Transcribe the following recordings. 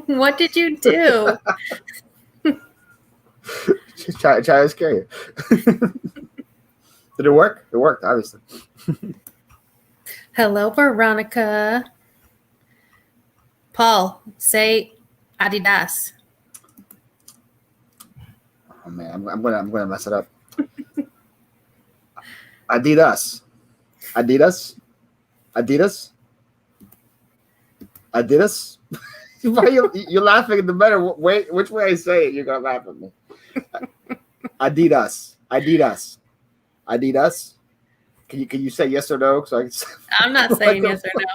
What did you do? Just try to scare you. Did it work? It worked, obviously. Hello, Veronica. Paul, say Adidas. Oh man, I'm gonna mess it up. Adidas. Why you're laughing in the better way? Which way I say it, you're gonna laugh at me. Adidas. Can you say yes or no? So I'm not saying yes or no.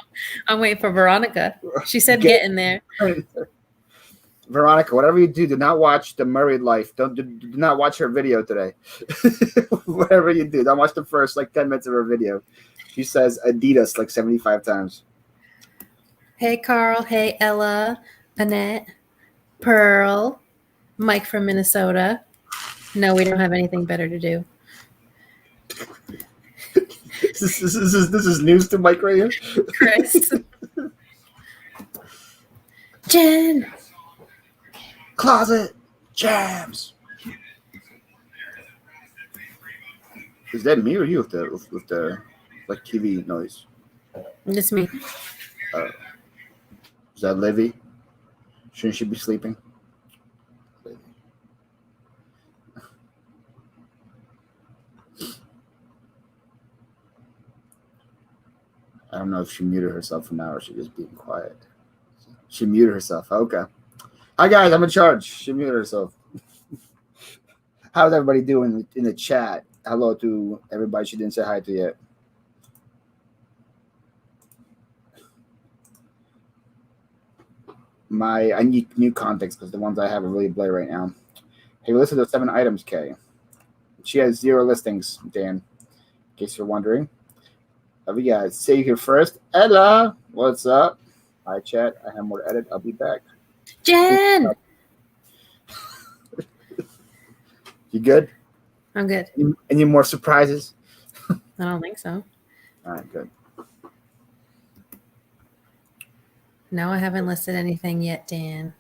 I'm waiting for Veronica. She said get in there. Veronica, whatever you do not watch The Married Life. Do not watch her video today. Whatever you do, don't watch the first 10 minutes of her video. She says Adidas 75 times. Hey, Carl. Hey, Ella, Annette, Pearl, Mike from Minnesota. No, we don't have anything better to do. This is news to Mike right here. Chris. Jen. Closet jams. Is that me or you with the TV noise? It's me. Is that Livy? Shouldn't she be sleeping? I don't know if she muted herself for now or she's just being quiet. She muted herself. Okay. Hi guys, I'm in charge. She muted herself. How's everybody doing in the chat? Hello to everybody she didn't say hi to yet. I need new context because the ones I have are really blurry right now. Hey, listen to 7 items, Kay. She has 0 listings, Dan. In case you're wondering. We got Say here first. Ella, what's up? Hi, chat. I have more to edit. I'll be back. Jen! You good? I'm good. Any more surprises? I don't think so. All right, good. No, I haven't listed anything yet, Dan.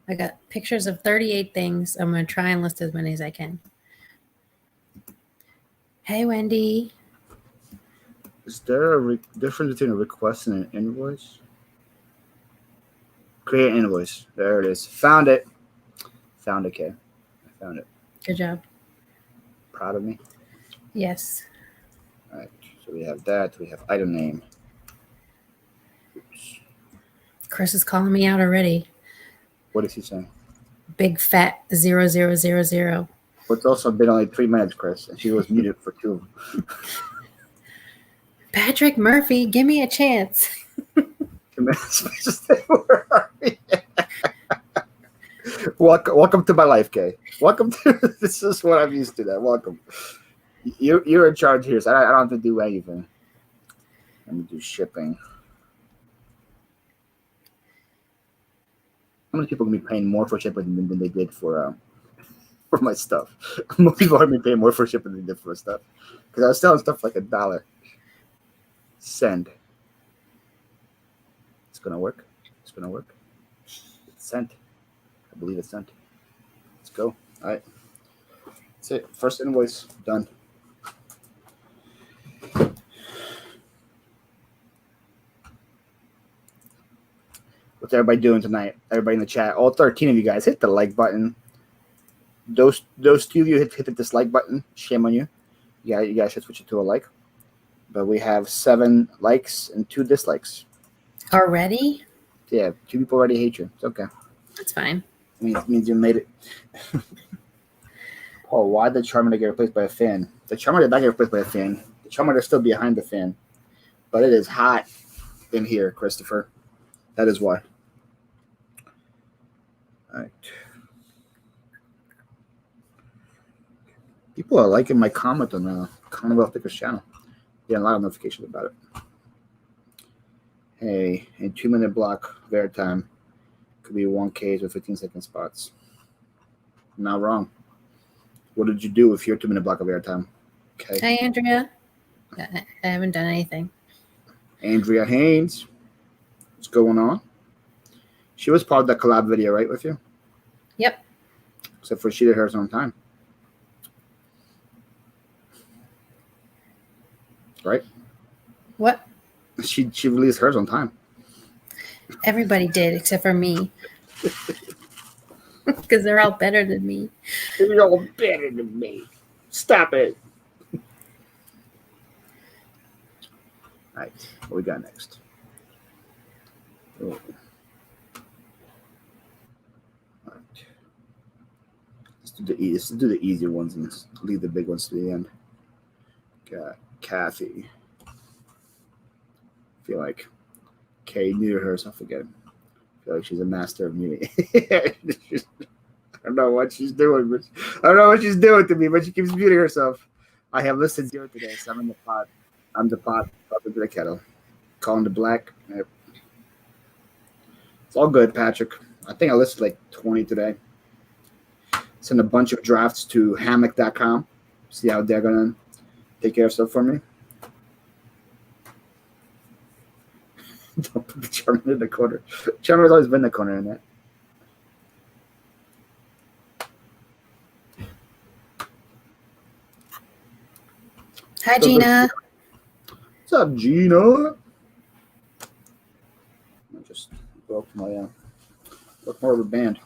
I got pictures of 38 things. I'm going to try and list as many as I can. Hey, Wendy. Is there a difference between a request and an invoice? Create an invoice. There it is. Found it. Found it, Kay. I found it. Good job. Proud of me? Yes. All right. So we have that. We have item name. Oops. Chris is calling me out already. What is he saying? Big fat 0000. Well, it's also been only 3 minutes, Chris, and she was muted for 2 of them. Patrick Murphy, give me a chance. 2 minutes. Where are we? Welcome to my life, Kay. Welcome to this is what I'm used to. That welcome. You're in charge here, so I don't have to do anything. Let me do shipping. How many people are going to be paying more for shipping than they did for my stuff? Most people are going to be paying more for shipping than they did for my stuff. Because I was selling stuff like $1. Send. It's going to work. It's going to work. It's sent. I believe it's sent. Let's go. All right. That's it. First invoice done. What's everybody doing tonight? Everybody in the chat, all 13 of you guys, hit the like button. Those 2 of you hit the dislike button. Shame on you. You guys should switch it to a like. But we have 7 likes and 2 dislikes. Already? Yeah, 2 people already hate you. It's okay. That's fine. It means you made it. Paul, why did the Charmander get replaced by a fan? The Charmander did not get replaced by a fan. The Charmander is still behind the fan. But it is hot in here, Christopher. That is why. All right. People are liking my comment on the Commonwealth Pickers channel. Yeah, a lot of notifications about it. Hey, in 2-minute block of airtime, could be 1Ks with 15-second spots. I'm not wrong. What did you do with your 2-minute block of airtime? Okay. Hi, Andrea. I haven't done anything. Andrea Haynes. What's going on? She was part of the collab video, right, with you? Yep. Except for she did hers on time. Right? What? She released hers on time. Everybody did except for me. Because they're all better than me. You're all better than me. Stop it. All right. What we got next? Oh. All right. Let's do the easier ones and leave the big ones to the end. Got Kathy. I feel like Kay knew herself again. I feel like she's a master of muting. I don't know what she's doing, but I don't know what she's doing to me, but she keeps muting herself. I have listed 0 today, so I'm in the pot. I'm the pot up into the kettle. Calling the black. Yep. It's all good, Patrick. I think I listed like 20 today. Send a bunch of drafts to hammock.com. See how they're going to take care of stuff for me. Don't put the Charmander in the corner. Charmander's always been in the corner in that. Hi, Gina. What's up, Gina? I just broke my broke more of a band.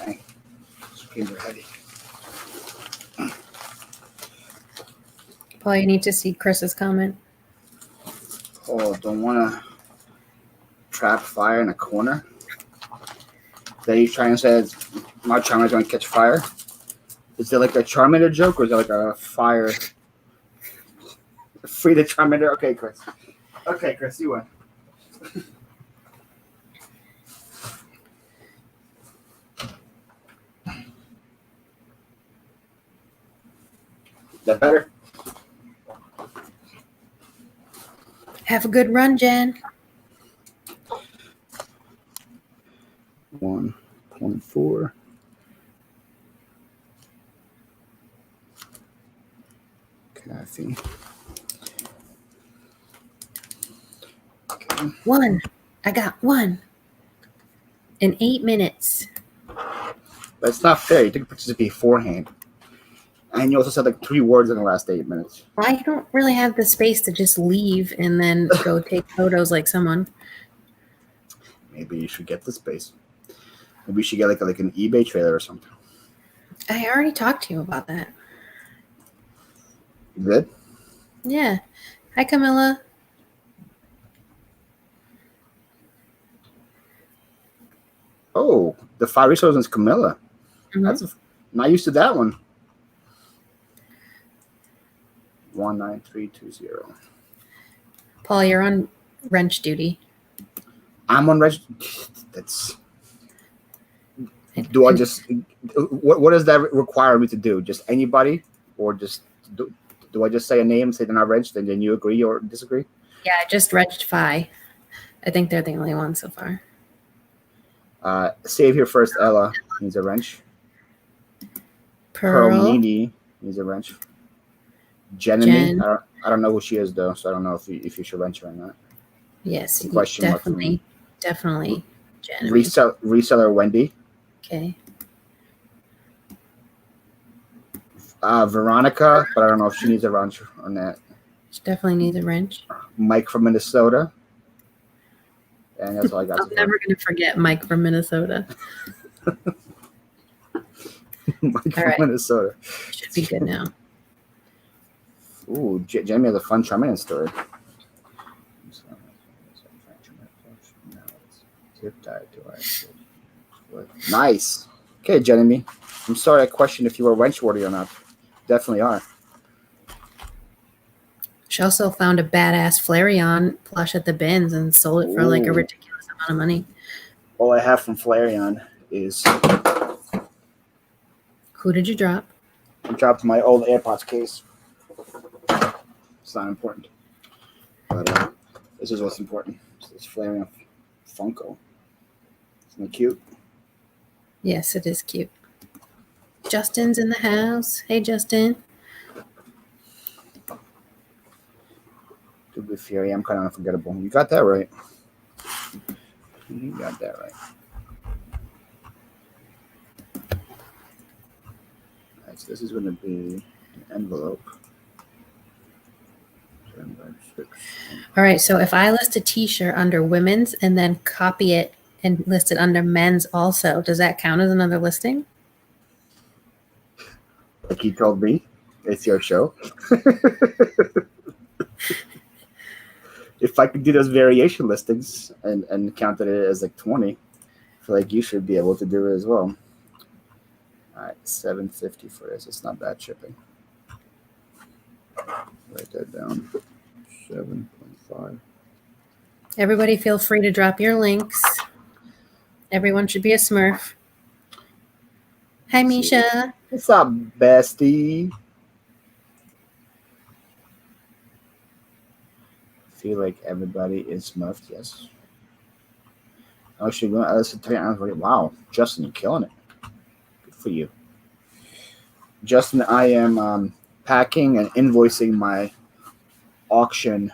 Dang. Screens are heavy. Paul, you need to see Chris's comment. Oh, don't want to trap fire in a corner? That he's trying to say my Charmander's going to catch fire? Is it like a Charmander joke or is it like a fire? Free the Charmander? Okay, Chris. Okay, Chris, you win. That better? Have a good run, Jen. 1.4. Kathy. Okay. 1. I got 1. In 8 minutes. That's not fair. You took pictures beforehand. And you also said like 3 words in the last 8 minutes. I don't really have the space to just leave and then go take photos like someone. Maybe you should get the space. Maybe you should get like an eBay trailer or something. I already talked to you about that. You good? Yeah. Hi, Camilla. Oh, the 5 resources is Camilla. Mm-hmm. That's not used to that one. 19320. Paul, you're on wrench duty. I'm on wrench. That's. Do I just? What does that require me to do? Just anybody, or just do I just say a name, say they're not wrenched, and then you agree or disagree? Yeah, I just wrenched Phi. I think they're the only one so far. Save here first. Ella needs a wrench. Pearl Nini needs a wrench. Jen. I don't know who she is though, so I don't know if you should wrench her or not. Yes, Question definitely. Jen. Reseller Wendy. Okay. Veronica, but I don't know if she needs a wrench or not. She definitely needs a wrench. Mike from Minnesota. And that's all I got. I'm never going to forget Mike from Minnesota. Mike from Minnesota. Should be good now. Ooh, Jamie has a fun Charmander story. Nice. Okay, Jeremy. I'm sorry I questioned if you were wench worthy or not. Definitely are. She also found a badass Flareon plush at the bins and sold it for like a Ooh. ridiculous amount of money. All I have from Flareon is Who did you drop? I dropped my old AirPods case. It's not important. But this is what's important. It's Flareon Funko. Isn't it cute? Yes, it is cute. Justin's in the house. Hey, Justin. To be fair, I'm kind of unforgettable. You got that right. You got that right. Right, so this is going to be an envelope. All right, so if I list a t-shirt under women's and then copy it and list it under men's also, does that count as another listing? Like you told me, it's your show. If I could do those variation listings and counted it as like 20, I feel like you should be able to do it as well. All right, $7.50 for this. It's not bad shipping. Write that down. 7.5. Everybody feel free to drop your links. Everyone should be a Smurf. Hi, Misha. What's up, bestie? Feel like everybody is Smurfed, yes. Actually, wow, Justin, you're killing it. Good for you. Justin, I am packing and invoicing my auction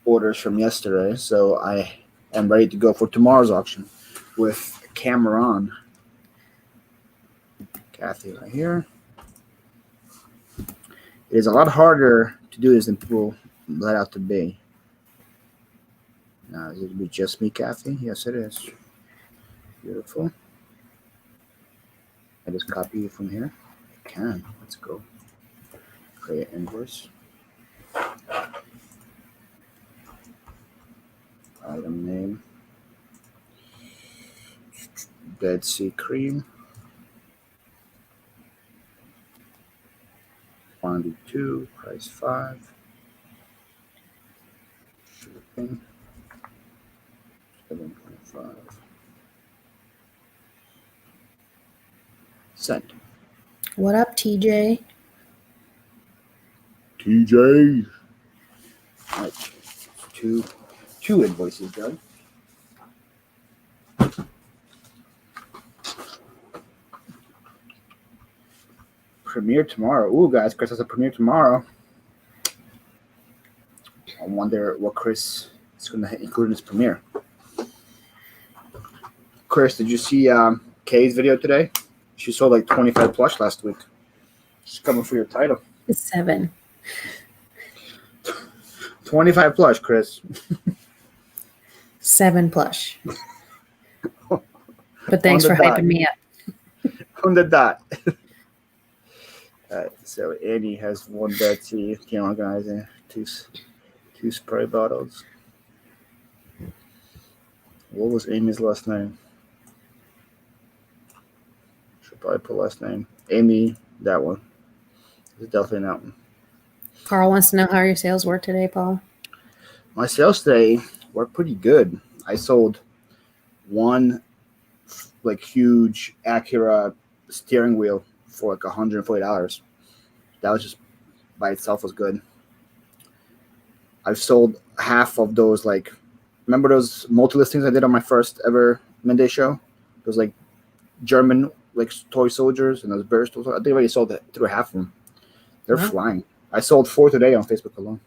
orders from yesterday, so I am ready to go for tomorrow's auction with a camera on. Kathy right here. It is a lot harder to do this than people let out to be. Now, is it going to be just me, Kathy? Yes, it is. Beautiful. I just copy it from here. I can. Let's go. Create invoice. Item name. Dead Sea Cream. Quantity 2. Price 5. Shipping. 7.5. Sent. What up, TJ? TJ. All right. Two invoices done. Premiere tomorrow. Ooh, guys, Chris has a premiere tomorrow. I wonder what Chris is going to include in his premiere. Chris, did you see Kay's video today? She sold like 25 plush last week. She's coming for your title. It's 7. 25 plush, Chris. 7 plush. But thanks for hyping me up. On the dot. All right, so Annie has one Dead Sea. Can't organize it. Two spray bottles. What was Amy's last name? Should probably put last name. Amy, that one. It's definitely that one. Carl wants to know how your sales were today, Paul. My sales today were pretty good. I sold one like huge Acura steering wheel for like $140. That was just by itself was good. I've sold half of those, like, remember those multi-listings I did on my first ever midday show? Those like German like toy soldiers and those bear stores. I think I already sold through half of them. They're flying. I sold 4 today on Facebook alone.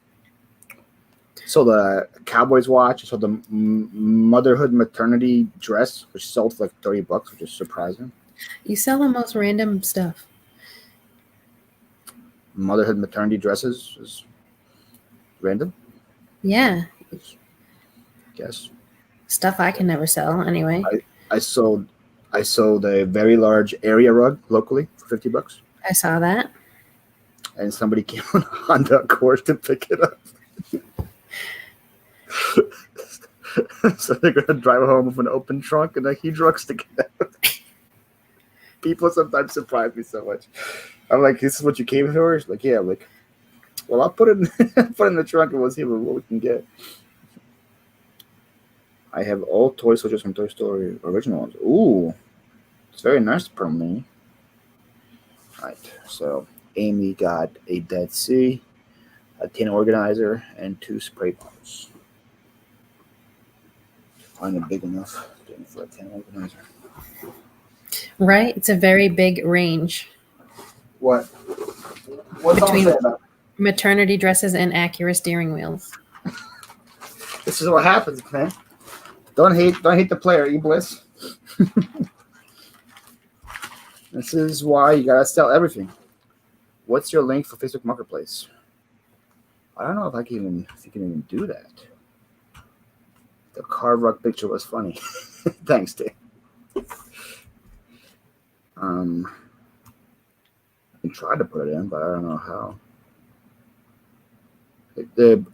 Sold a Cowboys watch. I sold the motherhood maternity dress, which sold for like $30, which is surprising. You sell the most random stuff. Motherhood maternity dresses is random. Yeah. Yes. Stuff I can never sell anyway. I sold a very large area rug locally for $50. I saw that. And somebody came on a Honda Accord to pick it up. So they're gonna drive home with an open trunk and a huge rug sticking out. People sometimes surprise me so much. I'm like, this is what you came for? She's like, yeah. I'm like, well, I'll put it in the trunk and we'll see what we can get. I have all toy soldiers from Toy Story original ones. Ooh, it's very nice for me. All right, so Amy got a Dead Sea, a tin organizer, and 2 spray bottles. Find it big enough for a tin organizer. Right? It's a very big range. What? What's all Between say about? maternity dresses and Acura steering wheels. This is what happens, man. Don't hate the player, Bliss. This is why you gotta sell everything. What's your link for Facebook Marketplace? I don't know if you can even do that. The car rock picture was funny. Thanks, Dave. I tried to put it in, but I don't know how.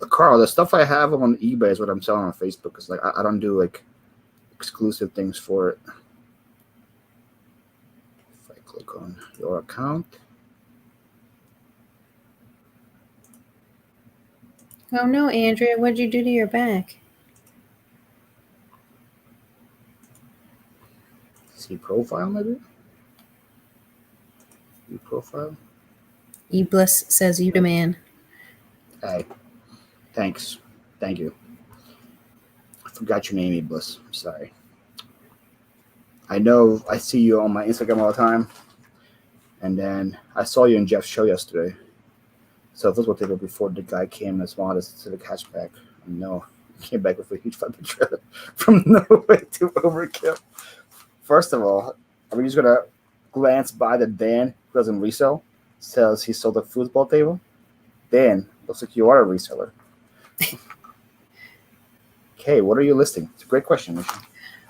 Carl, the stuff I have on eBay is what I'm selling on Facebook. Because like I don't do like exclusive things for it. If I click on your account. Oh no, Andrea, what'd you do to your back? See profile maybe? View profile. Bliss says you demand. Hey, thanks. Thank you. I forgot your name, Bliss. I'm sorry. I know I see you on my Instagram all the time. And then I saw you in Jeff's show yesterday. So this was what before the guy came as well as to the hatchback. And no, he came back with a huge fucking trailer from nowhere to overkill. First of all, I'm just gonna glance by the Dan who doesn't resell. Says he sold a foosball table. Dan, looks like you are a reseller. Okay, what are you listing? It's a great question, Michelle.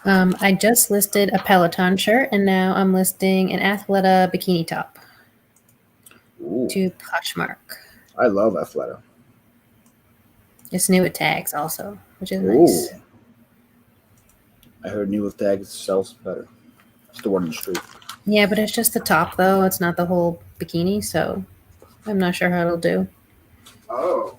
I just listed a Peloton shirt, and now I'm listing an Athleta bikini top. Ooh. To Poshmark. I love Athleta. It's new with tags also, which is nice. I heard new with tags sells better. It's the one in the street. Yeah, but it's just the top, though. It's not the whole bikini, so I'm not sure how it'll do. Oh.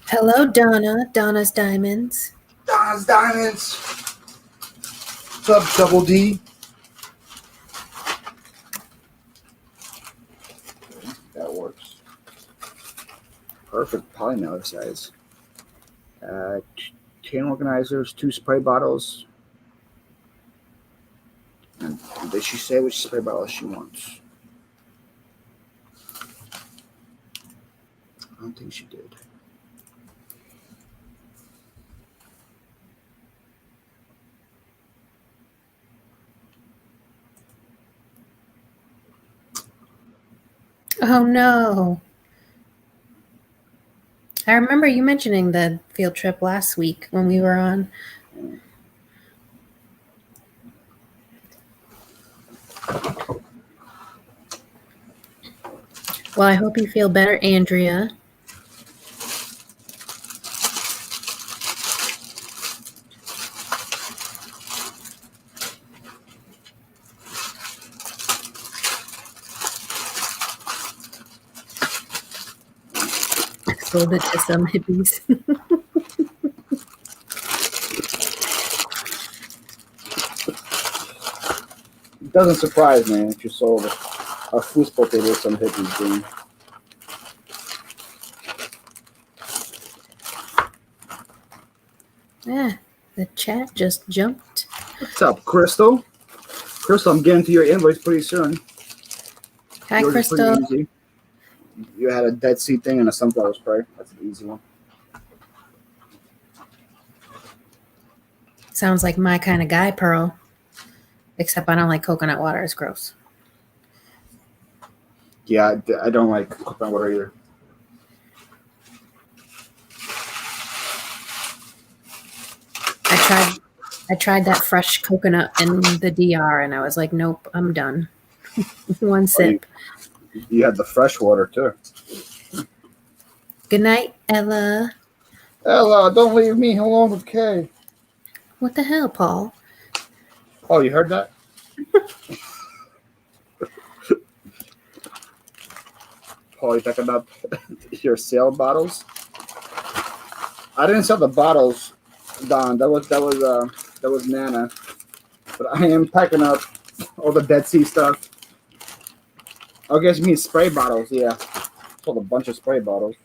Hello, Donna. Donna's Diamonds. Donna's Diamonds. What's up, Double D? That works. Perfect polymer size. 10 organizers, 2 spray bottles. And did she say which spray bottle she wants? I don't think she did. Oh, no. I remember you mentioning the field trip last week when we were on. Well, I hope you feel better, Andrea. Sold it to some hippies. It doesn't surprise me if you sold a foosball table with some hippies doing. Yeah, the chat just jumped. What's up, Crystal? Crystal, I'm getting to your invoice pretty soon. Hi, Yours Crystal. easy. You had a Dead Sea thing and a sunflower spray. That's an easy one. Sounds like my kind of guy, Pearl. Except I don't like coconut water. It's gross. Yeah, I don't like coconut water either. I tried that fresh coconut in the DR, and I was like, nope, I'm done. One sip. You had the fresh water too. Good night, Ella. Ella, don't leave me alone with Kay. What the hell, Paul? Oh, you heard that? Paul, you talking about your sale bottles? I didn't sell the bottles, Don. That was Nana. But I am packing up all the Dead Sea stuff. I guess you mean spray bottles, yeah. Sold a bunch of spray bottles.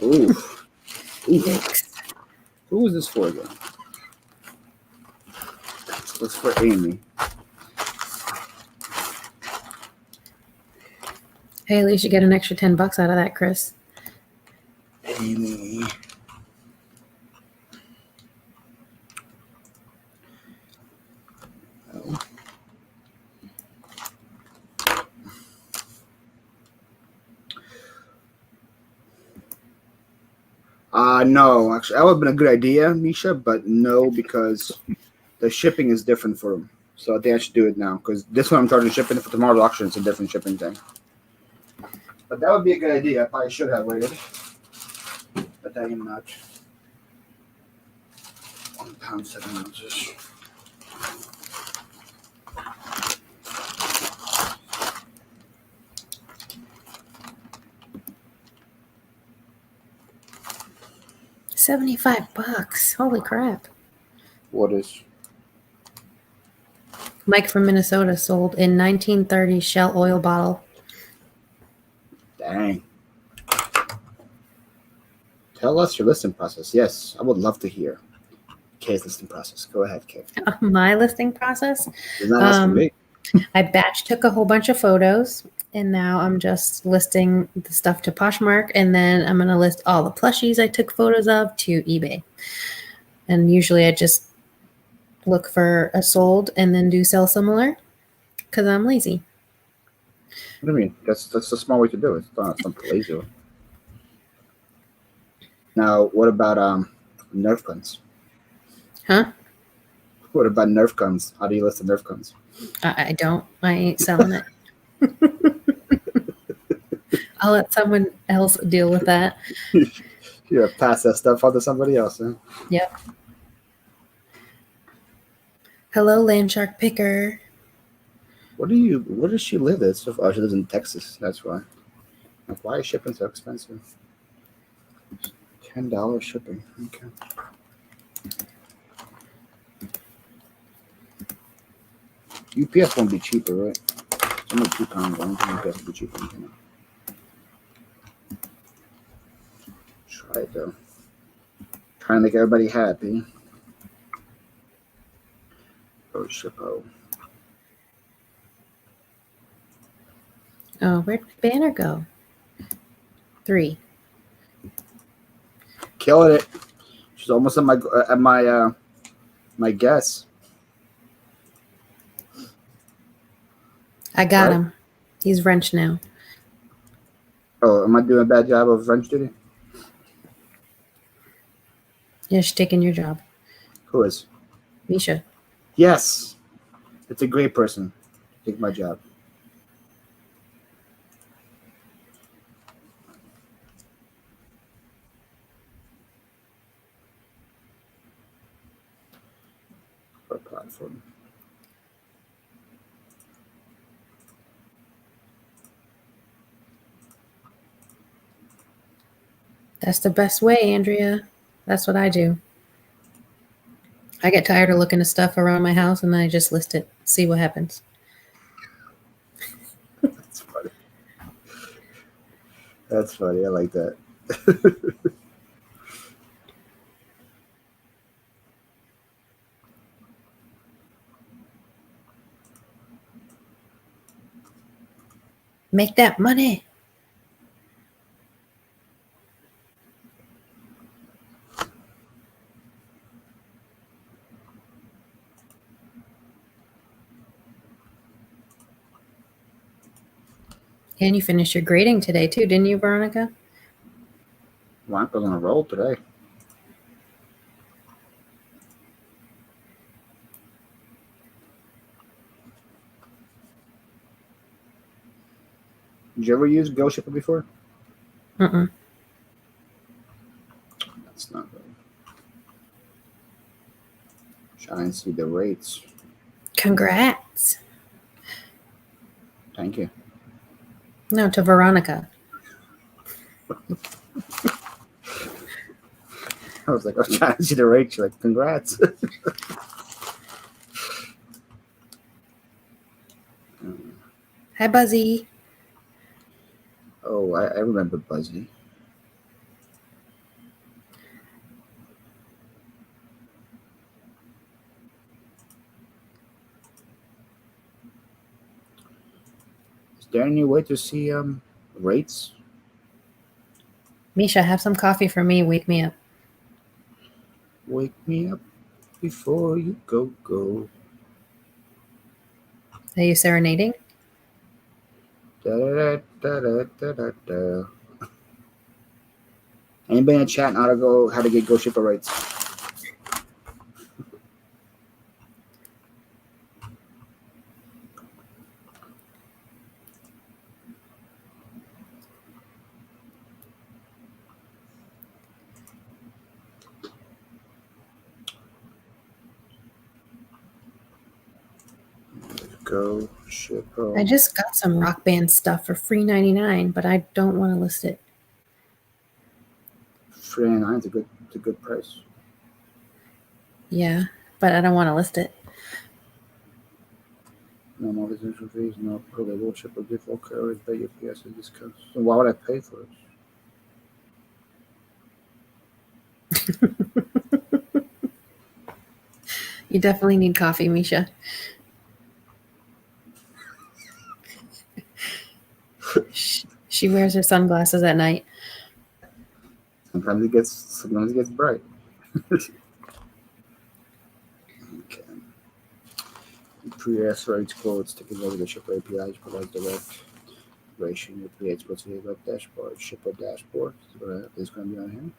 Ooh. Yikes. Who is this for again? It's for Amy. Hey, at least you get an extra $10 out of that, Chris. Amy. No, actually, that would have been a good idea, Misha, but no, because the shipping is different for them. So I think I should do it now, because this one I'm charging shipping for tomorrow's auction. It's a different shipping thing. But that would be a good idea. I probably should have waited. But I am not. 1 pound, 7 ounces. $75. Holy crap. What is? Mike from Minnesota sold in 1930 Shell oil bottle. Dang. Tell us your listing process. Yes, I would love to hear Kay's listing process. Go ahead, Kay. My listing process? You're not asking me. I batch took a whole bunch of photos, and now I'm just listing the stuff to Poshmark, and then I'm going to list all the plushies I took photos of to eBay. And usually I just look for a sold and then do sell similar because I'm lazy. What do you mean? That's a smart way to do it. It's not something lazy. Now, what about Nerf guns? Huh? What about Nerf guns? How do you list the Nerf guns? I don't. I ain't selling it. I'll let someone else deal with that. You pass that stuff on to somebody else, huh? Yep. Hello, Landshark Picker. Where does she live? Oh, she lives in Texas. That's why. Like, why is shipping so expensive? $10 shipping. Okay. UPS won't be cheaper, right? It's only £2. I don't think UPS will be cheaper. Try it though. Trying to make everybody happy. Oh, shippo. Oh, where'd my banner go? 3. Killing it. She's almost at my guess. I got him. He's wrench now. Oh, am I doing a bad job of wrench duty? Yeah, she's taking your job. Who is? Misha. Yes. It's a great person. Take my job. What platform? That's the best way, Andrea. That's what I do. I get tired of looking at stuff around my house and then I just list it, see what happens. That's funny. That's funny. I like that. Make that money. And you finished your grading today too, didn't you, Veronica? Veronica's on a roll today. Did you ever use Go Shipper before? Mm-mm. That's not good. Try and see the rates. Congrats. Thank you. No, to Veronica. I was trying to see the rates. You're like, congrats. Hi, Buzzy. Oh, I remember Buzzy. Is there any way to see rates? Misha, have some coffee for me. Wake me up. Wake me up before you go. Are you serenading? Da, da, da, da, da, da, da. Anybody in the chat know how to get Go Shipper rates? Go Shipper. I just got some Rock Band stuff for free 99, but I don't want to list it. $3.99 is a good price. Yeah, but I don't want to list it. No more residential fees, no probable shipper default carriers by UPS and discounts. So why would I pay for it? You definitely need coffee, Misha. She wears her sunglasses at night. Sometimes it gets bright. Okay. Pre-S rights quotes taking over the shipper APIs provide direct integration with the exports to the web dashboard. Shipper dashboard is going to be on here.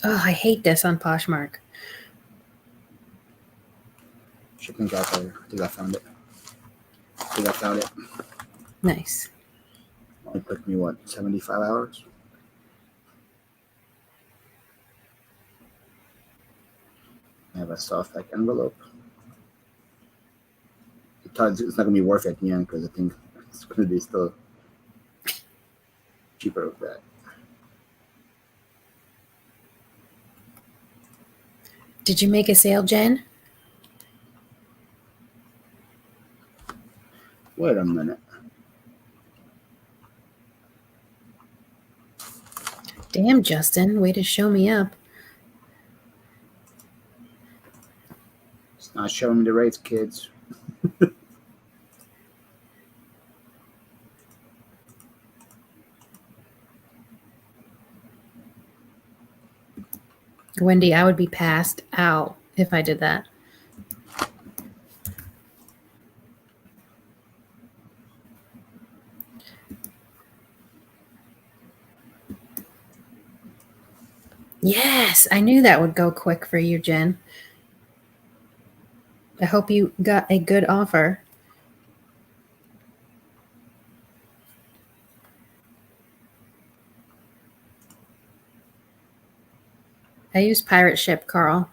Oh, I hate this on Poshmark. Shipping calculator. I think I found it. Nice. It took me 75 hours? I have a soft pack envelope. It's not going to be worth it at the end because I think it's going to be still cheaper with that. Did you make a sale, Jen? Wait a minute. Damn, Justin, way to show me up. It's not showing me the rates, kids. Wendy, I would be passed out if I did that. Yes, I knew that would go quick for you, Jen. I hope you got a good offer. I use Pirate Ship, Carl.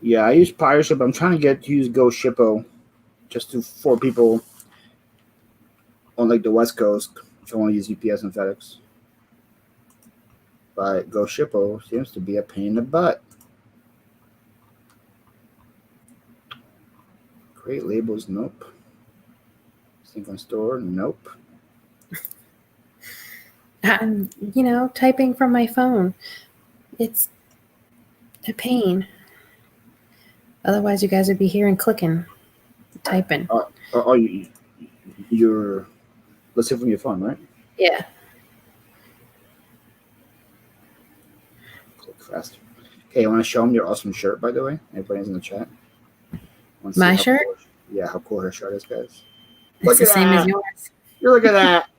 Yeah, I use Pirate Ship. I'm trying to use Go Shippo just for people on the West Coast if I want to use UPS and FedEx. But Go Shippo seems to be a pain in the butt. Create labels, nope. Sync on store, nope. I'm, typing from my phone. It's a pain. Otherwise, you guys would be hearing clicking, typing. You're listening from your phone, right? Yeah. fast. Okay, you want to show them your awesome shirt, by the way? Everybody's in the chat. My shirt? Cool, how cool her shirt is, guys. It's the same as yours. You look at that.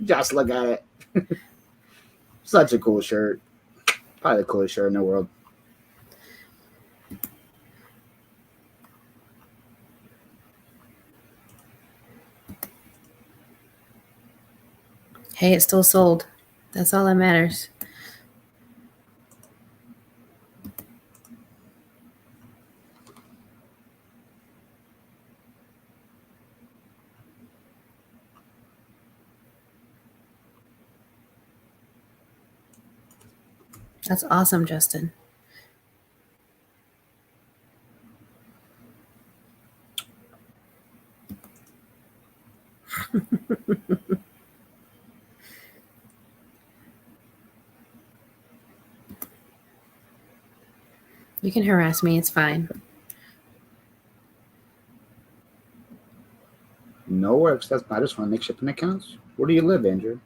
Just look at it. Such a cool shirt. Probably the coolest shirt in the world. Hey, it's still sold. That's all that matters. That's awesome, Justin. You can harass me. It's fine. No works. I just want to make shipping accounts. Where do you live, Andrew?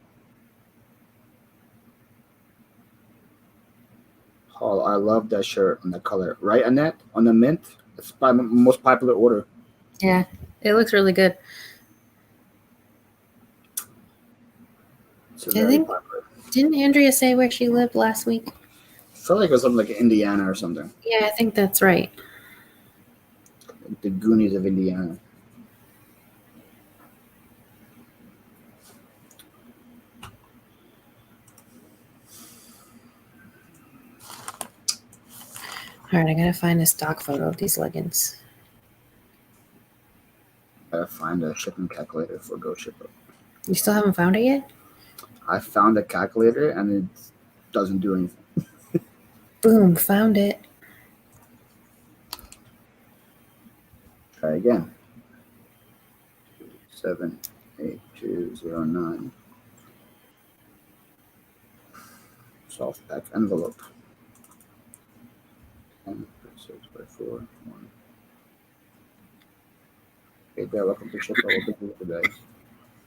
Oh, I love that shirt and the color. Right, Annette? On the mint? It's my most popular order. Yeah, it looks really good. I think, didn't Andrea say where she lived last week? I felt like it was something like Indiana or something. Yeah, I think that's right. The Goonies of Indiana. All right, I gotta find a stock photo of these leggings. Gotta find a shipping calculator for Go Ship Up. You still haven't found it yet? I found a calculator and it doesn't do anything. Boom, found it. Try again. 78209. Soft pack envelope. 10 6 by 4 1. Hey there, welcome to Ship Up. Open today.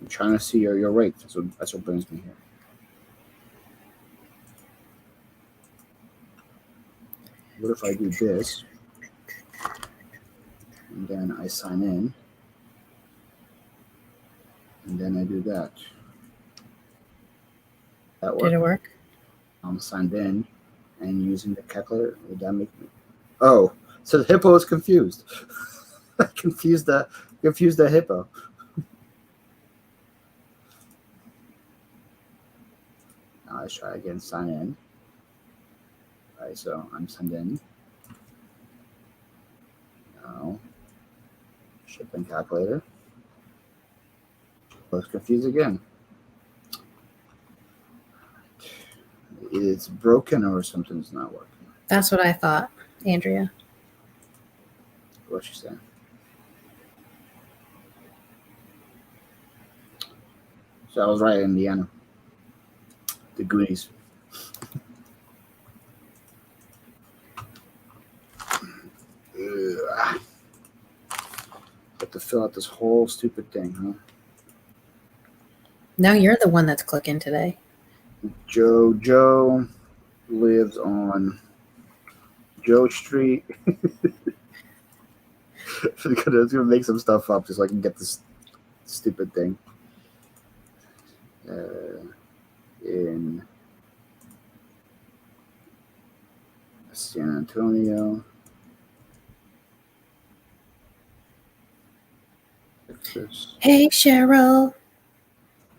I'm trying to see your rate. That's what brings me here. What if I do this? And then I sign in. And then I do that. That works. Did it work? I'm signed in and using the calculator. Would that make me? Oh, so the hippo is confused. I confused the hippo. Now let's try again. Sign in. All right, so I'm signed in. Now shipping calculator. I was confused again. It's broken or something's not working. That's what I thought, Andrea. What you saying? So I was right, Indiana. The Goonies. Have to fill out this whole stupid thing, huh? Now you're the one that's clicking today. Joe lives on Joe Street. I'm gonna make some stuff up just so I can get this stupid thing. In San Antonio, Texas. Hey, Cheryl.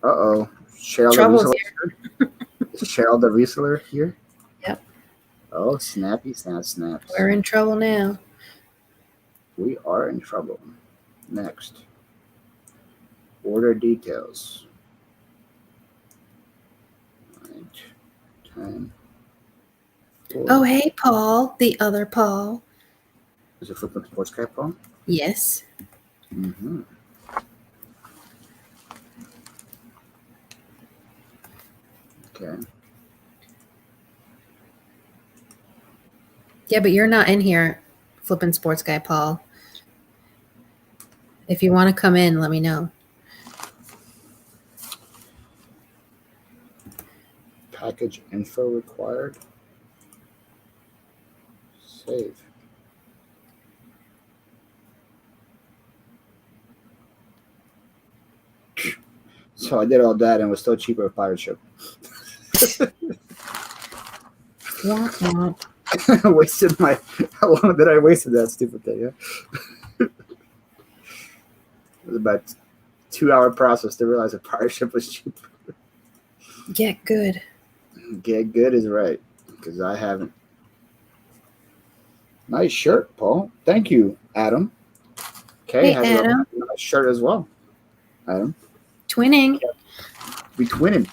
Uh-oh. Cheryl Trouble's the reseller. Is Cheryl the reseller here? Yep. Oh, snappy snaps. We're in trouble now. We are in trouble. Next. Order details. 9, 10. 4. Oh, hey, Paul. The other Paul. Is it Flippin' Sports Guy, Paul? Yes. Mm-hmm. Okay. Yeah, but you're not in here, Flippin' Sports Guy, Paul. If you want to come in, let me know. Package info required. Save. So I did all that and it was still cheaper with pirate ship. Womp womp. I wasted my. How long did I wasted that stupid thing? Yeah? It was about a 2-hour process to realize a pirate ship was cheaper. Get good. Get good is right, because I haven't. Nice shirt, Paul. Thank you, Adam. Kay Hey, has Adam. a nice shirt as well. Adam, Twinning. we twinning.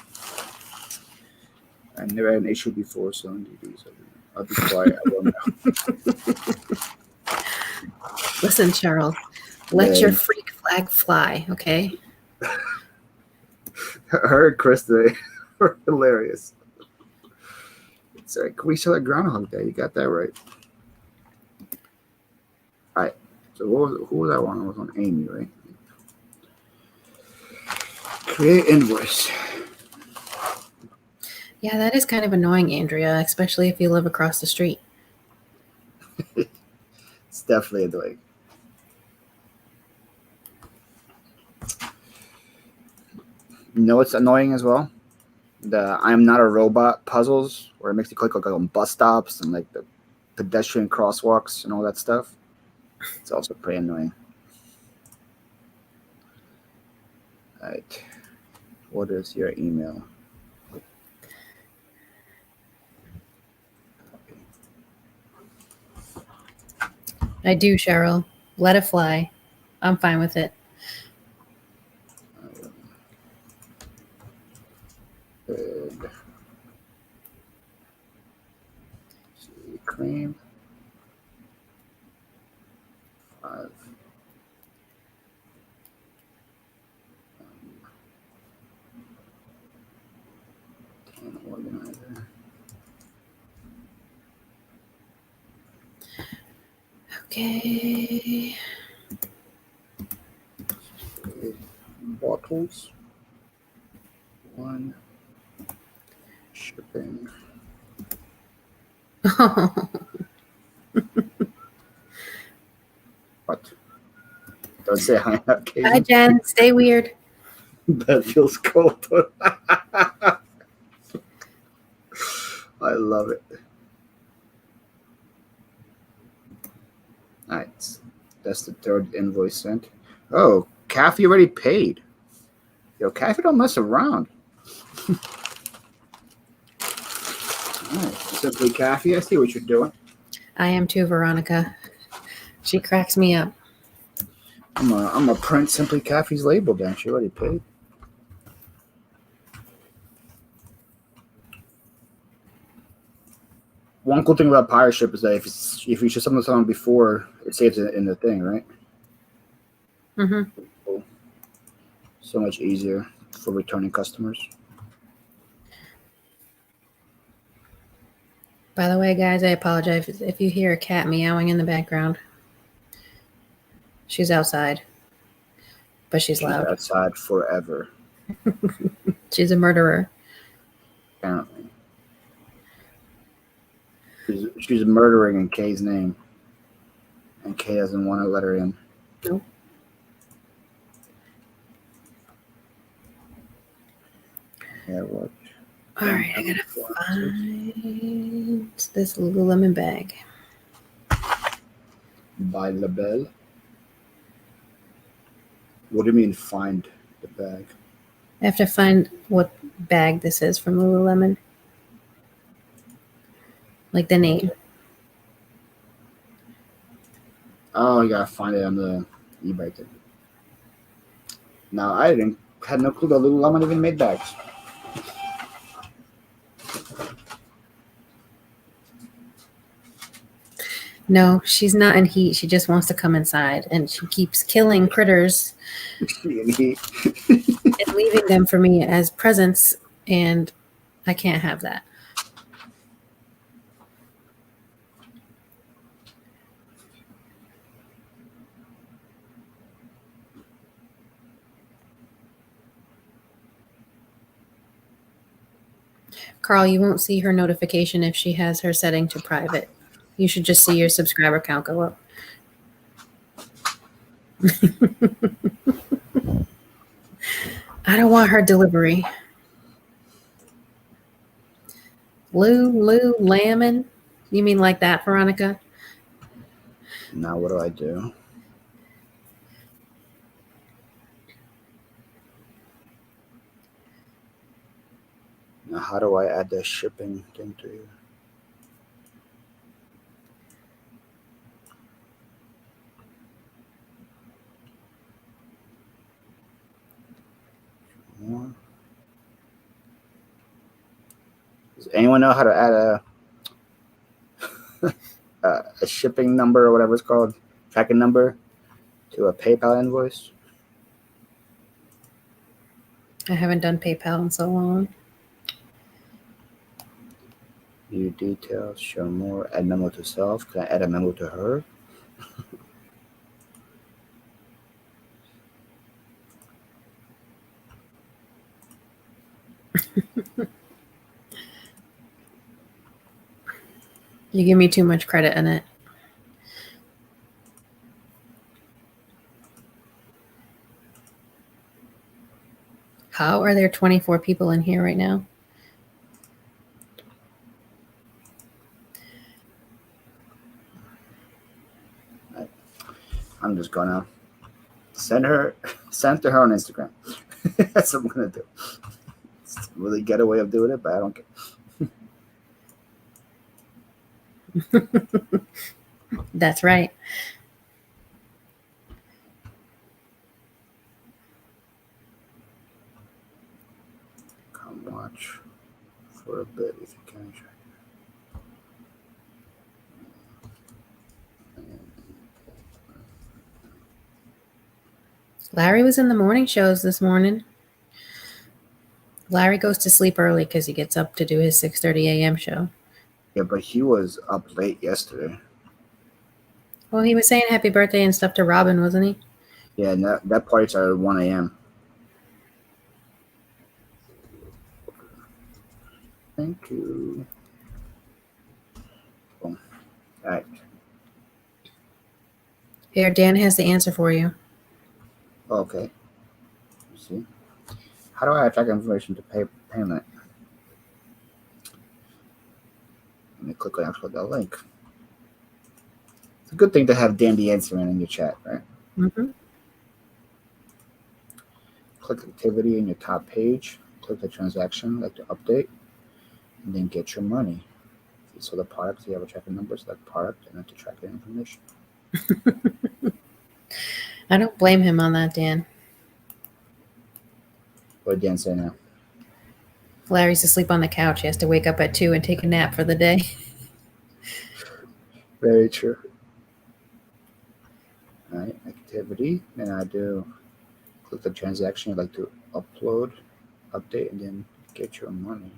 I never had an issue before, so I'll be quiet. I don't know. Listen, Charles. Let Yeah. your freak flag fly, okay? Her and Krista were hilarious. It's like, can we sell a Groundhog Day? You got that right. All right. So who was that one? I was on Amy, right? Create invoice. Yeah, that is kind of annoying, Andrea, especially if you live across the street. It's definitely annoying. You know what's annoying as well? The I'm not a robot puzzles, where it makes you click like on bus stops and like the pedestrian crosswalks and all that stuff. It's also pretty annoying. All right. What is your email? I do, Cheryl. Let it fly. I'm fine with it. Good. Cream. 5. Organizer. Okay. Bottles. 1. Shipping. What? Don't say hi. Okay. Bye, Jen. Stay weird. That feels cold. I love it. All right. That's the 3rd invoice sent. Oh, Kathy already paid. Yo, Kathy don't mess around. All right. Simply Kathy, I see what you're doing. I am too, Veronica. She cracks me up. I'm a print Simply Kathy's label down. She already paid. One cool thing about pirate ship is that if you show someone before, it saves it in the thing, right? Mm-hmm. Cool. So much easier for returning customers. By the way, guys, I apologize if you hear a cat meowing in the background. She's outside, but she's loud. Outside forever. She's a murderer. Apparently. She's murdering in Kay's name. And Kay doesn't want to let her in. Nope. Yeah, what? All right, I gotta find this Lululemon bag. By La Belle? What do you mean find the bag? I have to find what bag this is from Lululemon. Like the name. Oh, you gotta find it on the eBay thing. No, I had no clue that Lululemon even made bags. No, she's not in heat. She just wants to come inside, and she keeps killing critters and leaving them for me as presents, and I can't have that. Carl, you won't see her notification if she has her setting to private. You should just see your subscriber count go up. I don't want her delivery. Lou, Lammin. You mean like that, Veronica? Now what do I do? Now how do I add the shipping thing to you? More. Does anyone know how to add a shipping number or whatever it's called, tracking number, to a PayPal invoice? I haven't done PayPal in so long. View details, show more, add memo to self. Can I add a memo to her? You give me too much credit in it. How are there 24 people in here right now? I'm just gonna send to her on Instagram. That's what I'm gonna do. It's a really ghetto way of doing it, but I don't care. That's right. Come watch for a bit if you can. Larry was in the morning shows this morning. Larry goes to sleep early because he gets up to do his 6:30 a.m. show. Yeah, but he was up late yesterday. Well, he was saying happy birthday and stuff to Robin, wasn't he? Yeah, and that party started at 1 a.m. Thank you. Boom. All right. Here, Dan has the answer for you. Okay. Let's see. How do I track information to payment? Let me click on that link. It's a good thing to have Dan the answer in your chat, right? Mm-hmm. Click activity in your top page. Click the transaction, like to update, and then get your money. If you saw the product, you have a tracking number, select product, and then to track the information. I don't blame him on that, Dan. What did Dan say now? Larry's asleep on the couch. He has to wake up at 2 and take a nap for the day. Very true. All right, activity. Then I do click the transaction you'd like to upload, update, and then get your money.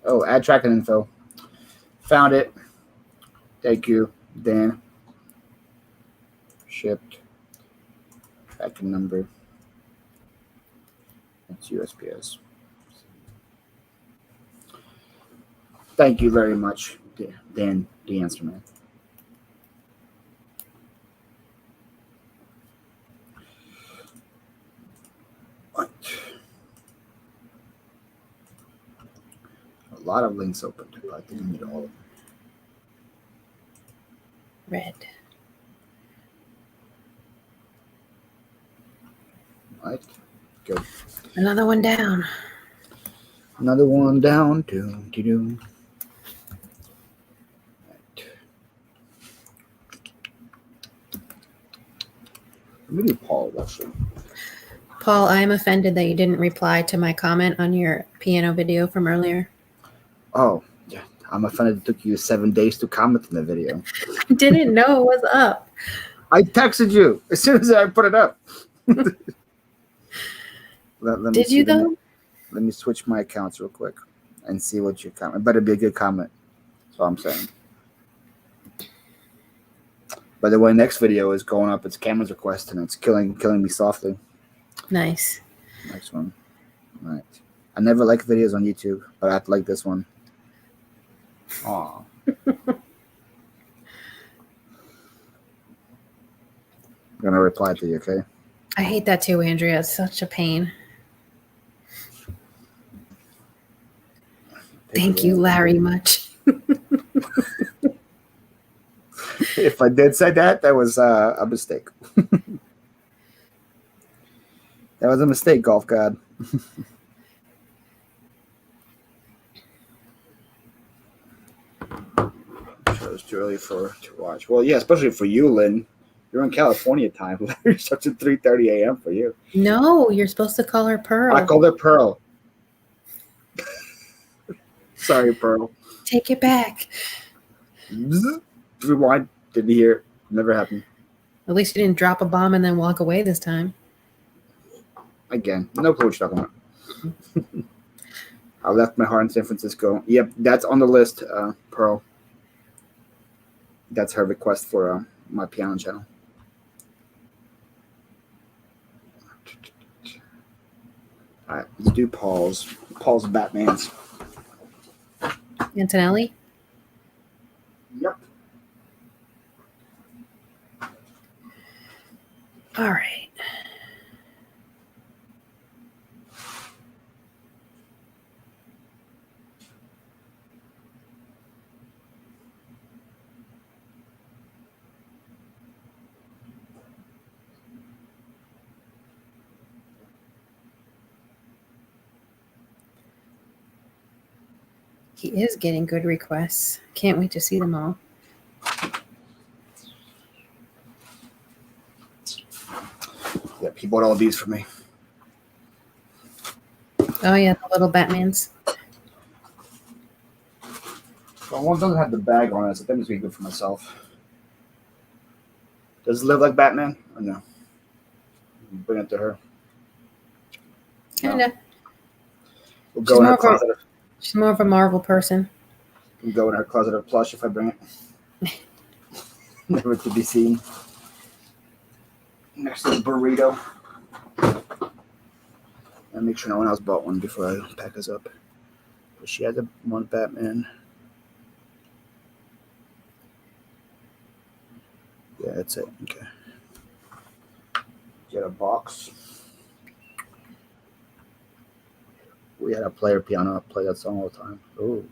Oh, add tracking info. Found it. Thank you, Dan. Shipped. Tracking number. It's USPS. Thank you very much, Dan, the answer man. What? A lot of links open, but I think I need all of them. Red. Right. Good. Another one down. Another one down. Right. Maybe Paul actually. Paul, I am offended that you didn't reply to my comment on your piano video from earlier. Oh, yeah. I'm offended it took you 7 days to comment on the video. I didn't know it was up. I texted you as soon as I put it up. Did you though? Let me switch my accounts real quick and see what you comment. It better be a good comment. That's all I'm saying. By the way, next video is going up. It's Cameron's request, and it's killing me softly. Nice. Next one. All right. I never like videos on YouTube, but I like this one. Aw. I'm gonna reply to you, okay? I hate that too, Andrea. It's such a pain. Thank you, Larry, much. If I did say that, that was a mistake. That was a mistake, Golf God. So it's too early to watch. Well, yeah, especially for you, Lynn. You're in California time. It starts at 3:30 a.m. for you. No, you're supposed to call her Pearl. I called her Pearl. Sorry, Pearl. Take it back. Rewind. Didn't hear. Never happened. At least you didn't drop a bomb and then walk away this time. Again, no clue what you're talking about. I left my heart in San Francisco. Yep, that's on the list, Pearl. That's her request for my piano channel. All right, let's do Paul's. Paul's Batman's. Antonelli? Yep. All right. He is getting good requests. Can't wait to see them all. Yep, he bought all of these for me. Oh, yeah, the little Batmans. Well, one doesn't have the bag on it, so that must be good for myself. Does it live like Batman or no? Bring it to her. Kinda. We'll go in her closet. She's more of a Marvel person. We'll go in her closet of plush if I bring it. Never to be seen. Next to the burrito. And make sure no one else bought one before I pack us up. But she had the one Batman. Yeah, that's it. Okay. Get a box. We had a player piano. I play that song all the time. Oh.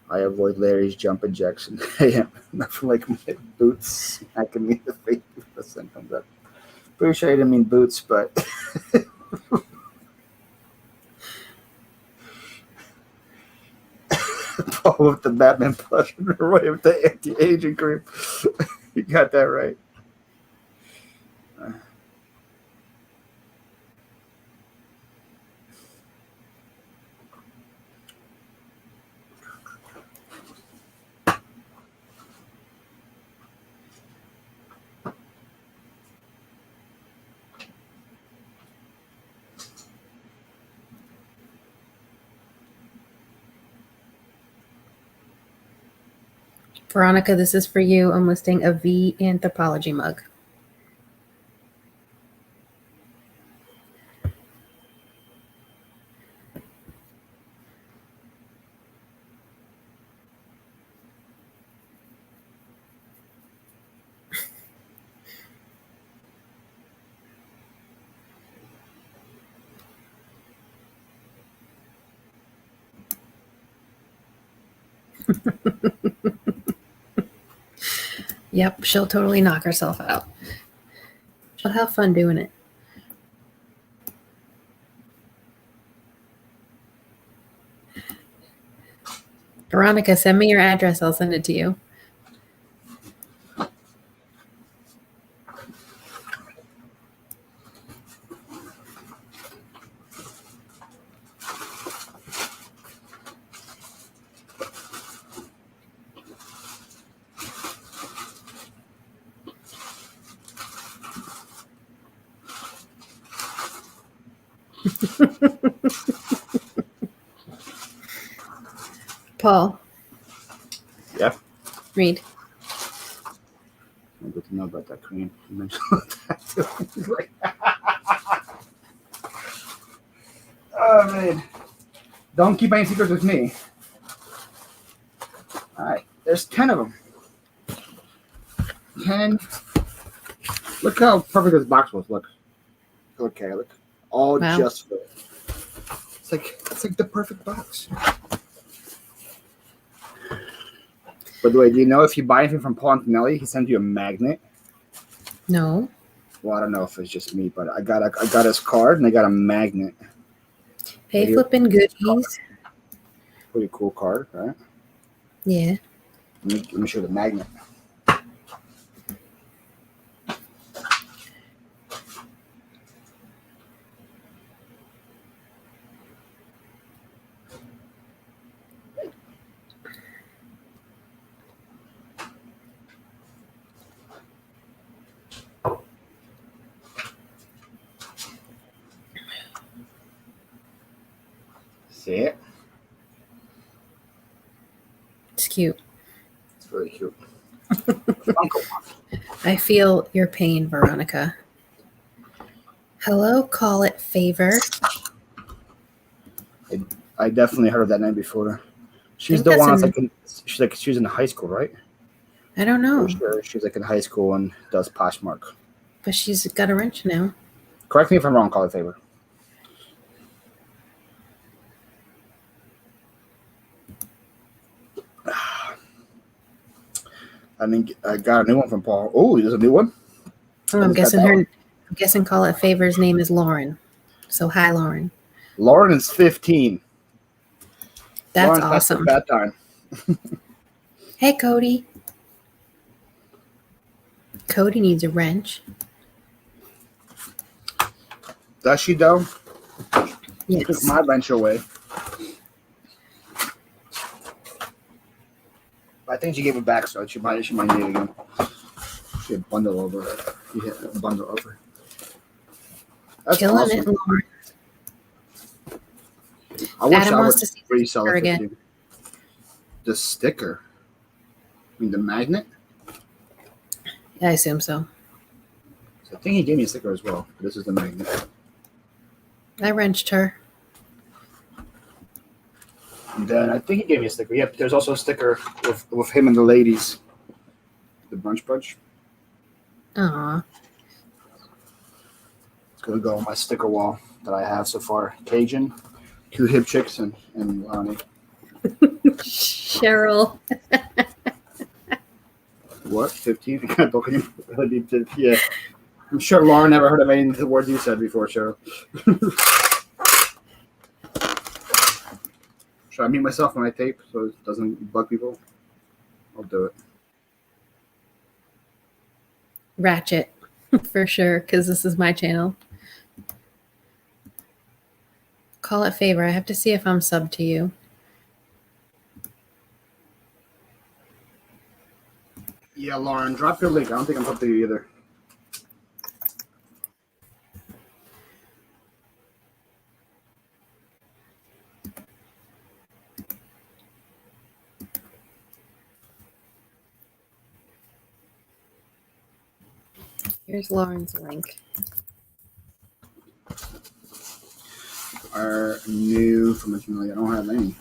I avoid Larry's jumping jacks. Yeah, nothing like my boots. I can mean the face if the sun comes up. Pretty sure I didn't mean boots, but Paul with the Batman plush and Roy with the anti-aging cream. You got that right. Veronica, this is for you. I'm listing a V Anthropology mug. Yep, she'll totally knock herself out. She'll have fun doing it. Veronica, send me your address. I'll send it to you. Paul. Yep. Read. Good to know about that cream. You mentioned that. Oh man! Don't keep any secrets with me. 10 of them. 10. Look how perfect this box was. Look. Okay, look. All Wow. just for it. It's like the perfect box. By the way, do you know if you buy anything from Paul Antonelli, he sends you a magnet? No. Well, I don't know if it's just me, but I got his card and I got a magnet. Pay Right flipping goodies. Pretty cool card, right? Yeah. Let me show the magnet. See it? It's cute. It's very cute. I feel your pain, Veronica. Hello, call it favor. I definitely heard of that name before. She's think the that's one in- that's she's in high school, right? I don't know, Sure, she's like in high school and does Poshmark. but she's got a wrench now. Correct me if I'm wrong, call it favor. I mean, I got a new one from Paul. Oh, there's a new one? Oh, I'm Who's got that one? guessing call it favor's name is Lauren. So hi, Lauren. Lauren is 15. That's Lauren, awesome. That's the bad time. Hey, Cody. Cody needs a wrench. Does she though? Yes. Took my wrench away. I think she gave it back, so she might need it again. She had a bundle over. You hit a bundle over. That's Killing awesome. it, Lauren. I wish Adam I wants would to see resell her it again. for you. The sticker. I mean, the magnet. I assume so. So I think he gave me a sticker as well. But this is the magnet. I wrenched her. And then I think he gave me a sticker. Yep, there's also a sticker with him and the ladies. The brunch bunch. Aw. It's gonna go on my sticker wall that I have so far. Cajun, 2 hip chicks, and Lonnie. Cheryl. What? 15? Yeah. I'm sure Lauren never heard of any of the words you said before, Cheryl. Should I mute myself when I tape so it doesn't bug people? I'll do it. Ratchet. For sure, because this is my channel. Call it favor. I have to see if I'm subbed to you. Yeah, Lauren, drop your link. I don't think I'm up to you either. Here's Lauren's link. Are new from a familiar. I don't have any.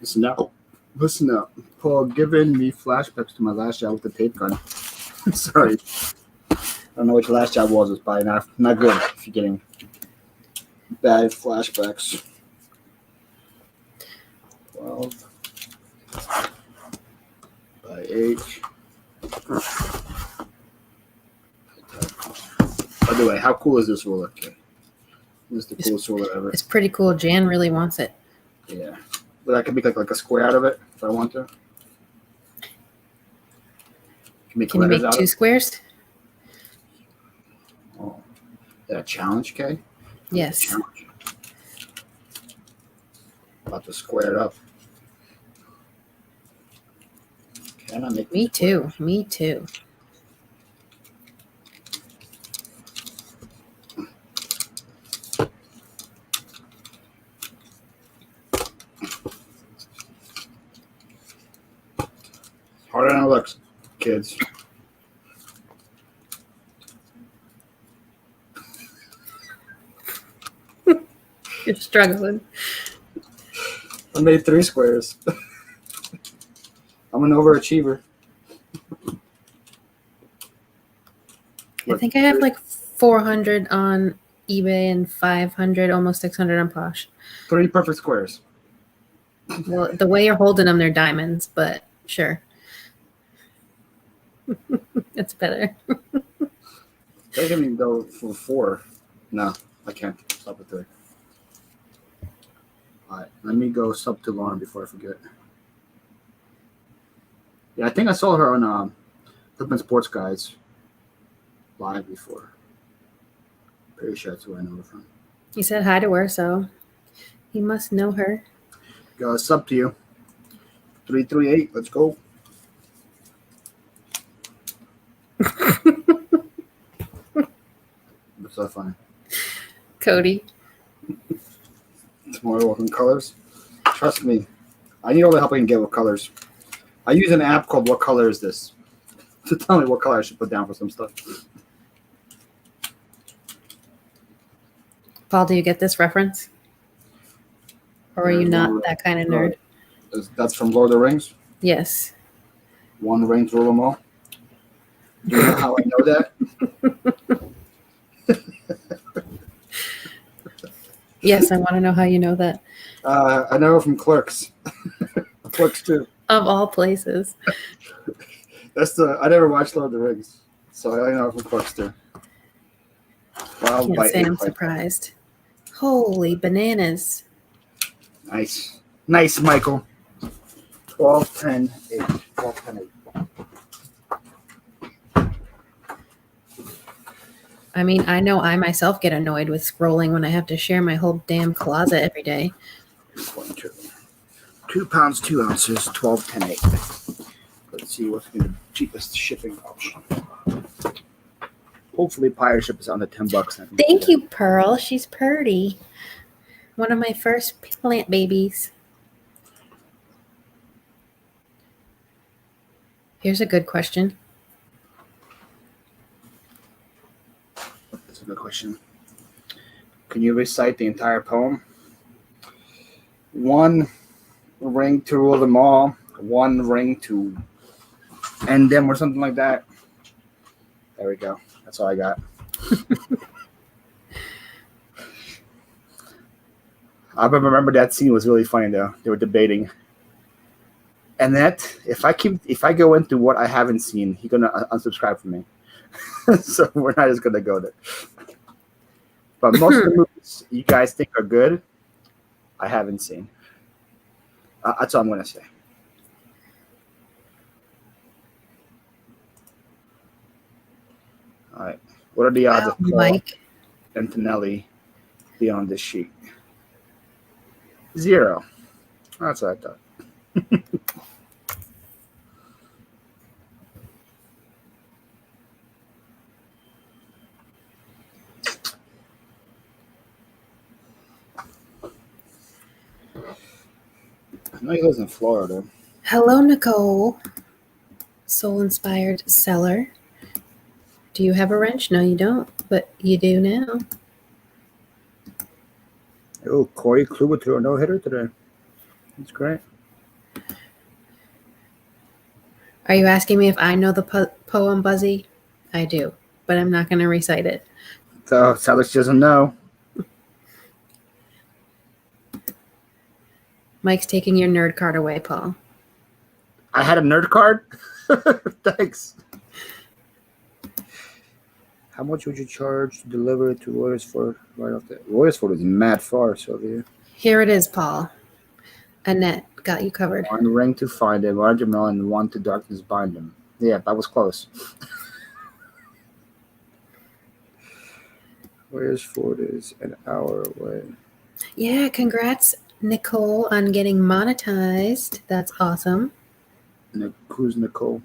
Listen up. Listen up. Paul giving me flashbacks to my last job with the tape gun. Sorry. I don't know what your last job was. It's probably not good if you're getting bad flashbacks. 12 by 8. By the way, how cool is this ruler? Okay. This is the coolest ruler ever. It's pretty cool. Jan really wants it. Yeah. But I can make like a square out of it if I want to. Can you make 2 squares? Oh. Is that a challenge, Kay? Yes. Challenge. About to square it up. Can I make Me too. Me too. Harder than it looks, kids. You're struggling. I made 3 squares. I'm an overachiever. I think I have like 400 on eBay and 500, almost 600 on Posh. 3 perfect squares. Well, the way you're holding them, they're diamonds, but sure. It's better. I can even go for 4. No, I can't. Stop at 3. All right, let me go sub to Lauren before I forget. Yeah, I think I saw her on Flippin' Sports Guys live before. Pretty sure that's who I know her from. He said hi to her, so he must know her. Go sub to you. 338. Let's go. What's so funny? Cody. Tomorrow welcome colors. Trust me, I need all the help I can get with colors. I use an app called What Color Is This to tell me what color I should put down for some stuff. Paul, do you get this reference? Or are you not that kind of nerd? That's from Lord of the Rings. Yes. One ring to rule them all. Do you know how I know that? Yes, I want to know how you know that. I know from Clerks. Clerks 2. Of all places. I never watched Lord of the Rings, so I know from Clerks 2. Wow, Can't say I'm surprised. Holy bananas. Nice. Nice, Michael. 12, 10, 8. 12, 10, 8. I mean, I know I myself get annoyed with scrolling when I have to share my whole damn closet every day. 2 pounds, 2 ounces, 12, 10, 8. Let's see what's the cheapest shipping option. Hopefully, Pirate Ship is under $10. Thank you, Pearl. She's purty. One of my first plant babies. Here's a good question. That's a good question. Can you recite the entire poem? 1 ring to rule them all. 1 ring to end them, or something like that. There we go. That's all I got. I remember that scene was really funny though. They were debating. And that if I go into what I haven't seen, he's gonna unsubscribe from me. So we're not just gonna go there. But most of the movies you guys think are good, I haven't seen. That's all I'm gonna say. All right. What are the odds of Mike and Tonelli be on this sheet? 0. That's what I thought. I know he lives in Florida. Hello, Nicole. Soul-inspired seller. Do you have a wrench? No, you don't, but you do now. Oh, Corey Kluber threw a no-hitter today. That's great. Are you asking me if I know the poem, Buzzy? I do, but I'm not going to recite it. So Salich doesn't know. Mike's taking your nerd card away, Paul. I had a nerd card? Thanks. How much would you charge to deliver to Royersford right off the... Royersford is mad far, Sylvia. Here it is, Paul. Annette got you covered. 1 ring to find him, 100 million, and 1 to darkness bind him. Yeah, that was close. Royersford is an hour away. Yeah, congrats, Nicole, on getting monetized. That's awesome. Who's Nicole?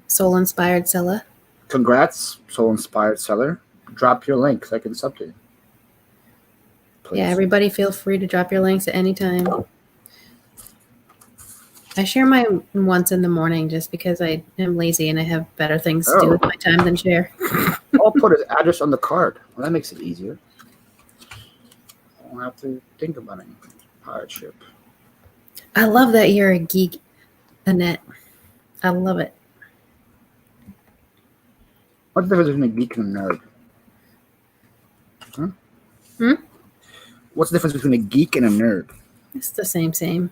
Soul-inspired seller. Congrats, soul-inspired seller. Drop your link so I can sub to you. Please. Yeah, everybody feel free to drop your links at any time. I share mine once in the morning just because I am lazy and I have better things to do with my time than share. I'll put his address on the card. Well, that makes it easier. I don't have to think about anything. Pirate Ship. I love that you're a geek, Annette. I love it. What's the difference between a geek and a nerd? What's the difference between a geek and a nerd? It's the same.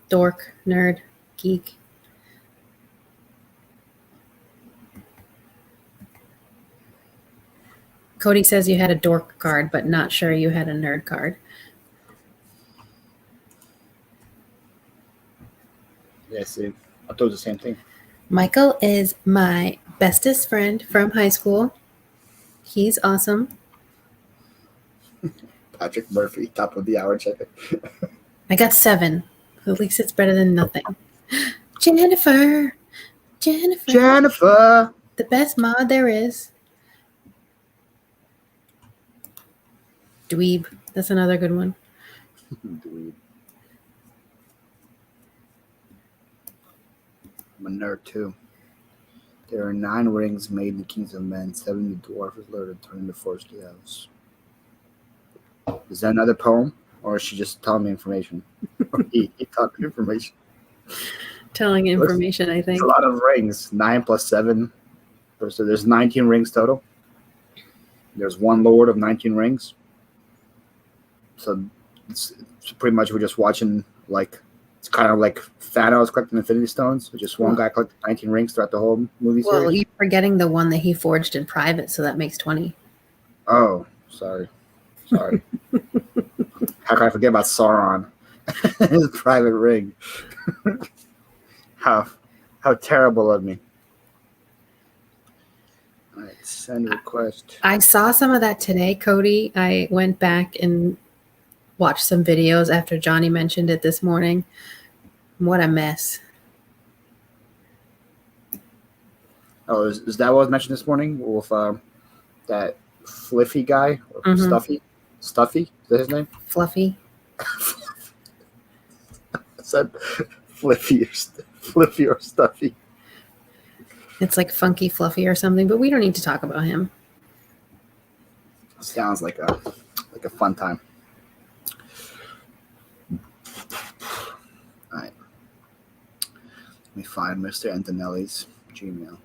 Dork, nerd, geek. Cody says you had a dork card, but not sure you had a nerd card. Yeah, see, I thought it was the same thing. Michael is my bestest friend from high school. He's awesome. Patrick Murphy, top of the hour checker. I got 7. At least it's better than nothing. Jennifer. Jennifer. The best mod there is. Dweeb. That's another good one. Dweeb. I'm a nerd too. There are 9 rings made in the kings of men. 7 the dwarf is lured to turn into forced house. Is that another poem, or is she just telling me information? he taught me information. Telling information, I think. It's a lot of rings. 9 plus 7. So there's 19 rings total. There's 1 lord of 19 rings. So it's pretty much we're just watching, like, it's kind of like Thanos collecting Infinity Stones. Just one guy collected 19 rings throughout the whole movie series. Well, you're forgetting the one that he forged in private, so that makes 20. Oh, sorry. How can I forget about Sauron? His private ring. How terrible of me. All right, send request. I saw some of that today, Cody. I went back and watched some videos after Johnny mentioned it this morning. What a mess. Oh, is that what was mentioned this morning with that Fliffy guy? Or Stuffy? Stuffy? Is that his name? Fluffy. I said Fliffy or Stuffy. It's like Funky Fluffy or something, but we don't need to talk about him. Sounds like a fun time. All right. Let me find Mr. Antonelli's Gmail.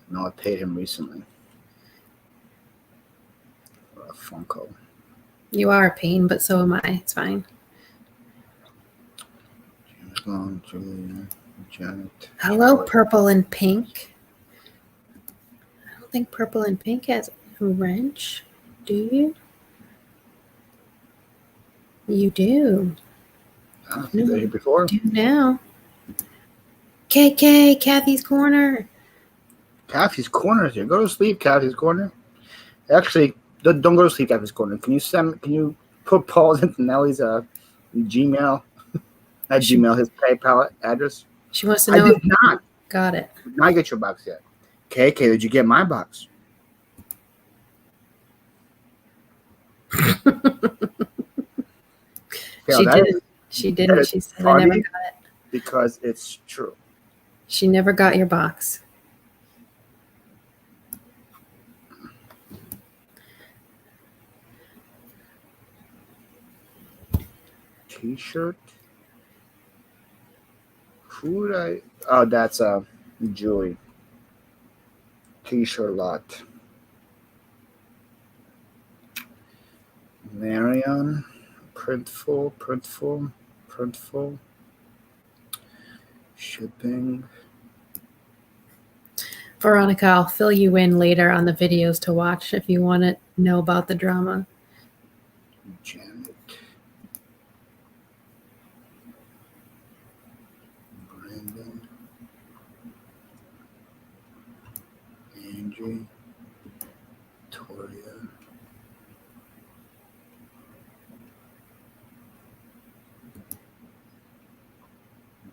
No, I paid him recently. A Funko. You are a pain, but so am I. It's fine. James Long, Julia, Janet. Hello, Purple and Pink. I don't think Purple and Pink has a wrench. Do you? You do. Oh, you been here before? Do now. KK, Kathy's Corner. Kathy's Corner is here. Go to sleep, Kathy's Corner. Actually, don't go to sleep, Kathy's Corner. Can you put Paul Antonelli's Gmail? At Gmail, his PayPal address. She wants to know. I did not. Got it. Did not get your box yet. KK, did you get my box? She didn't. She said I never got it. Because it's true. She never got your box. T-shirt. Who did I? Oh, that's Julie. T-shirt lot. Marion. Printful. Shipping. Veronica, I'll fill you in later on the videos to watch if you want to know about the drama. Janet. Brandon. Angie. Toria.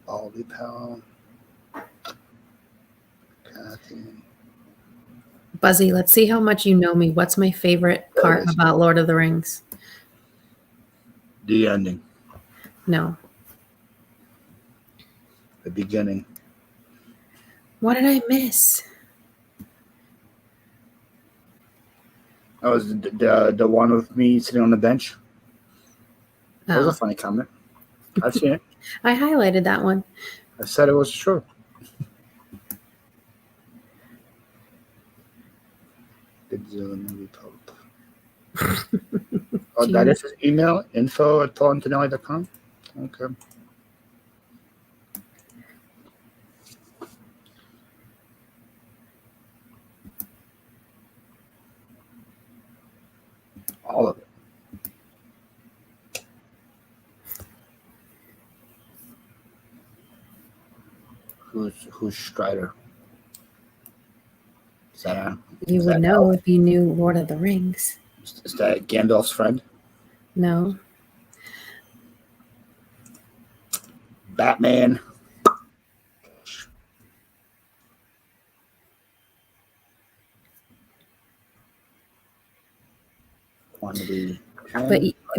Baldy Pal. Kathy. Buzzy, let's see how much you know me. What's my favorite part about Lord of the Rings? The ending. No. The beginning. What did I miss? Oh, was the one with me sitting on the bench? That was Oh, a funny comment. I've seen it. I highlighted that one. I said it was true. Godzilla movie Pope. Oh, that is his email, info@paulantonelli.com. Okay. All of it. Who's Strider? Is that You would know if you knew Lord of the Rings. Is that Gandalf's friend? No. Batman. Quantity.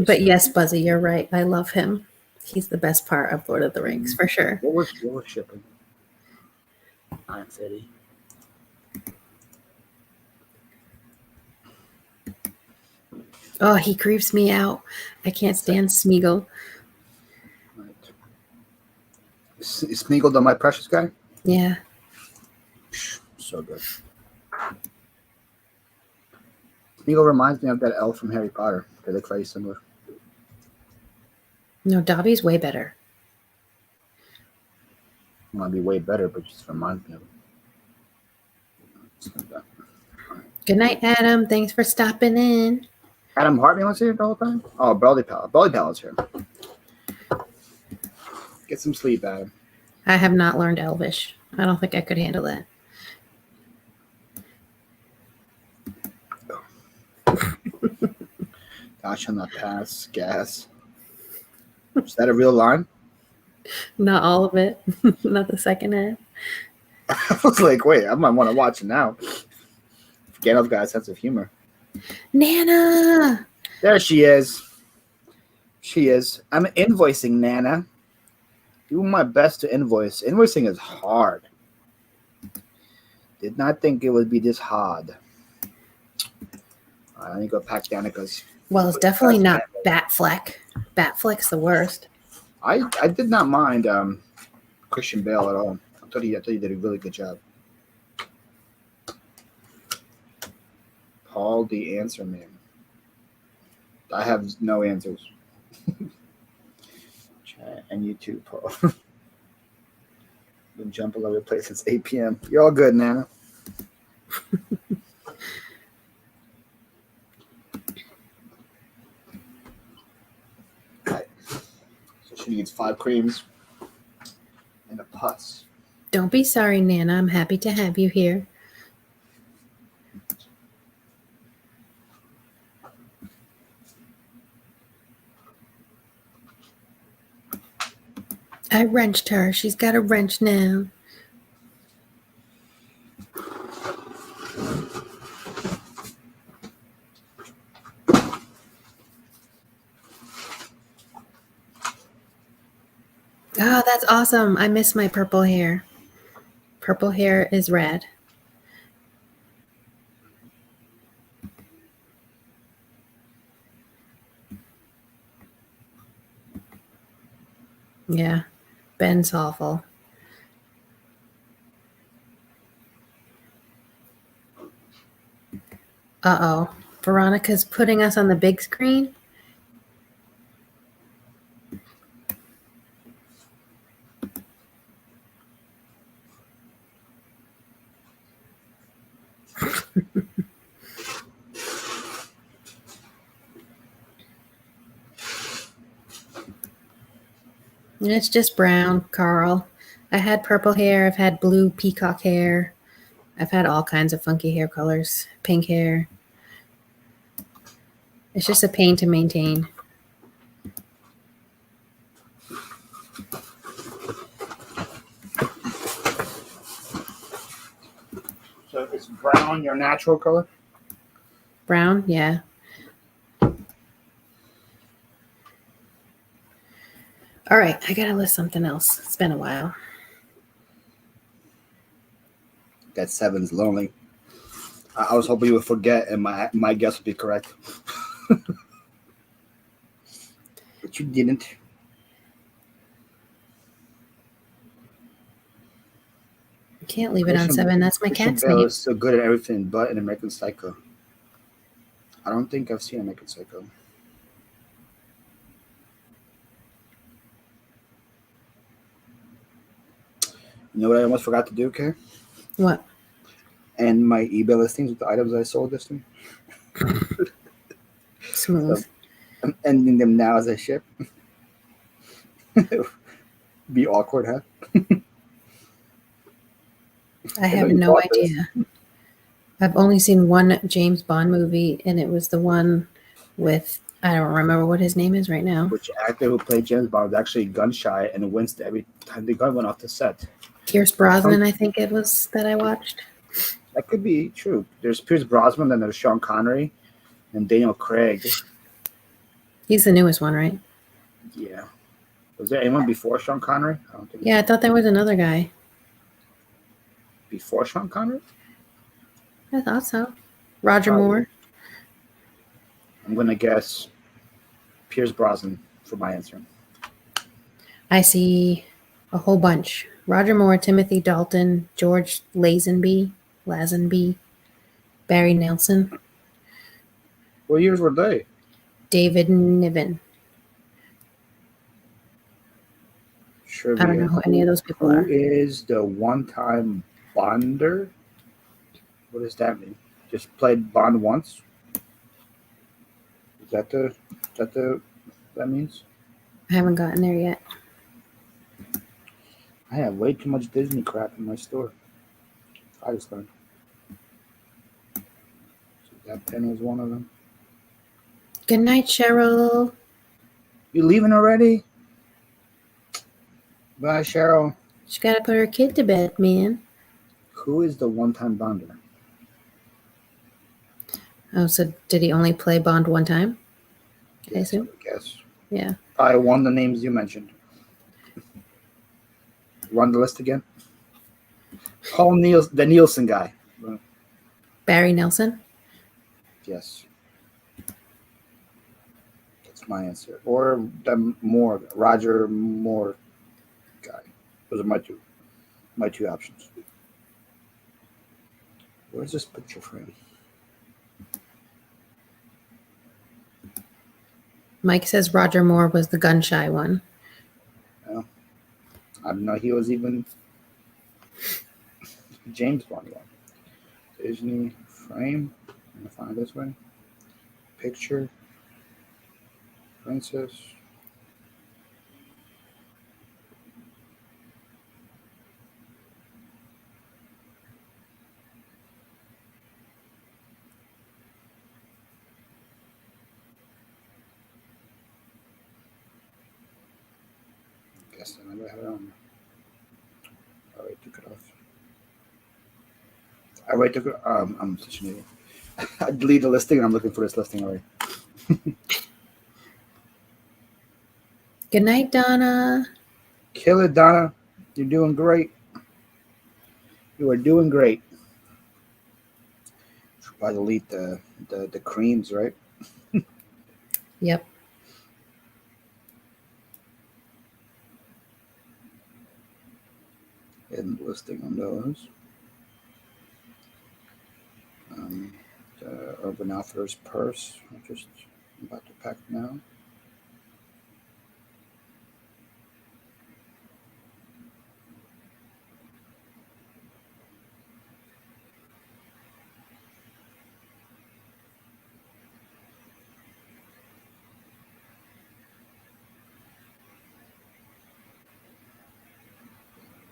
But yes, Buzzy, you're right. I love him. He's the best part of Lord of the Rings, for sure. What was shipping? Iron City. Oh, he creeps me out. I can't stand Smeagol. Right. Is Smeagol the My Precious guy? Yeah. So good. Smeagol reminds me of that elf from Harry Potter. They look very similar. No, Dobby's way better. Might be way better, but just reminds me of it. Good night, Adam. Thanks for stopping in. Adam Hartman was here the whole time? Oh, Belly Pal. Belly Pal is here. Get some sleep, Adam. I have not learned Elvish. I don't think I could handle that. Gosh, on the pass, gas. Is that a real line? Not all of it. Not the second half. I was like, wait, I might want to watch it now. Gandalf got a sense of humor. Nana! There she is. She is. I'm invoicing, Nana. Doing my best to invoice. Invoicing is hard. Did not think it would be this hard. Let me go pack Danica's. Well, it's definitely not Batfleck. Batfleck's the worst. I did not mind Christian Bale at all. I thought he did a really good job. Paul the Answer Man. I have no answers. Chat and you too, Paul. Been jumping all over the place since 8 p.m. You're all good, Nana. Right. So she needs 5 creams and a putz. Don't be sorry, Nana. I'm happy to have you here. I wrenched her. She's got a wrench now. Oh, that's awesome. I miss my purple hair. Purple hair is red. Yeah, Ben's awful. Uh-oh. Veronica's putting us on the big screen. It's just brown, Carl. I had purple hair. I've had blue peacock hair. I've had all kinds of funky hair colors. Pink hair. It's just a pain to maintain. So is brown your natural color? Brown, yeah. All right, I gotta list something else. It's been a while. That 7's lonely. I was hoping you would forget, and my guess would be correct. But you didn't. Can't leave it on 7. That's my Christian cat's Bale name. is so good at everything but an American Psycho. I don't think I've seen American Psycho. You know what I almost forgot to do, Kay? What? And my eBay listings with the items I sold this week. Smooth. So I'm ending them now as I ship. Be awkward, huh? I have no idea. I've only seen one James Bond movie, and it was the one with, I don't remember what his name is right now. Which actor who played James Bond was actually gun shy and winced every time the gun went off the set. Pierce Brosnan, I think it was, that I watched. That could be true. There's Pierce Brosnan, then there's Sean Connery, and Daniel Craig. He's the newest one, right? Yeah. Was there anyone before Sean Connery? I don't think. Yeah, I thought there was another guy. Before Sean Connery? I thought so. Roger Moore. I'm going to guess Pierce Brosnan for my answer. I see a whole bunch. Roger Moore, Timothy Dalton, George Lazenby, Barry Nelson. What years were they? David Niven. Trivia. I don't know who any of those people are. Who is the one-time Bonder? What does that mean? Just played Bond once? Is that that means? I haven't gotten there yet. I have way too much Disney crap in my store. I just learned. So that pen was one of them. Good night, Cheryl. You leaving already? Bye, Cheryl. She got to put her kid to bed, man. Who is the one-time Bonder? Oh, so did he only play Bond one time? I assume? I guess. Yeah. Probably one of the names you mentioned. Run the list again. The Nielsen guy. Barry Nelson? Yes. That's my answer. Or the Roger Moore guy. Those are my two options. Where's this picture frame? Mike says Roger Moore was the gun shy one. Oh, I didn't know he was even James Bond one. Disney frame. I'm gonna find this way. Picture. Princess. Guess I never had it on. I already took it off. I already took it. I'm such an idiot. I deleted the listing and I'm looking for this listing already. Good night, Donna. Kill it, Donna. You're doing great. You are doing great. Should probably delete the creams, right? Yep. And listing on those. The Urban Outfitters purse. I'm just about to pack now.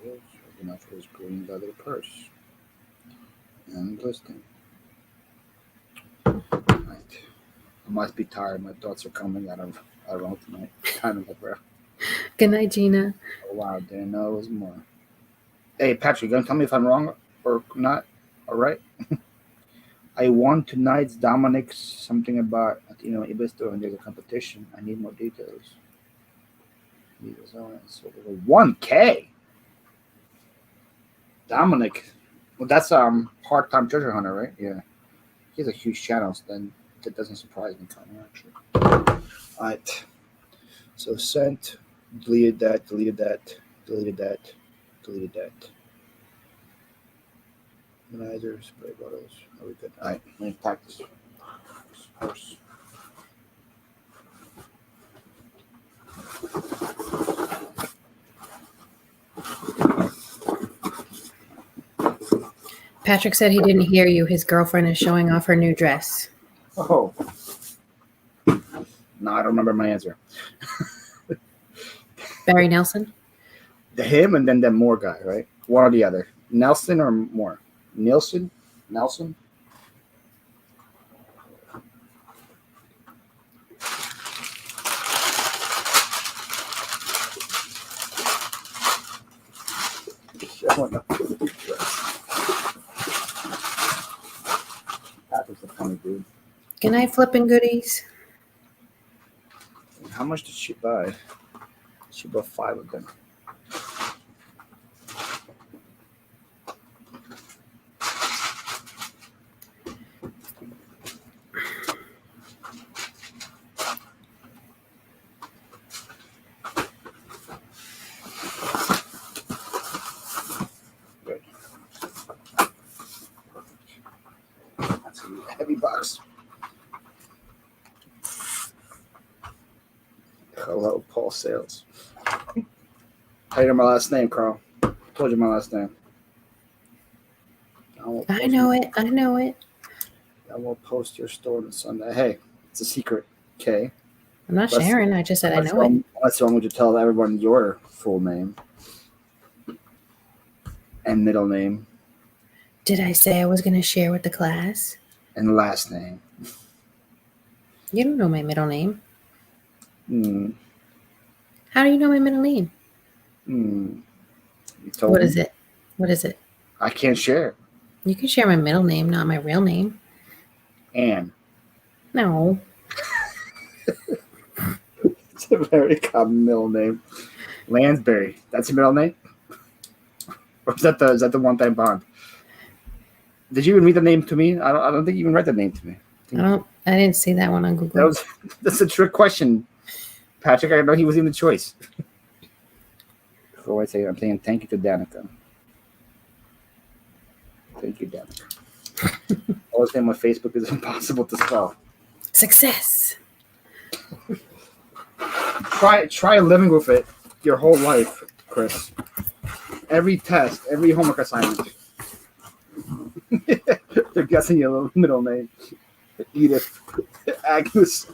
Urban Outfitters green leather purse. And listing. Right. I must be tired. My thoughts are coming out of tonight. Kind of like, Good night, Gina. oh wow, didn't know it was more. Hey Patrick, you gonna tell me if I'm wrong or not? All right. I won tonight's Dominic's something about eBay store and there's a competition. I need more details. So 1K. Dominic. Well, that's part-time treasure hunter, right? Yeah. He has a huge channel, so then that doesn't surprise me kind of actually. All right. So sent, deleted that. Manager, spray bottles. Are we good? All right, let me pack this purse. Patrick said he didn't hear you. His girlfriend is showing off her new dress. Oh. No, I don't remember my answer. Barry Nelson? Him and then that Moore guy, right? One or the other. Nelson or Moore? Nelson? Patrick's a funny dude. Good night, flipping goodies. How much did she buy? She bought 5 of them. Good. That's a heavy box. Hello, Paul Sales. How you know my last name, Carl? I told you my last name. I know it. I will post your store on Sunday. Hey, it's a secret, okay? I'm not sharing. I just said I know it. Unless you want me to tell everyone your full name and middle name. Did I say I was going to share with the class? And last name. You don't know my middle name. How do you know my middle name? You told What me. is it? What is it? I can't share. You can share my middle name, not my real name. Anne. No. It's a very common middle name. Lansbury. That's your middle name? Or is that the one-time bond? Did you even read the name to me? I don't think you even read the name to me. I didn't see that one on Google. That's a trick question, Patrick. I didn't know he was even the choice. Before I say it, I'm saying thank you to Danica. Thank you, Danica. Always saying my Facebook is impossible to spell. Success. Try living with it your whole life, Chris. Every test, every homework assignment. They're guessing your middle name. Edith. Agnes.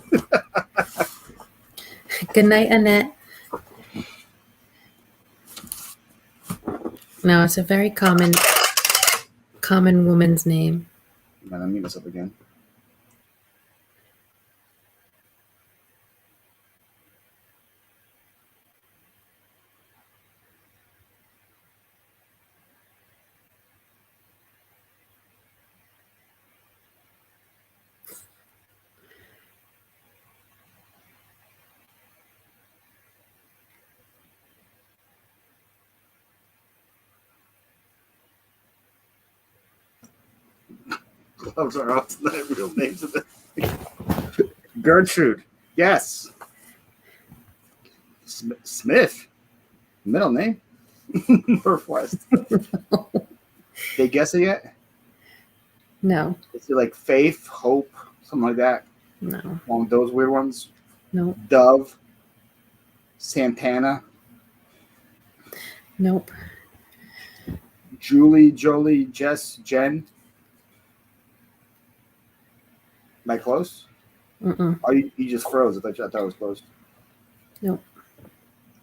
Good night, Annette. No, it's a very common woman's name. Man, I'm muting myself again. Those are all the real names of it. Gertrude. Yes. Smith. Middle name. Northwest. They guess it yet? No. Is it like Faith, Hope, something like that? No. One of those weird ones? No. Dove. Santana. Nope. Julie, Jolie, Jess, Jen. Am I close? Mm-mm. Oh, you just froze. I thought it was close. Nope.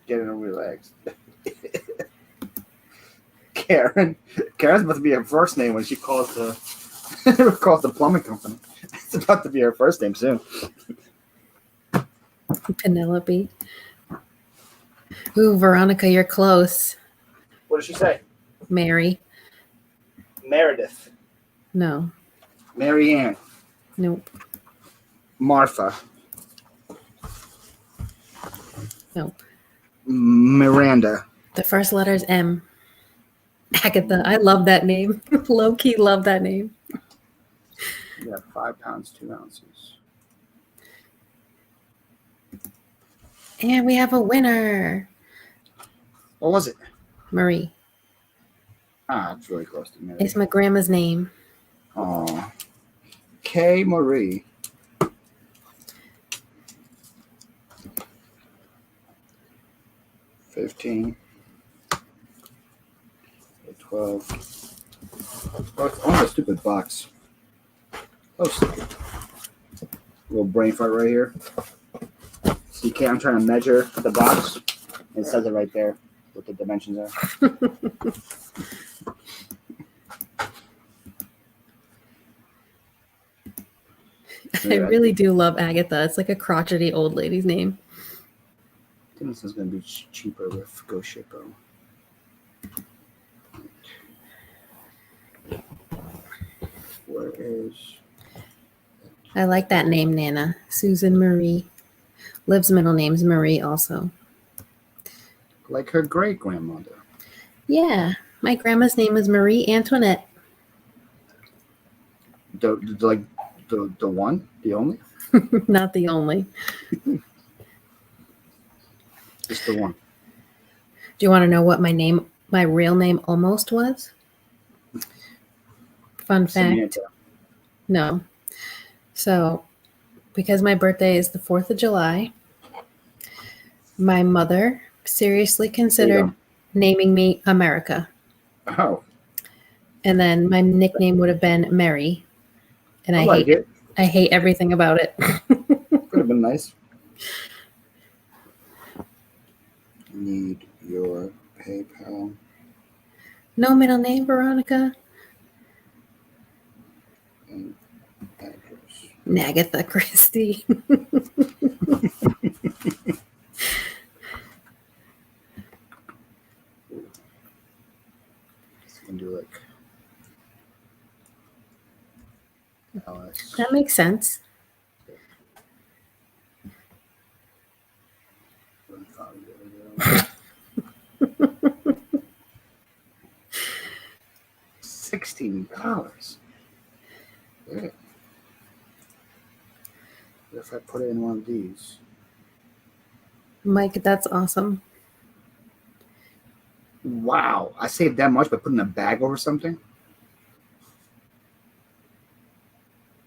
Get in and relax. Karen. Karen's about to be her first name when she calls the plumbing company. It's about to be her first name soon. Penelope. Ooh, Veronica, you're close. What did she say? Mary. Meredith. No. Marianne. Nope. Martha. Nope. Miranda. The first letter is M. Agatha. I love that name. Low key love that name. Yeah, 5 pounds, 2 ounces. And we have a winner. What was it? Marie. Ah, it's really close to Mary. It's my grandma's name. Oh, K. Marie. 15. 12. Oh, it's a stupid box. Oh, stupid. Little brain fart right here. So I'm trying to measure the box. It says it right there what the dimensions are. I really do love Agatha. It's like a crotchety old lady's name. I think this is going to be cheaper with Go Shippo. Where is... I like that name, Nana. Susan Marie. Liv's middle name's Marie also. Like her great-grandmother. Yeah. My grandma's name is Marie Antoinette. The one? The only? Not the only. Just the one. Do you want to know what my real name almost was? Fun fact. Samantha. No. So, because my birthday is the 4th of July, my mother seriously considered naming me America. Oh. And then my nickname would have been Mary. And I hate it. I hate everything about it. Could have been nice. Need your PayPal. No middle name, Veronica. And address. Nagatha Christie. Can do like Alice. That makes sense. $16. Yeah. What if I put it in one of these? Mike, that's awesome. Wow, I saved that much by putting a bag over something?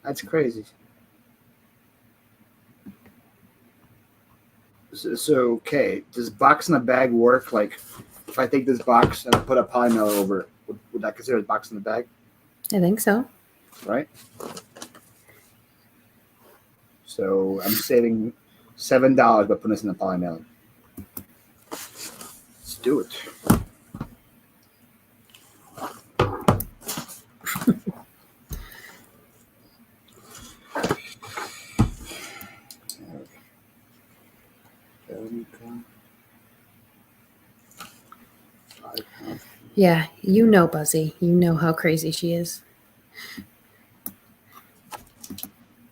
That's crazy. So okay, does box in a bag work? Like, if I take this box and I put a polymer over it, would that consider a box in the bag? I think so. Right? So I'm saving $7 by putting this in a polymer. Let's do it. Yeah, you know, Buzzy. You know how crazy she is.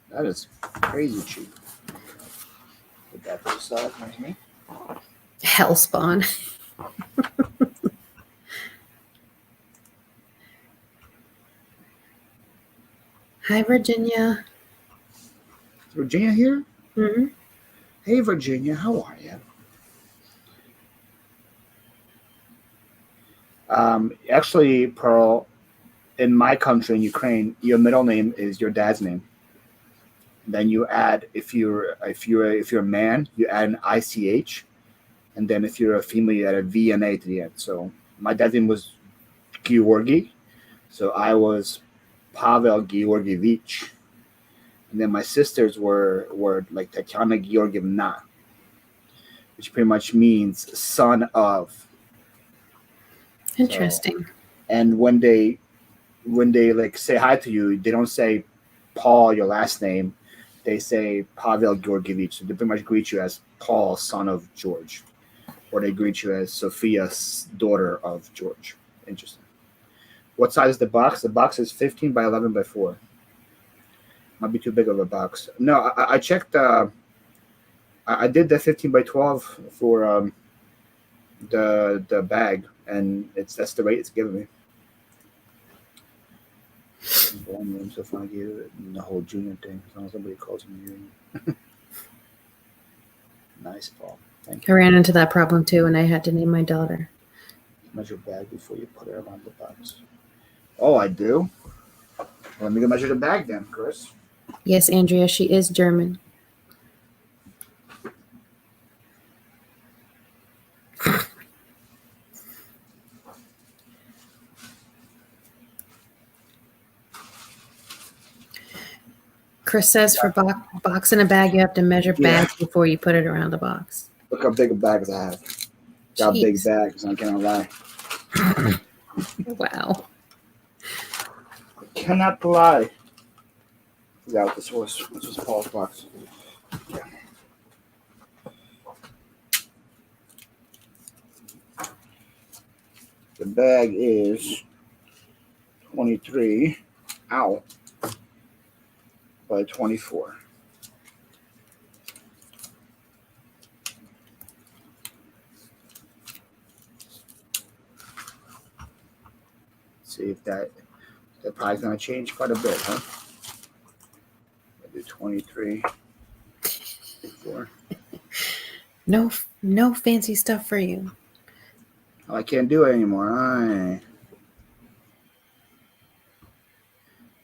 That is crazy cheap. Put that to the side, nice me. Hellspawn. Hi, Virginia. Is Virginia here? Mm-hmm. Hey, Virginia, how are you? Actually, Pearl, in my country, in Ukraine, your middle name is your dad's name. Then you add, if you're a man, you add an ICH, and then if you're a female, you add a V and A to the end. So my dad's name was Georgi, so I was Pavel Georgievich, and then my sisters were like Tatiana Georgievna, which pretty much means son of. Interesting. So, and when they like say hi to you, they don't say Paul, your last name. They say Pavel Georgievich. So they pretty much greet you as Paul, son of George, or they greet you as Sophia, daughter of George. Interesting. What size is the box? The box is 15 by 11 by 4. Might be too big of a box. No, I checked. I did the 15 by 12 for the bag, and that's the rate it's giving me. I'm so funny the whole junior thing. As long as somebody calls me junior. Nice, Paul. Thank you. I ran into that problem too, and I had to name my daughter. Measure bag before you put it around the box. Oh, I do? Let me go measure the bag then, Chris. Yes, Andrea, she is German. Chris says for box in a bag, you have to measure bags before you put it around the box. Look how big a bags I have. Got big bags, I cannot lie. Wow. I cannot lie. Yeah, what this was. This was Paul's box. Yeah. The bag is 23 by 24. See if that probably gonna change quite a bit, huh? I do 23. 4. No fancy stuff for you. Oh, I can't do it anymore.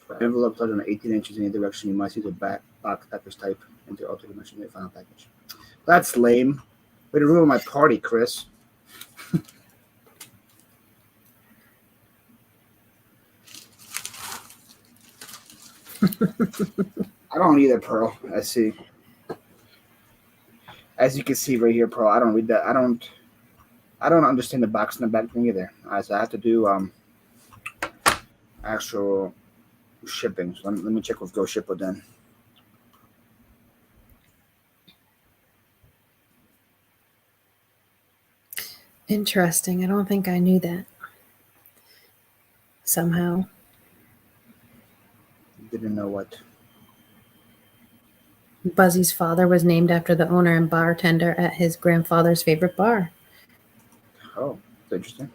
For envelope larger than 18 inches in any direction, you must use a box package type into alter dimension of the final package. That's lame. Way to ruin my party, Chris. I don't either, Pearl. I see. As you can see right here, Pearl, I don't read that. I don't understand the box in the back thing either. So I have to do actual shipping. So let me check with Go Shipper then. Interesting. I don't think I knew that. Somehow. Didn't know what. Buzzy's father was named after the owner and bartender at his grandfather's favorite bar. Oh, that's interesting.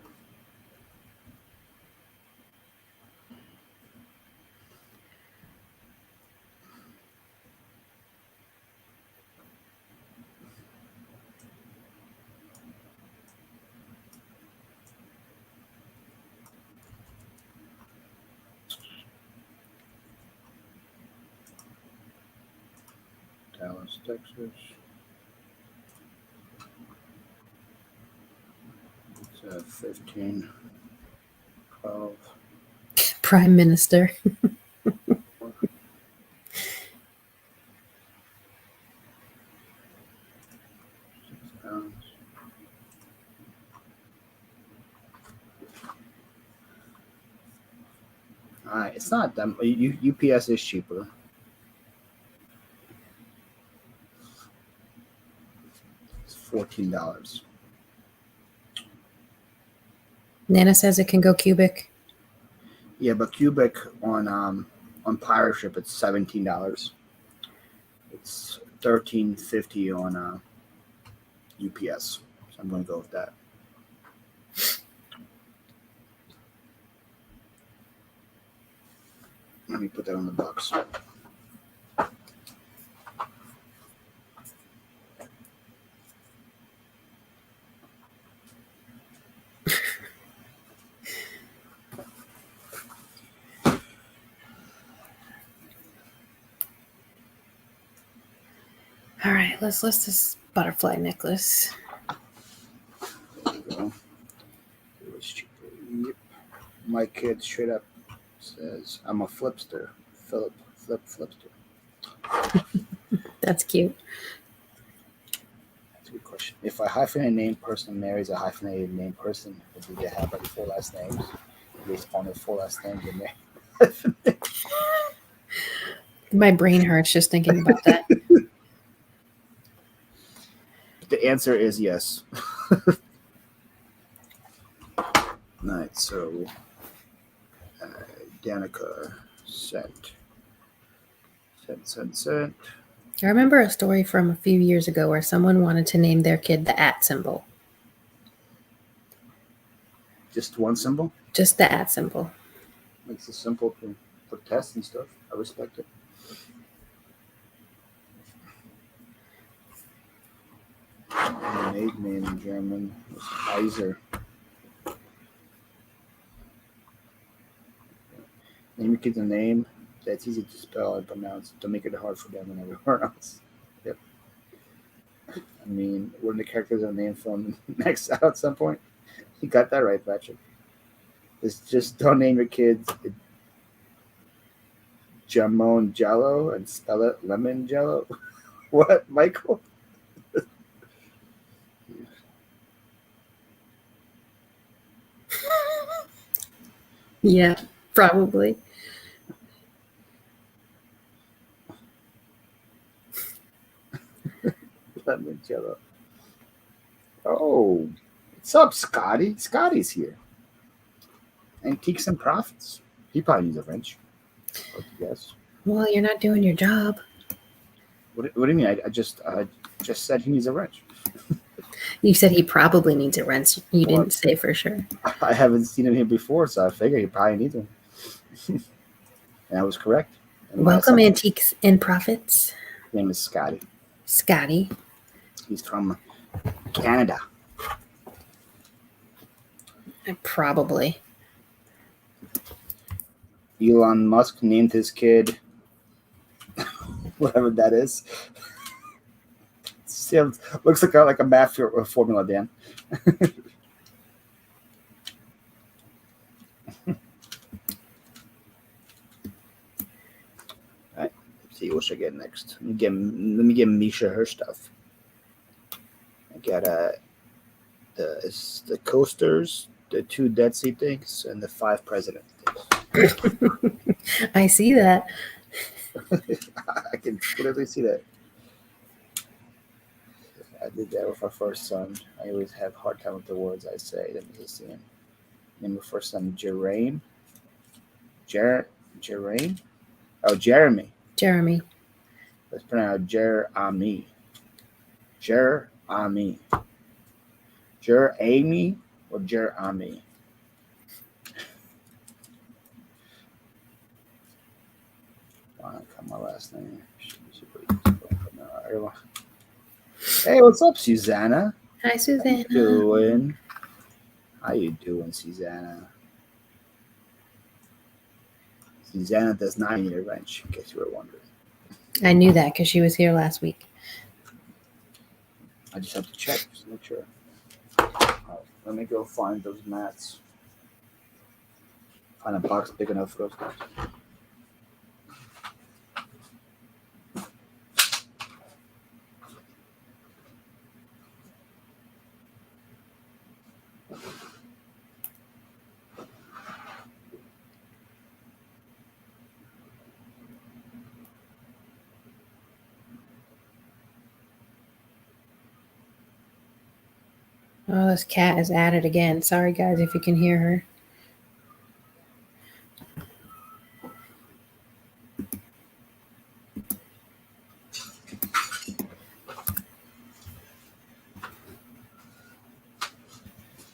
Dallas, Texas. It's 15, 12. Prime Minister. All right, it's not that. UPS is cheaper. It's $14. Nana says it can go cubic. Yeah, but cubic on Pirate Ship it's $17. It's $13.50 on UPS. So I'm going to go with that. Let me put that on the box. All right, let's list this butterfly necklace. There we go. It was cheaper. Yep. My kid straight up says, I'm a flipster. Flipster. That's cute. That's a good question. If a hyphenated named person marries a hyphenated named person, do they have like 4 last names? They spawn their 4 last names in there. My brain hurts just thinking about that. The answer is yes. Alright, so Danica sent. I remember a story from a few years ago where someone wanted to name their kid the @ symbol. Just one symbol? Just the @ symbol. Makes it simple for tests and stuff. I respect it. My maiden name in German was Heiser. your kids a name that's easy to spell and pronounce. Don't make it hard for them and everyone else. Yep. I mean, wouldn't the characters are named from Next Out at some point? You got that right, Patrick. It's just don't name your kids Jamon Jello and spell it Lemon Jello. What, Michael? Yeah, probably. Lemon Jello. Oh, what's up, Scotty? Scotty's here. Antiques and Profits. He probably needs a wrench. Yes. Well, you're not doing your job. What do you mean? I just said he needs a wrench. You said he probably needs a wrench. You Well, didn't say for sure. I haven't seen him here before, so I figured he probably needs one. And I was correct. And Welcome, Antiques and Profits. His name is Scotty. Scotty. He's from Canada. Probably. Elon Musk named his kid whatever that is. Looks like a math formula, Dan. All right. Let's see what should I get next. Let me get Misha her stuff. I got the coasters, the 2 Dead Sea things, and the 5 president things. I see that. I can clearly see that. I did that with our first son. I always have a hard time with the words I say. Let me just see him. Name of first son, Jerame. Jerame? Oh, Jeremy. Jeremy. Let's pronounce Jerami. Jerami. Jerami or Jerami? My last name. Hey, what's up, Susanna? Hi, Susanna. How you doing, Susanna? Susanna does not need a wrench, in case you were wondering. I knew that because she was here last week. I just have to check just to make sure. Right, let me go find those mats. Find a box big enough for those guys. Oh, this cat is at it again. Sorry, guys, if you can hear her.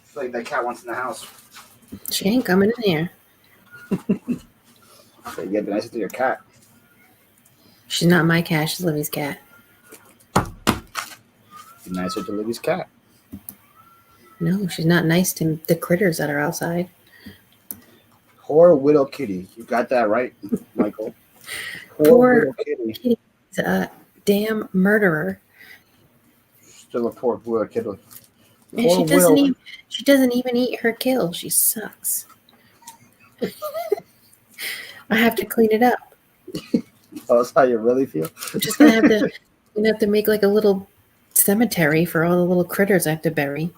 It's like that cat wants in the house. She ain't coming in here. So you gotta be nicer to your cat. She's not my cat. She's Livy's cat. Be nicer to Livy's cat. No, she's not nice to the critters that are outside. Poor widow kitty. You got that right, Michael. Poor widow kitty. Kitty's a damn murderer. Still a poor widow kitty. And she doesn't even eat her kill. She sucks. I have to clean it up. Oh, that's how you really feel? I'm just gonna have to make like a little cemetery for all the little critters I have to bury.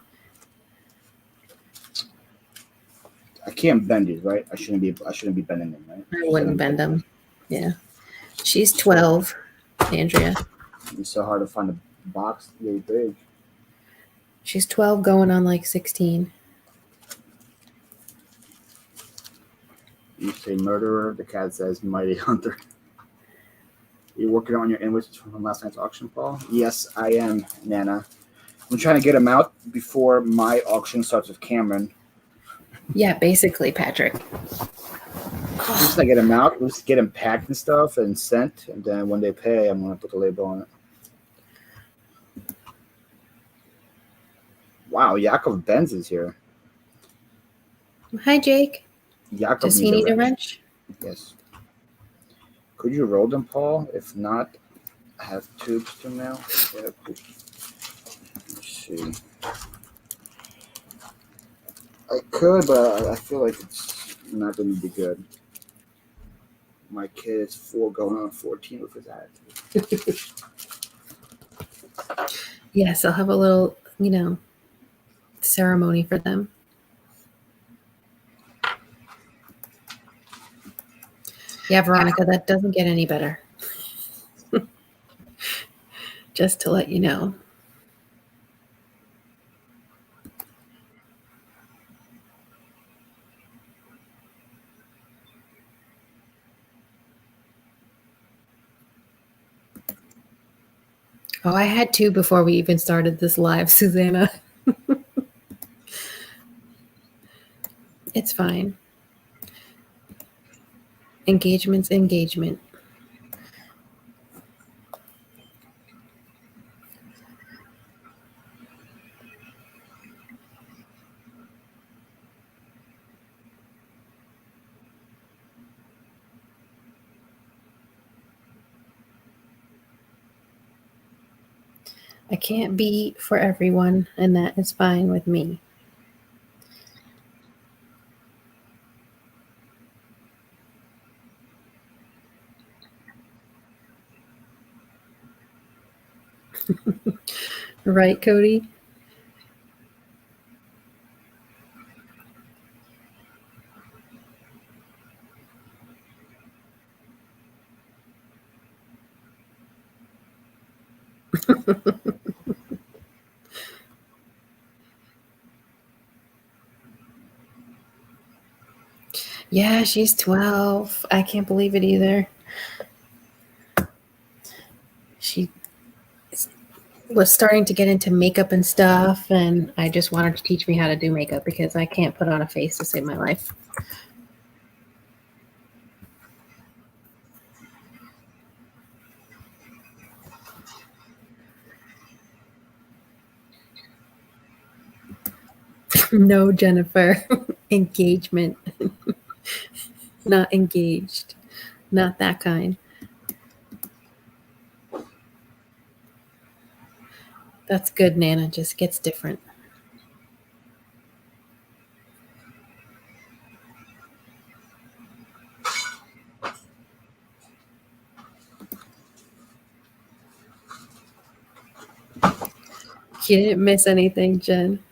I can't bend these, right? I shouldn't be bending them, right? I wouldn't bend them. Yeah. She's 12, Andrea. It's so hard to find a box really big. She's 12 going on like 16. You say murderer, the cat says mighty hunter. You working on your invoices from last night's auction, Paul? Yes, I am, Nana. I'm trying to get them out before my auction starts with Cameron. Yeah, basically, Patrick. Just to get them out, just get them packed and stuff and sent, and then when they pay, I'm gonna put the label on it. Wow, Yakov Benz is here. Hi, Jake. Yakov Does he need a wrench? Yes. Could you roll them, Paul? If not, I have tubes to mail. Yeah, let's see. I could, but I feel like it's not going to be good. My kid is 4 going on 14 with his attitude. Yes, I'll have a little, ceremony for them. Yeah, Veronica, that doesn't get any better. Just to let you know. Oh, I had 2 before we even started this live, Susanna. It's fine. Engagement's engagement. I can't be for everyone, and that is fine with me. Right, Cody? Yeah, she's 12. I can't believe it either. She was starting to get into makeup and stuff, and I just wanted to teach me how to do makeup because I can't put on a face to save my life. No, Jennifer. Engagement. Not engaged. Not that kind. That's good, Nana. Just gets different. You didn't miss anything, Jen.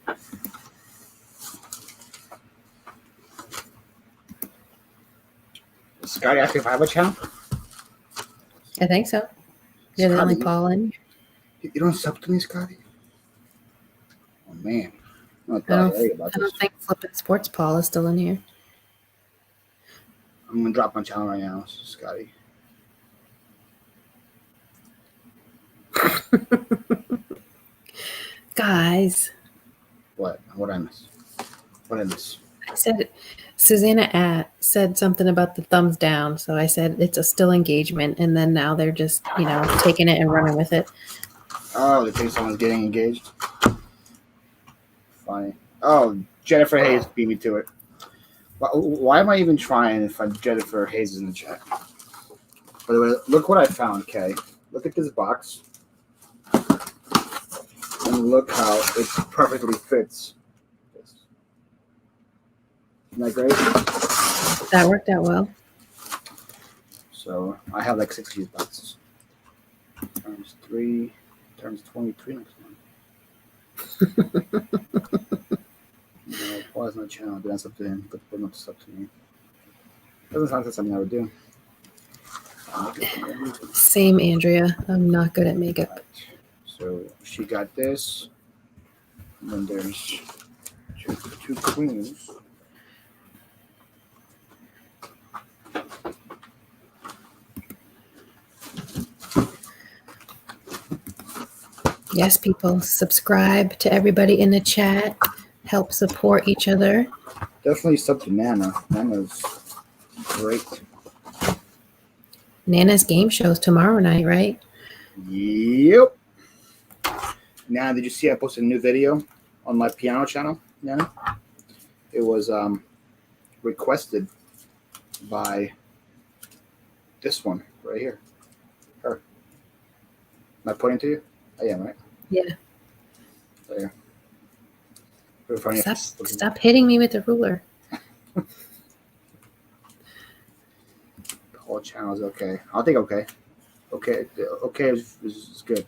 Scotty asked me if I have a channel. I think so. You're the only Paul in. You don't sub to me, Scotty? Oh, man. I don't think Flippin' Sports Paul is still in here. I'm going to drop my channel right now, Scotty. Guys. What? What did I miss? What did I miss? I said, Susanna said something about the thumbs down. So I said it's a still engagement. And then now they're just, taking it and running with it. Oh, they think someone's getting engaged? Funny. Oh, Jennifer Hayes beat me to it. Why am I even trying if Jennifer Hayes is in the chat? By the way, look what I found, Kay. Look at this box. And look how it perfectly fits. Isn't that great? That worked out well. So I have like 6 of these boxes. Times 3, times 23 next month. Paul is not channel. That's up to him, but not up to me. Doesn't sound like something I would do. Same, Andrea. I'm not good at makeup. So she got this. And then there's two queens. Yes, people, subscribe to everybody in the chat. Help support each other. Definitely sub to Nana. Nana's great. Nana's game show's tomorrow night, right? Yep. Nana, did you see I posted a new video on my piano channel, Nana? It was requested by This one right here. Her. Am I pointing to you? I am, right? Yeah. There. Stop hitting me with the ruler. All channels okay. I'll take okay. Okay is good.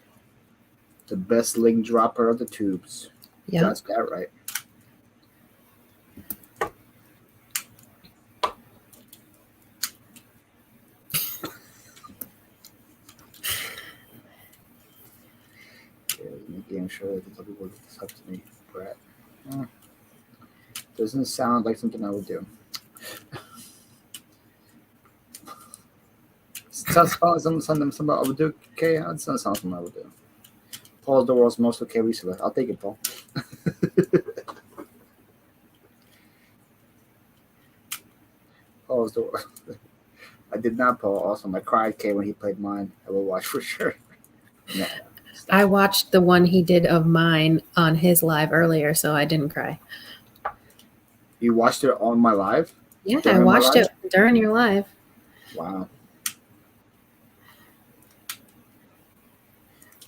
The best link dropper of the tubes. Yeah. That's that right. Making sure that other people get this up to me, Brett. Doesn't sound like something I would do. Sounds something I would do. Okay, that sounds something I would do. Paul is the world's most okay reseller. I'll take it, Paul. Paul is the world. I did not, Paul. Awesome. I cried, Kay, when he played mine. I will watch for sure. No, I watched the one he did of mine on his live earlier, so I didn't cry. You watched it on my live? Yeah, I watched it during your live. Wow.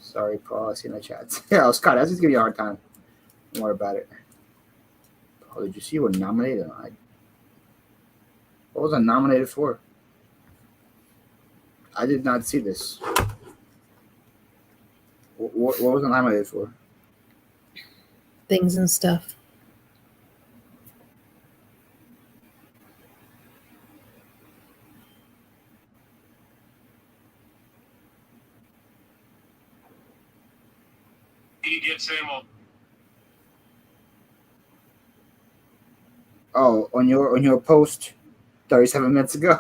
Sorry, Paul. I see in the chat. Yeah, Scott, I was just giving you a hard time. Don't worry about it. Paul, did you see you were nominated? What was I nominated for? I did not see this. What was I nominated for? Things and stuff. Oh, on your post 37 minutes ago.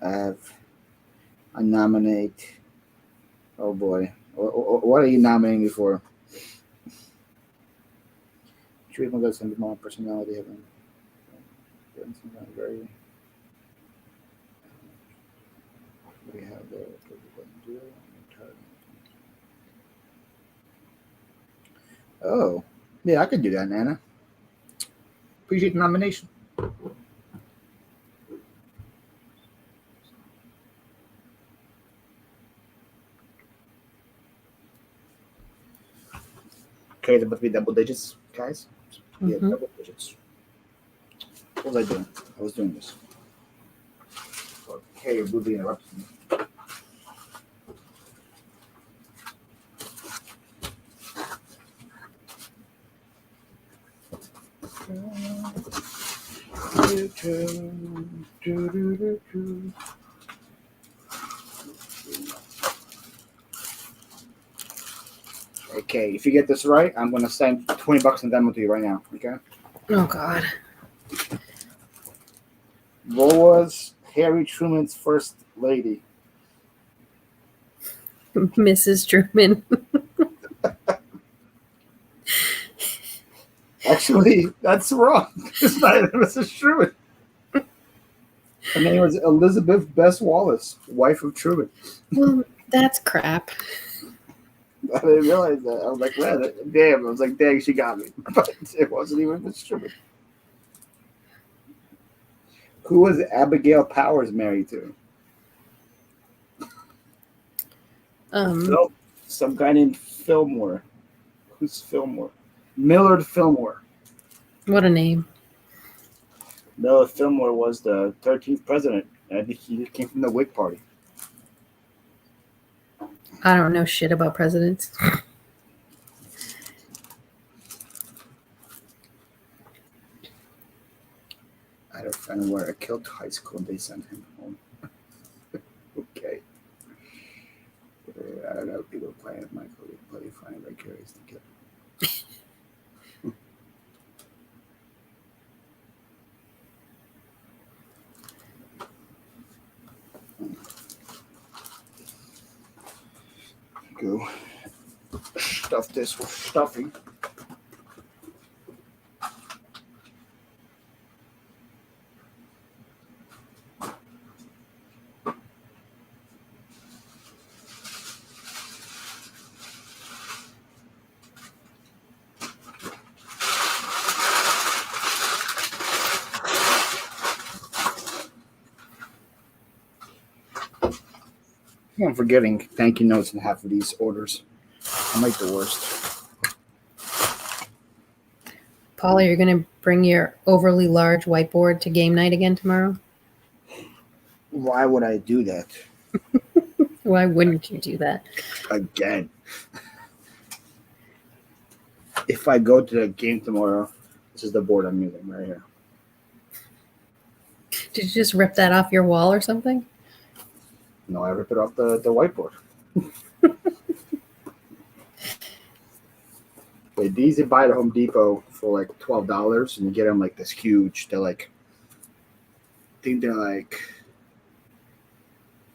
I nominate. Oh boy, what are you nominating me for? Treatment does some more personality. Very. We have there. Oh, yeah, I could do that, Nana. Appreciate the nomination. Okay, there must be double digits, guys. Yeah, double digits. What was I doing? I was doing this. Okay, Ruby interrupted me. Okay, if you get this right, I'm gonna send $20 in demo to you right now. Okay. Oh God. What was Harry Truman's first lady? Mrs. Truman. Actually, that's wrong. It's not Mrs. Truman. Her name was Elizabeth Bess Wallace, wife of Truman. Well, that's crap. I didn't realize that. I was like, man, damn. I was like, dang, she got me. But it wasn't even Mrs. Truman. Who was Abigail Powers married to? Some guy named Fillmore. Who's Fillmore? Millard Fillmore. What a name. Millard Fillmore was the 13th president. I think he came from the Whig Party. I don't know shit about presidents. I had a friend where I killed high school and they sent him home. Okay. I don't know if people playing with Michael. They play fine, very curious to kill. Go stuff this with stuffing. I'm forgetting thank you notes in half of these orders. I'm like the worst. Paula, you're going to bring your overly large whiteboard to game night again tomorrow? Why would I do that? Why wouldn't you do that? Again. If I go to the game tomorrow, this is the board I'm using right here. Did you just rip that off your wall or something? No, I ripped it off the whiteboard. These you buy at Home Depot for like $12, and you get them like this huge. They're like, I think they're like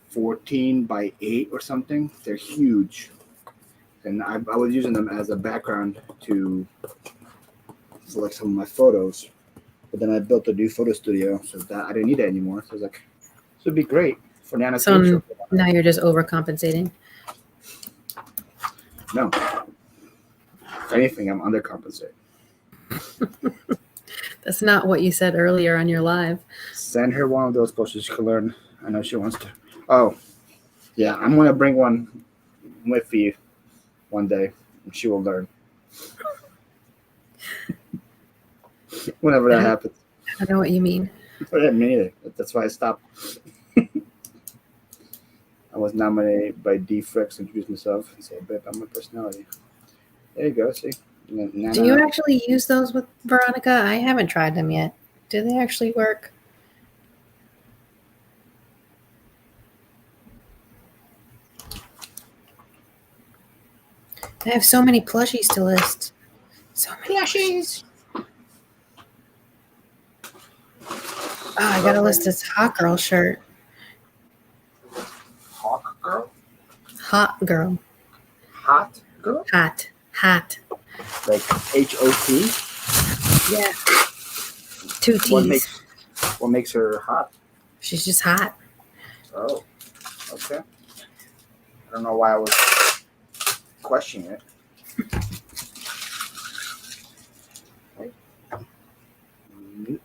14 by 8 or something. They're huge, and I was using them as a background to select some of my photos. But then I built a new photo studio, so that I didn't need it anymore. So I was like, this would be great for Nana. So now you're just overcompensating. No. If anything, I'm undercompensating. That's not what you said earlier on your live. Send her one of those courses she can learn. I know she wants to. Oh, yeah, I'm going to bring one with you one day, and she will learn. Whenever that happens. I don't know what you mean. I didn't mean it. That's why I stopped. I was nominated by D Fricks to introduce myself and say a bit about my personality. There you go, see? Do you actually use those with Veronica? I haven't tried them yet. Do they actually work? I have so many plushies to list. So many plushies. Oh, I gotta list this hot girl shirt. Hawk girl? Hot girl. Hot girl? Hot. Hot. Like H-O-T? Yeah. 2 T's. What makes her hot? She's just hot. Oh, okay. I don't know why I was questioning it. Mute.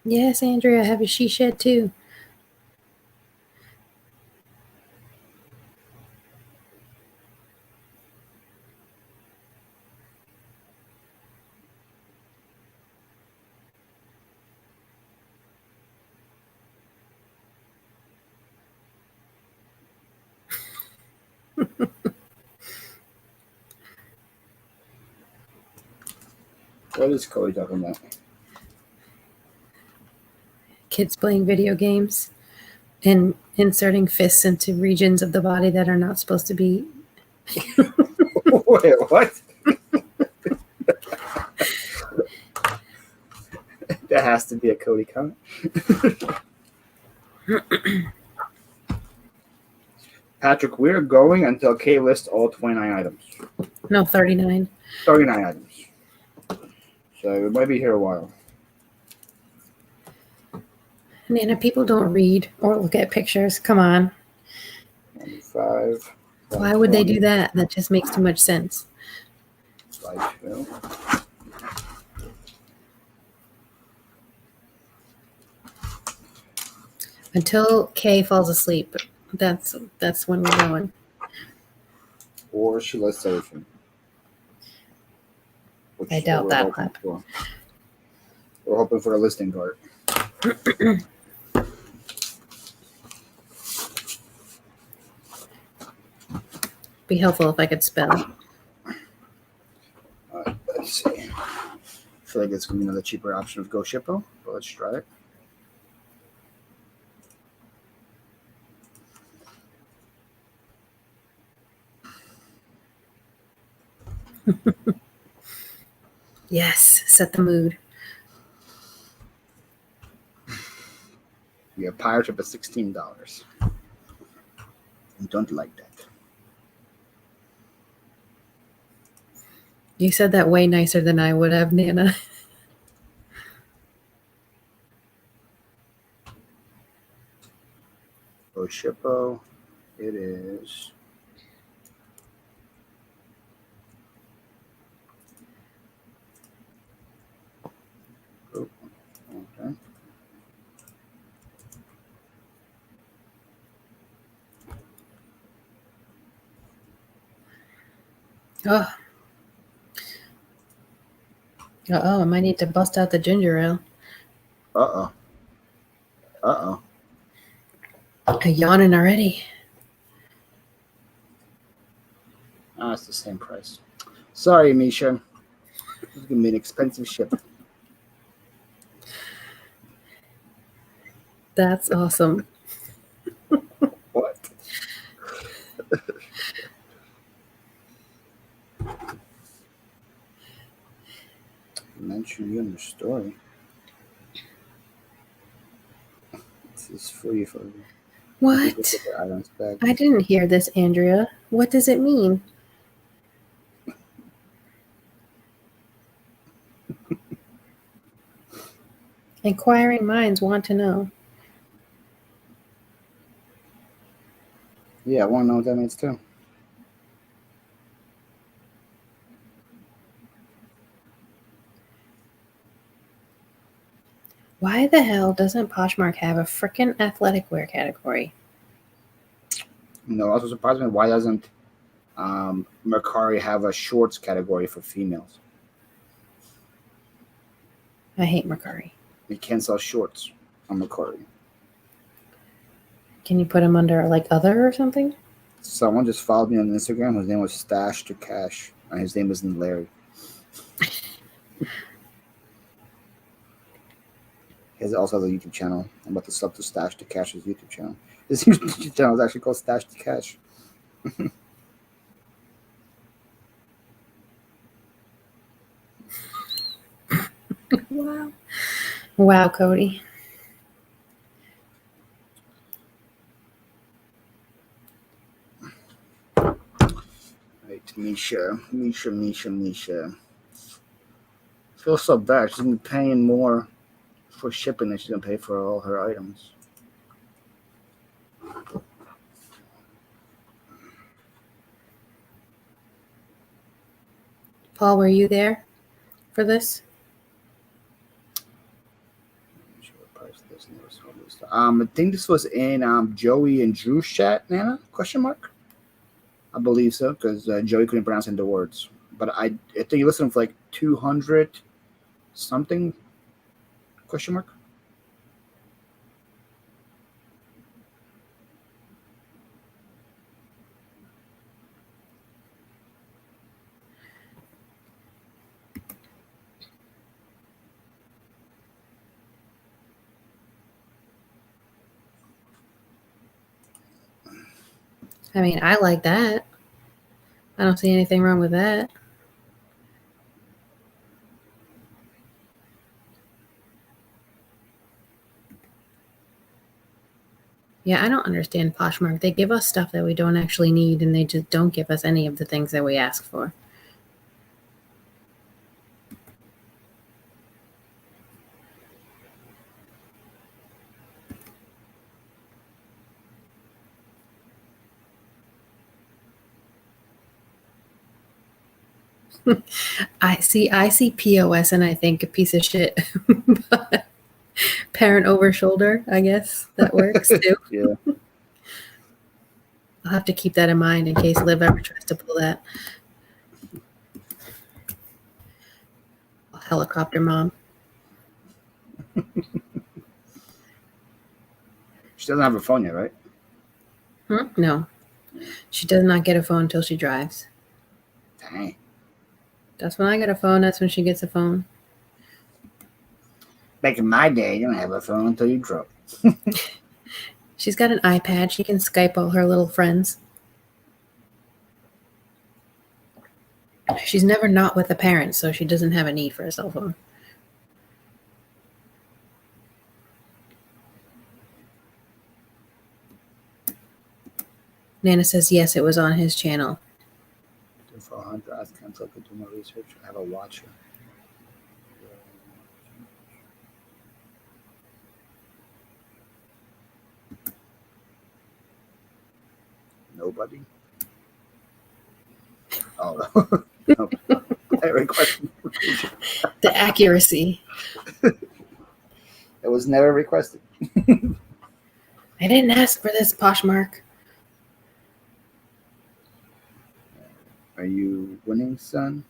Yes, Andrea, I have a she shed too. What is Cody talking about? Kids playing video games and inserting fists into regions of the body that are not supposed to be. Wait, what? That has to be a Cody comment. Patrick, we're going until Kay lists all 29 items. No, 39. 39 items. So we might be here a while. Nana, people don't read or look at pictures. Come on. 5. Why would they do that? That just makes too much sense. 5. Until Kay falls asleep. That's when we're going. Or she lists everything. I doubt that'll happen. We're hoping for a listing card. Be helpful if I could spell. Let's see. I feel like it's going to be another cheaper option of Go Shippo, but let's try it. Yes, set the mood. We have Pirate Ship at $16. I don't like that. You said that way nicer than I would have, Nana. Shippo, it is. Oh, okay. Oh. Uh-oh, I might need to bust out the ginger ale. Uh-oh. Uh-oh. I'm yawning already. Ah, it's the same price. Sorry, Misha. It's going to be an expensive ship. That's awesome. What? Mention you in the story. This is free for you. What? I didn't hear this, Andrea. What does it mean? Inquiring minds want to know. Yeah, I want to know what that means too. Why the hell doesn't Poshmark have a frickin' athletic wear category? No, also surprised me. Why doesn't Mercari have a shorts category for females? I hate Mercari. You can't sell shorts on Mercari. Can you put them under like other or something? Someone just followed me on Instagram. His name was Stash to Cash, and his name isn't Larry. He also has a YouTube channel. I'm about to sub to Stash to Cash's YouTube channel. His YouTube channel is actually called Stash to Cash. Wow. Wow, Cody. Right, Misha. Feels so bad. She's been paying more for shipping than she's gonna pay for all her items. Paul, were you there for this? I think this was in Joey and Drew's chat, Nana? Question mark? I believe so, because Joey couldn't pronounce any of the words. But I think you listened for like 200 something? Question mark? I mean, I like that. I don't see anything wrong with that. Yeah, I don't understand Poshmark. They give us stuff that we don't actually need, and they just don't give us any of the things that we ask for. I see POS and I think a piece of shit. But parent over shoulder, I guess that works too. Yeah. I'll have to keep that in mind in case Liv ever tries to pull that. Helicopter mom. She doesn't have a phone yet, right? No. She does not get a phone until she drives. Dang. That's when I get a phone. That's when she gets a phone. Back in my day, you didn't have a phone until you drove. She's got an iPad. She can Skype all her little friends. She's never not with a parent, so she doesn't have a need for a cell phone. Nana says, yes, it was on his channel. Hunter asked Cancel I could do more research. I have a watcher. Nobody. Oh no. No. Requested. The accuracy. It was never requested. I didn't ask for this, Poshmark. Are you winning, son?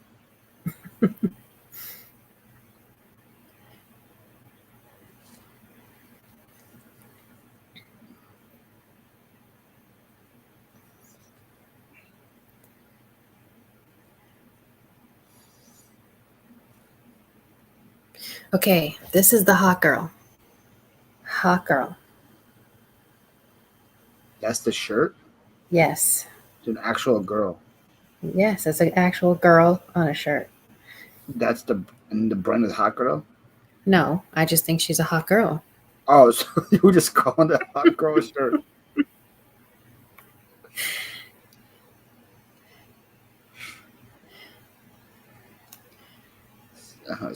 Okay, this is the hot girl. Hot girl. That's the shirt? Yes. It's an actual girl. Yes, it's an actual girl on a shirt. That's and the brand is Hot Girl? No, I just think she's a hot girl. Oh, so you were just calling the Hot Girl shirt.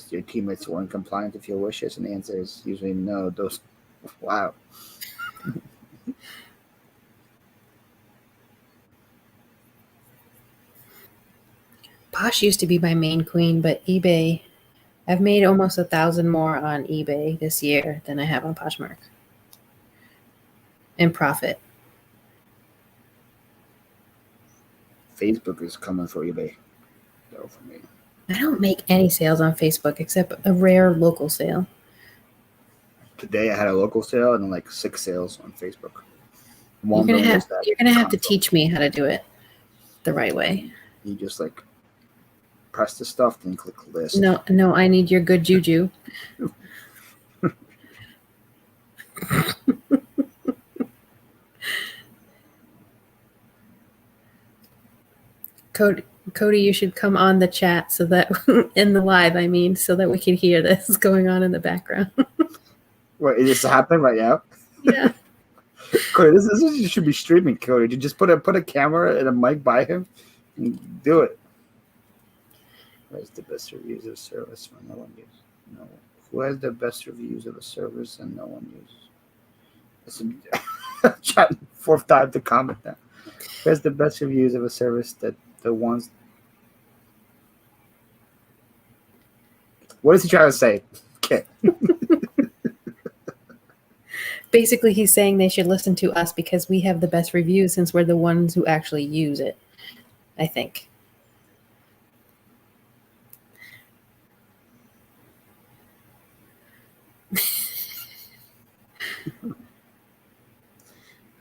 Your teammates weren't compliant with your wishes, and the answer is usually no. Those, wow. Posh used to be my main queen, but eBay, I've made almost 1,000 more on eBay this year than I have on Poshmark. In profit. Facebook is coming for eBay. Though for me. I don't make any sales on Facebook except a rare local sale. Today I had a local sale and then like 6 sales on Facebook. You're gonna have to teach me how to do it the right way. You just like press the stuff, then click list. No, I need your good juju. Cody, you should come on the chat so that in the live, I mean, so that we can hear this going on in the background. What is this happening right now? Yeah. Cody, this should be streaming. Cody, you just put a camera and a mic by him and do it. Where's the best reviews of service when no one uses? No. Who has the best reviews of a service and no one uses? Chat 4th time to comment that. Who has the best reviews of a service that the ones? What is he trying to say? Okay. Basically, he's saying they should listen to us because we have the best reviews since we're the ones who actually use it, I think.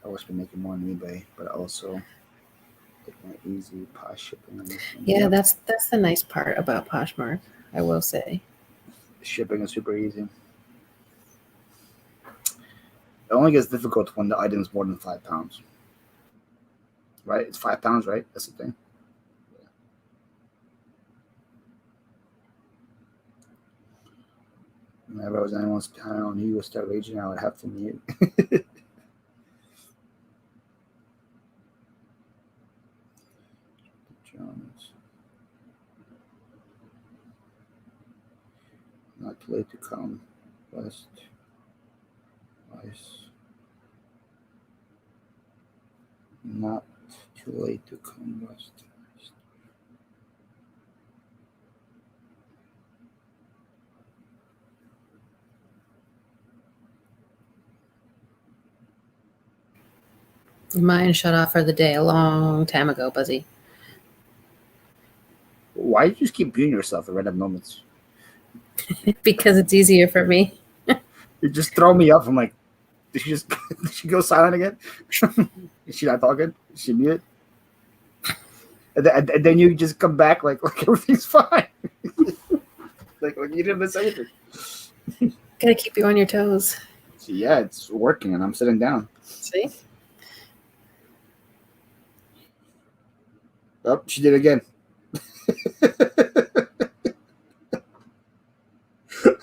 I wish we're making more on eBay, but also taking it easy, Posh shipping. Yeah, that's the nice part about Poshmark, I will say. Shipping is super easy. It only gets difficult when the item is more than 5 pounds. Right? It's 5 pounds, right? That's the thing. Yeah. Whenever I was anyone's panel and he would start raging, I would have to mute. Jones. Not too late to come. West. Ice. Not too late to come west. Mine shut off for the day a long time ago, Buzzy. Why do you just keep muting yourself at random moments? Because it's easier for me. You just throw me up. I'm like, did she go silent again? Is she not talking? Is she muted? And then you just come back like everything's fine. like you didn't miss anything. Gotta keep you on your toes. So yeah, it's working, and I'm sitting down. See? Oh, she did it again.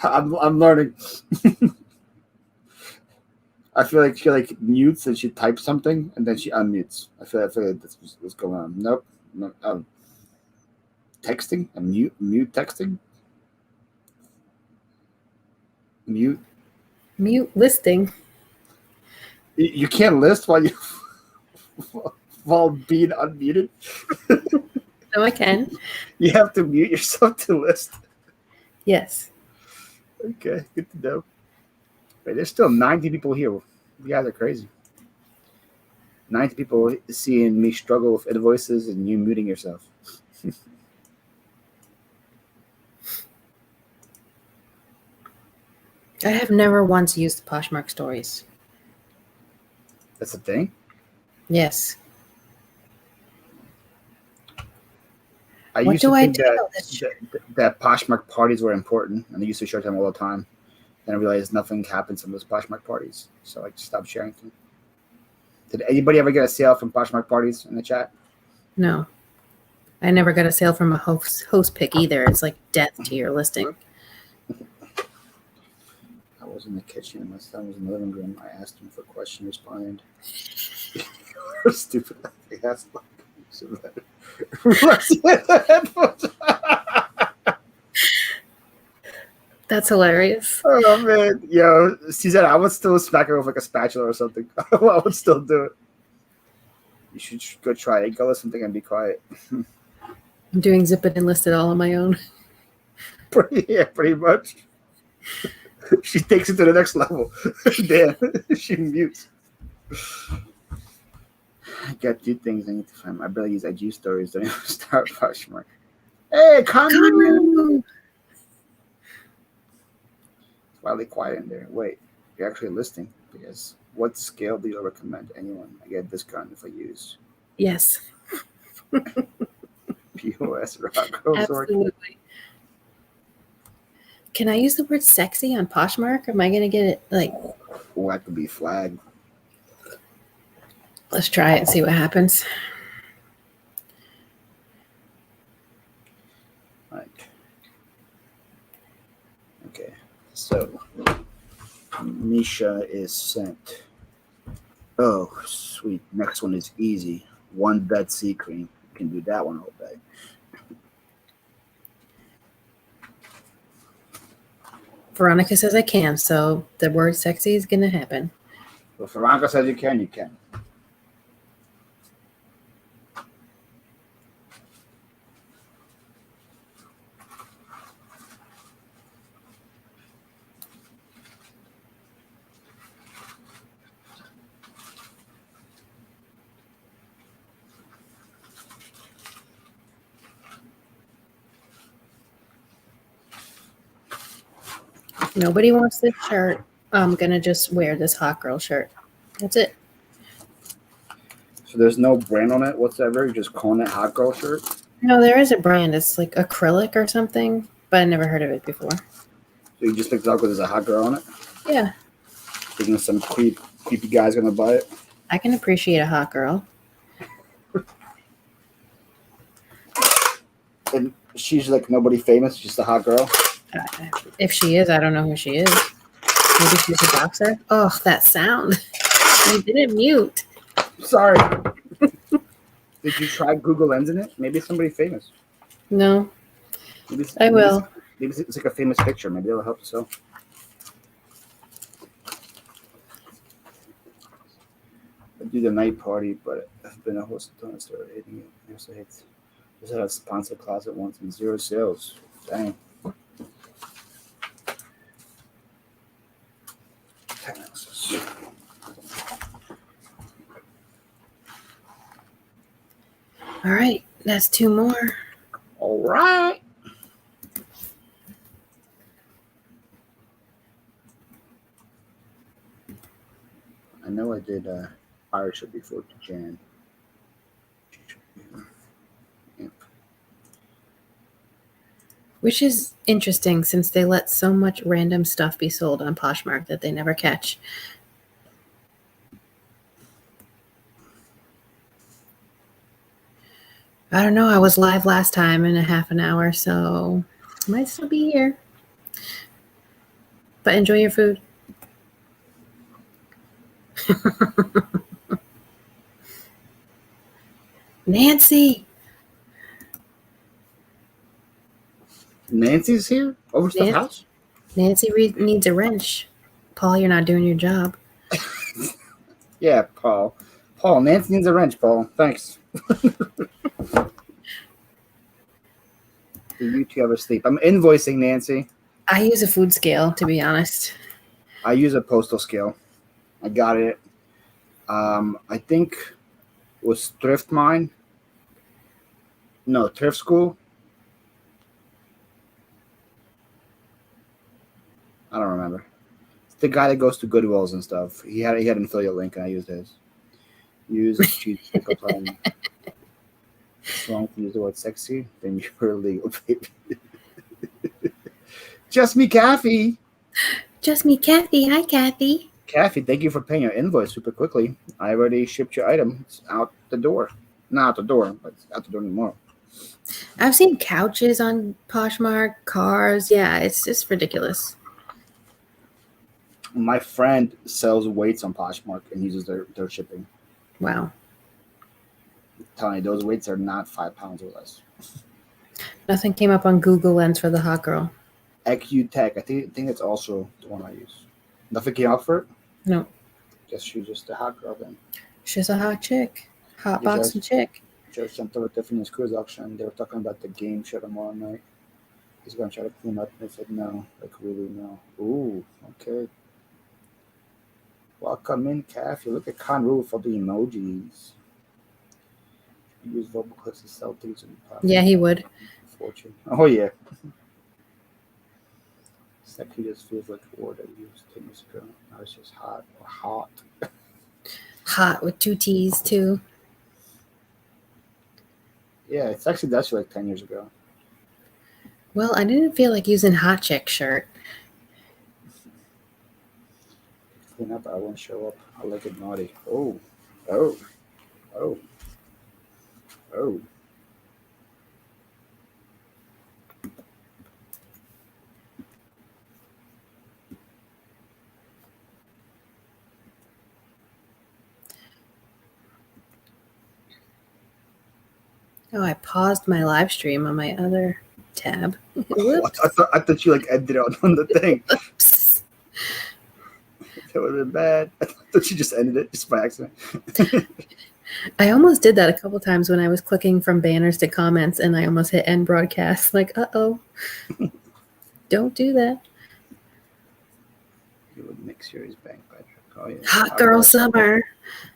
I'm learning. I feel like she mutes and she types something and then she unmutes. I feel like that's what's going on. Nope. No. texting? A mute texting? Mute listing. You can't list while being unmuted. No, I can. You have to mute yourself to list. Yes. Okay, good to know. Wait, there's still 90 people here. You guys are crazy. 90 people seeing me struggle with invoices and you muting yourself. I have never once used the Poshmark stories. That's the thing? Yes. I What used do to I think do? that Poshmark parties were important, and I used to share them all the time. Then I realized nothing happens from those Poshmark parties, so I just stopped sharing them. Did anybody ever get a sale from Poshmark parties in the chat? No. I never got a sale from a host pick either. It's like death to your listing. I was in the kitchen. My son was in the living room. I asked him for a question. He responded. Stupid. I asked That's hilarious. Oh man, yo, Suzanne, I would still smack her with like a spatula or something. I would still do it. You should go try it. Go listen something and be quiet. I'm doing zip it and list it all on my own. Pretty much. She takes it to the next level. Damn, she mutes. I got two things I need to find. I barely use IG stories. Don't even start Poshmark. Hey, Kauffman! It's wildly quiet in there. Wait, you're actually listing because what scale do you recommend anyone? I get a discount if I use. Yes. POS rock. Absolutely. Can I use the word sexy on Poshmark? Am I going to get it like... Oh, that could be flagged. Let's try it and see what happens. Right. Okay. So, Misha is sent. Oh, sweet. Next one is easy. One bed sea cream. You can do that one all day. Veronica says I can, so the word sexy is going to happen. Well, if Veronica says you can, you can. If nobody wants this shirt, I'm going to just wear this hot girl shirt. That's it. So there's no brand on it whatsoever? You're just calling it hot girl shirt? No, there is a brand. It's like acrylic or something, but I never heard of it before. So you just picked it up because there's a hot girl on it? Yeah. Thinking some creepy guy's going to buy it? I can appreciate a hot girl. And she's like nobody famous, just a hot girl? If she is, I don't know who she is. Maybe she's a boxer. Oh, that sound. You didn't mute. Sorry. Did you try Google Lensing it? Maybe it's somebody famous. No. Maybe I will. Maybe it's like a famous picture. Maybe it'll help so. I do the night party, but I've been a host until I started hating it. I also hate. Just had a sponsor closet once and 0 sales. Dang. All right, that's 2 more. All right. I know I did Irish before to Jan. Yep. Which is interesting since they let so much random stuff be sold on Poshmark that they never catch. I don't know. I was live last time in a half an hour, so I might still be here. But enjoy your food. Nancy. Nancy's here over to the house. Nancy needs a wrench. Paul, you're not doing your job. Yeah, Paul. Paul, Nancy needs a wrench, Paul. Thanks. You two ever sleep? I'm invoicing Nancy. I use a food scale, to be honest. I use a postal scale. I got it. I think it was Thrift Mine. No, Thrift School. I don't remember. It's the guy that goes to Goodwills and stuff. He had an affiliate link, and I used his. Use cheat pickup line. As long as you use the word sexy, then you're legal, baby. Just me, Kathy. Just me, Kathy. Hi, Kathy. Kathy, thank you for paying your invoice super quickly. I already shipped your item. It's out the door. Not out the door, but it's out the door tomorrow. I've seen couches on Poshmark, cars. Yeah, it's just ridiculous. My friend sells weights on Poshmark and uses their shipping. Wow. I'm telling you, those weights are not 5 pounds or less. Nothing came up on Google Lens for the hot girl. EQ Tech. I think it's also the one I use. Nothing came up for it? No. Guess she's just a hot girl then. She's a hot chick. Hot boxing chick. Just jumped over Tiffany's cruise auction. They were talking about the game show tomorrow night. He's going to try to clean up. And they said no. Like, really, no. Ooh, okay. Welcome in, Kathy. Look at Conru for the emojis. Use verbal clips to sell things in the Yeah, he would. Fortune. Oh, yeah. Sexy just feels like a word I used 10 years ago. Now it's just hot or hot. Hot with 2 T's, too. Yeah, it's actually that's like 10 years ago. Well, I didn't feel like using hot chick shirt. Clean up, I won't show up. I like it naughty. Oh, oh, oh, oh. Oh, I paused my live stream on my other tab. Oh, I thought you like ended it on the thing. Oops. That would have been bad. I thought you just ended it just by accident. I almost did that a couple times when I was clicking from banners to comments, and I almost hit end broadcast. Like, uh-oh. Don't do that. You would mix yours bank, Patrick. Oh, yeah. Hot girl summer.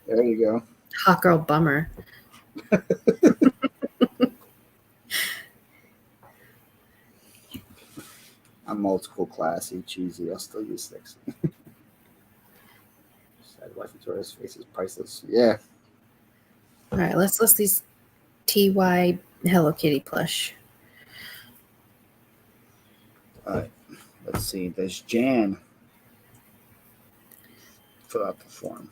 There you go. Hot girl bummer. I'm old school, classy, cheesy. I'll still use sexy. Sad wife and tourist face is priceless. Yeah. All right, let's list these TY Hello Kitty plush. All right. Let's see. There's Jan. Fill out the form.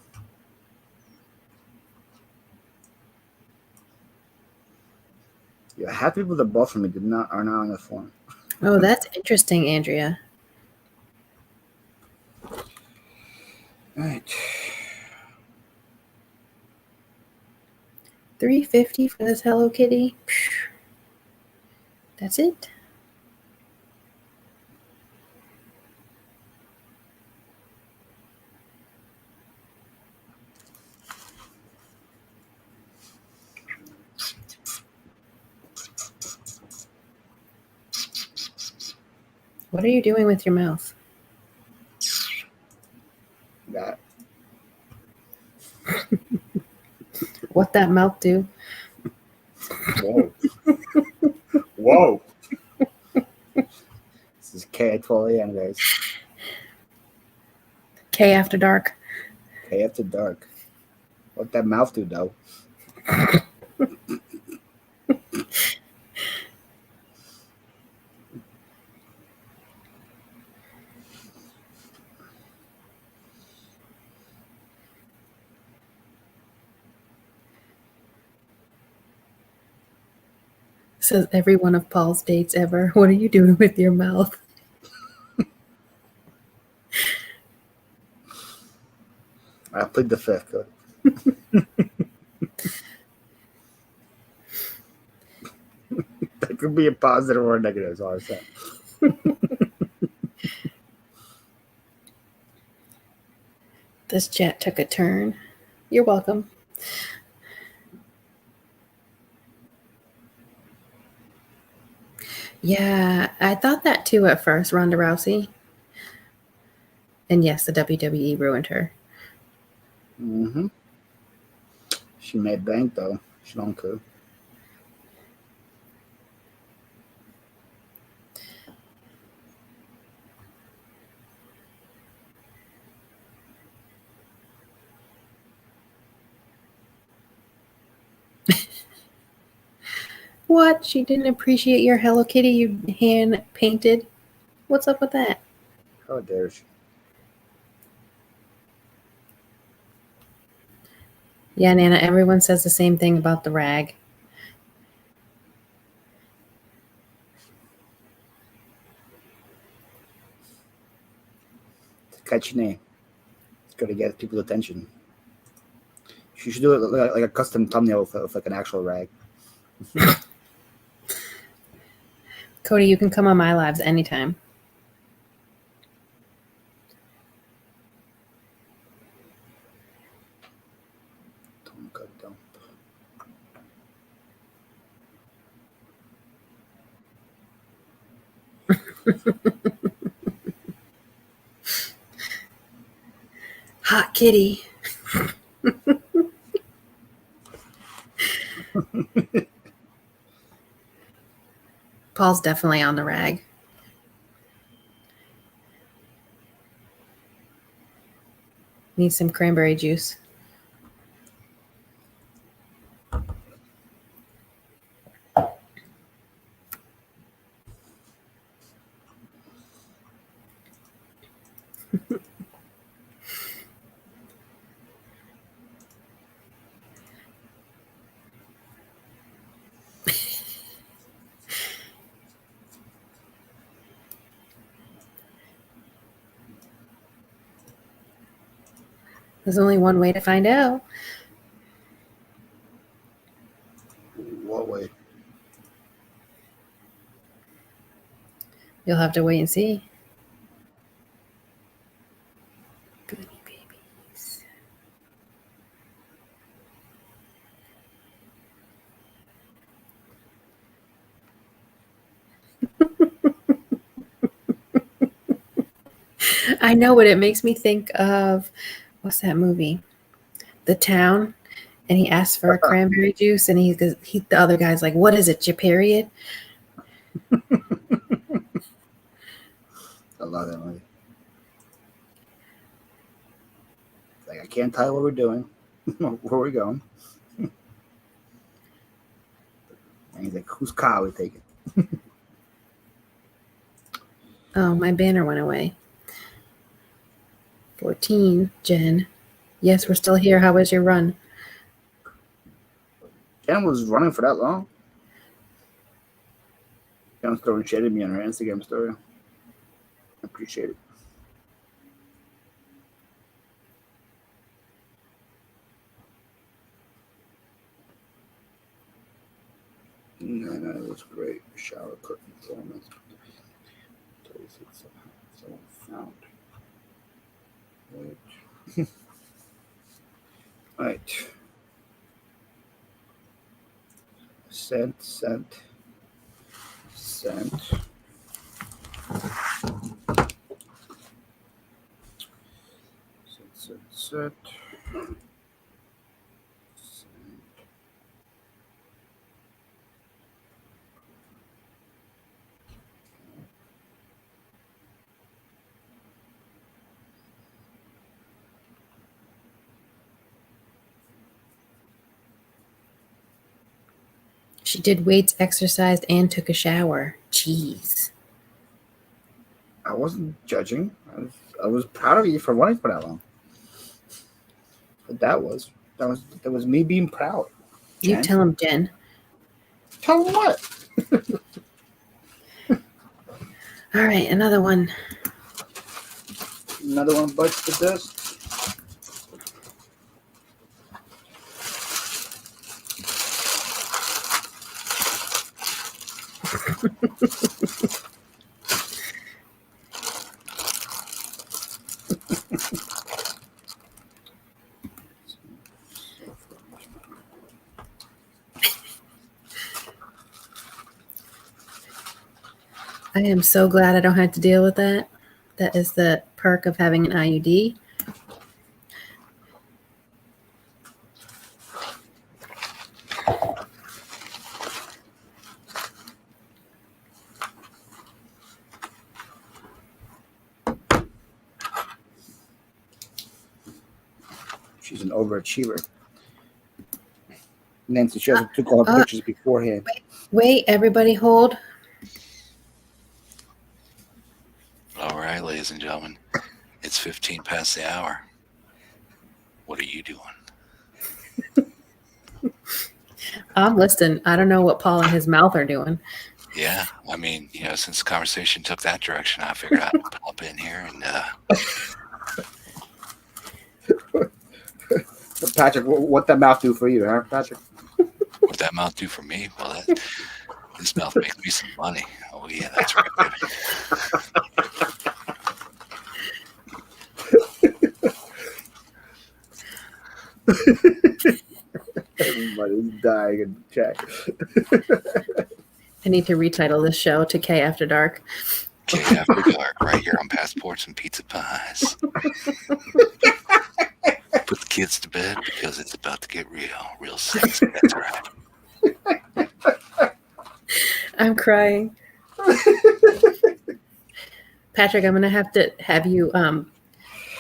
Yeah, half the people that bought from me are not on the form. Oh, that's interesting, Andrea. All right. $350 for this Hello Kitty. That's it. What are you doing with your mouth? That. What that mouth do? Whoa. Whoa. This is K at 12 a.m., guys. K after dark. K after dark. What that mouth do, though? Says every one of Paul's dates ever. What are you doing with your mouth? I plead the fifth. Good. could be a positive or a negative. That's all I said. This chat took a turn. You're welcome. Yeah, I thought that too at first, Ronda Rousey. And yes, the WWE ruined her. Mm-hmm. She made bank, though. She don't care. What? She didn't appreciate your Hello Kitty you hand painted? What's up with that? How dare she? Yeah, Nana, everyone says the same thing about the rag. It's a catchy name. It's going to get people's attention. She should do it like a custom thumbnail with like an actual rag. Cody, you can come on my lives anytime. Don't. Hot kitty. Paul's definitely on the rag. Need some cranberry juice. There's only one way to find out. What way? You'll have to wait and see. Goody babies. I know what it makes me think of. What's that movie? The Town. And he asks for a cranberry juice, and the other guy's like, "What is it, your period?" I love that movie. Like, I can't tell you what we're doing, where we're going. And he's like, "Whose car are we taking?" Oh, my banner went away. 14, Jen. Yes, we're still here. How was your run? Jen was running for that long. Jen still shaded me on her Instagram story. I appreciate it. No, it was great. Shower curtain performance. 36 someone found. Wait. Right. Sent. Sent. She did weights, exercised, and took a shower. Jeez. I wasn't judging. I was proud of you for running for that long. But that was me being proud. You Jen. tell him, Jen. Tell him what? All right, another one. Another one bites the dust. I am so glad I don't have to deal with that. That is the perk of having an IUD. She's an overachiever. Nancy, she hasn't took all her pictures beforehand. Wait, everybody hold. All right, ladies and gentlemen, it's 15 past the hour. What are you doing? I'm listening. I don't know what Paul and his mouth are doing. Yeah, I mean, you know, since the conversation took that direction, I figured I'd pop in here and Patrick, what that mouth do for you, huh, Patrick? what that mouth do for me? Well, this mouth makes me some money. Oh yeah, that's right, baby. Everybody's dying in chat. I need to retitle this show to K After Dark. K After Dark, right here on Passports and Pizza Pies. Put the kids to bed because it's about to get real sexy. That's right. I'm crying. Patrick, I'm gonna have to have you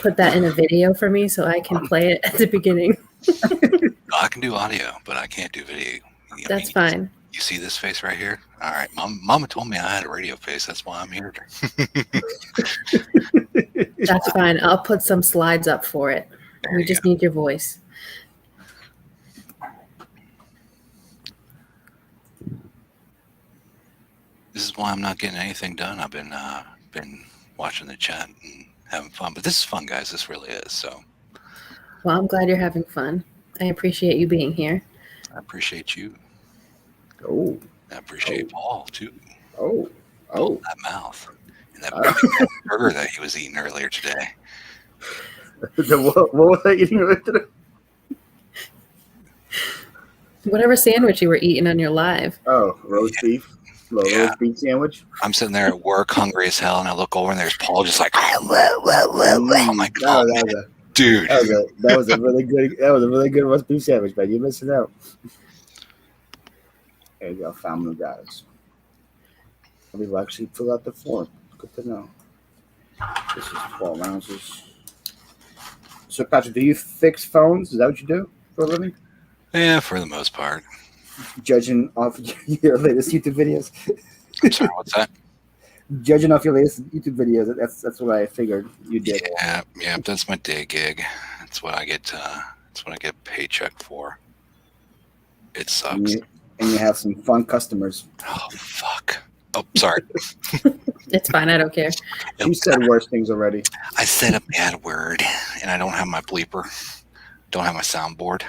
put that in a video for me so I can play it at the beginning. I can do audio, but I can't do video. That's fine. You see this face right here? All right, Mama told me I had a radio face. That's why I'm here. That's fine. I'll put some slides up for it. We just need your voice. This is why I'm not getting anything done. I've been watching the chat and having fun. But this is fun, guys. This really is. So. Well, I'm glad you're having fun. I appreciate you being here. I appreciate you. Oh. I appreciate Paul too. Oh. That mouth and that burger that he was eating earlier today. What was I eating earlier today? Whatever sandwich you were eating on your live. Oh, roast beef. Roast beef sandwich. I'm sitting there at work, hungry as hell, and I look over and there's Paul just like, oh my god, dude. That was a really good roast beef sandwich, man. You missing out. There you go, family guys. We've actually filled out the form. Good to know. This is 12 ounces. So, Patrick, do you fix phones? Is that what you do for a living? Yeah, for the most part. Judging off your latest YouTube videos. I'm sorry, what's that? Judging off your latest YouTube videos. That's what I figured you did. Yeah, that's my day gig. That's what I get. That's what I get paycheck for. It sucks. And you have some fun customers. Oh fuck. Oh, sorry. It's fine. I don't care. You said worse things already. I said a bad word, and I don't have my bleeper. Don't have my soundboard.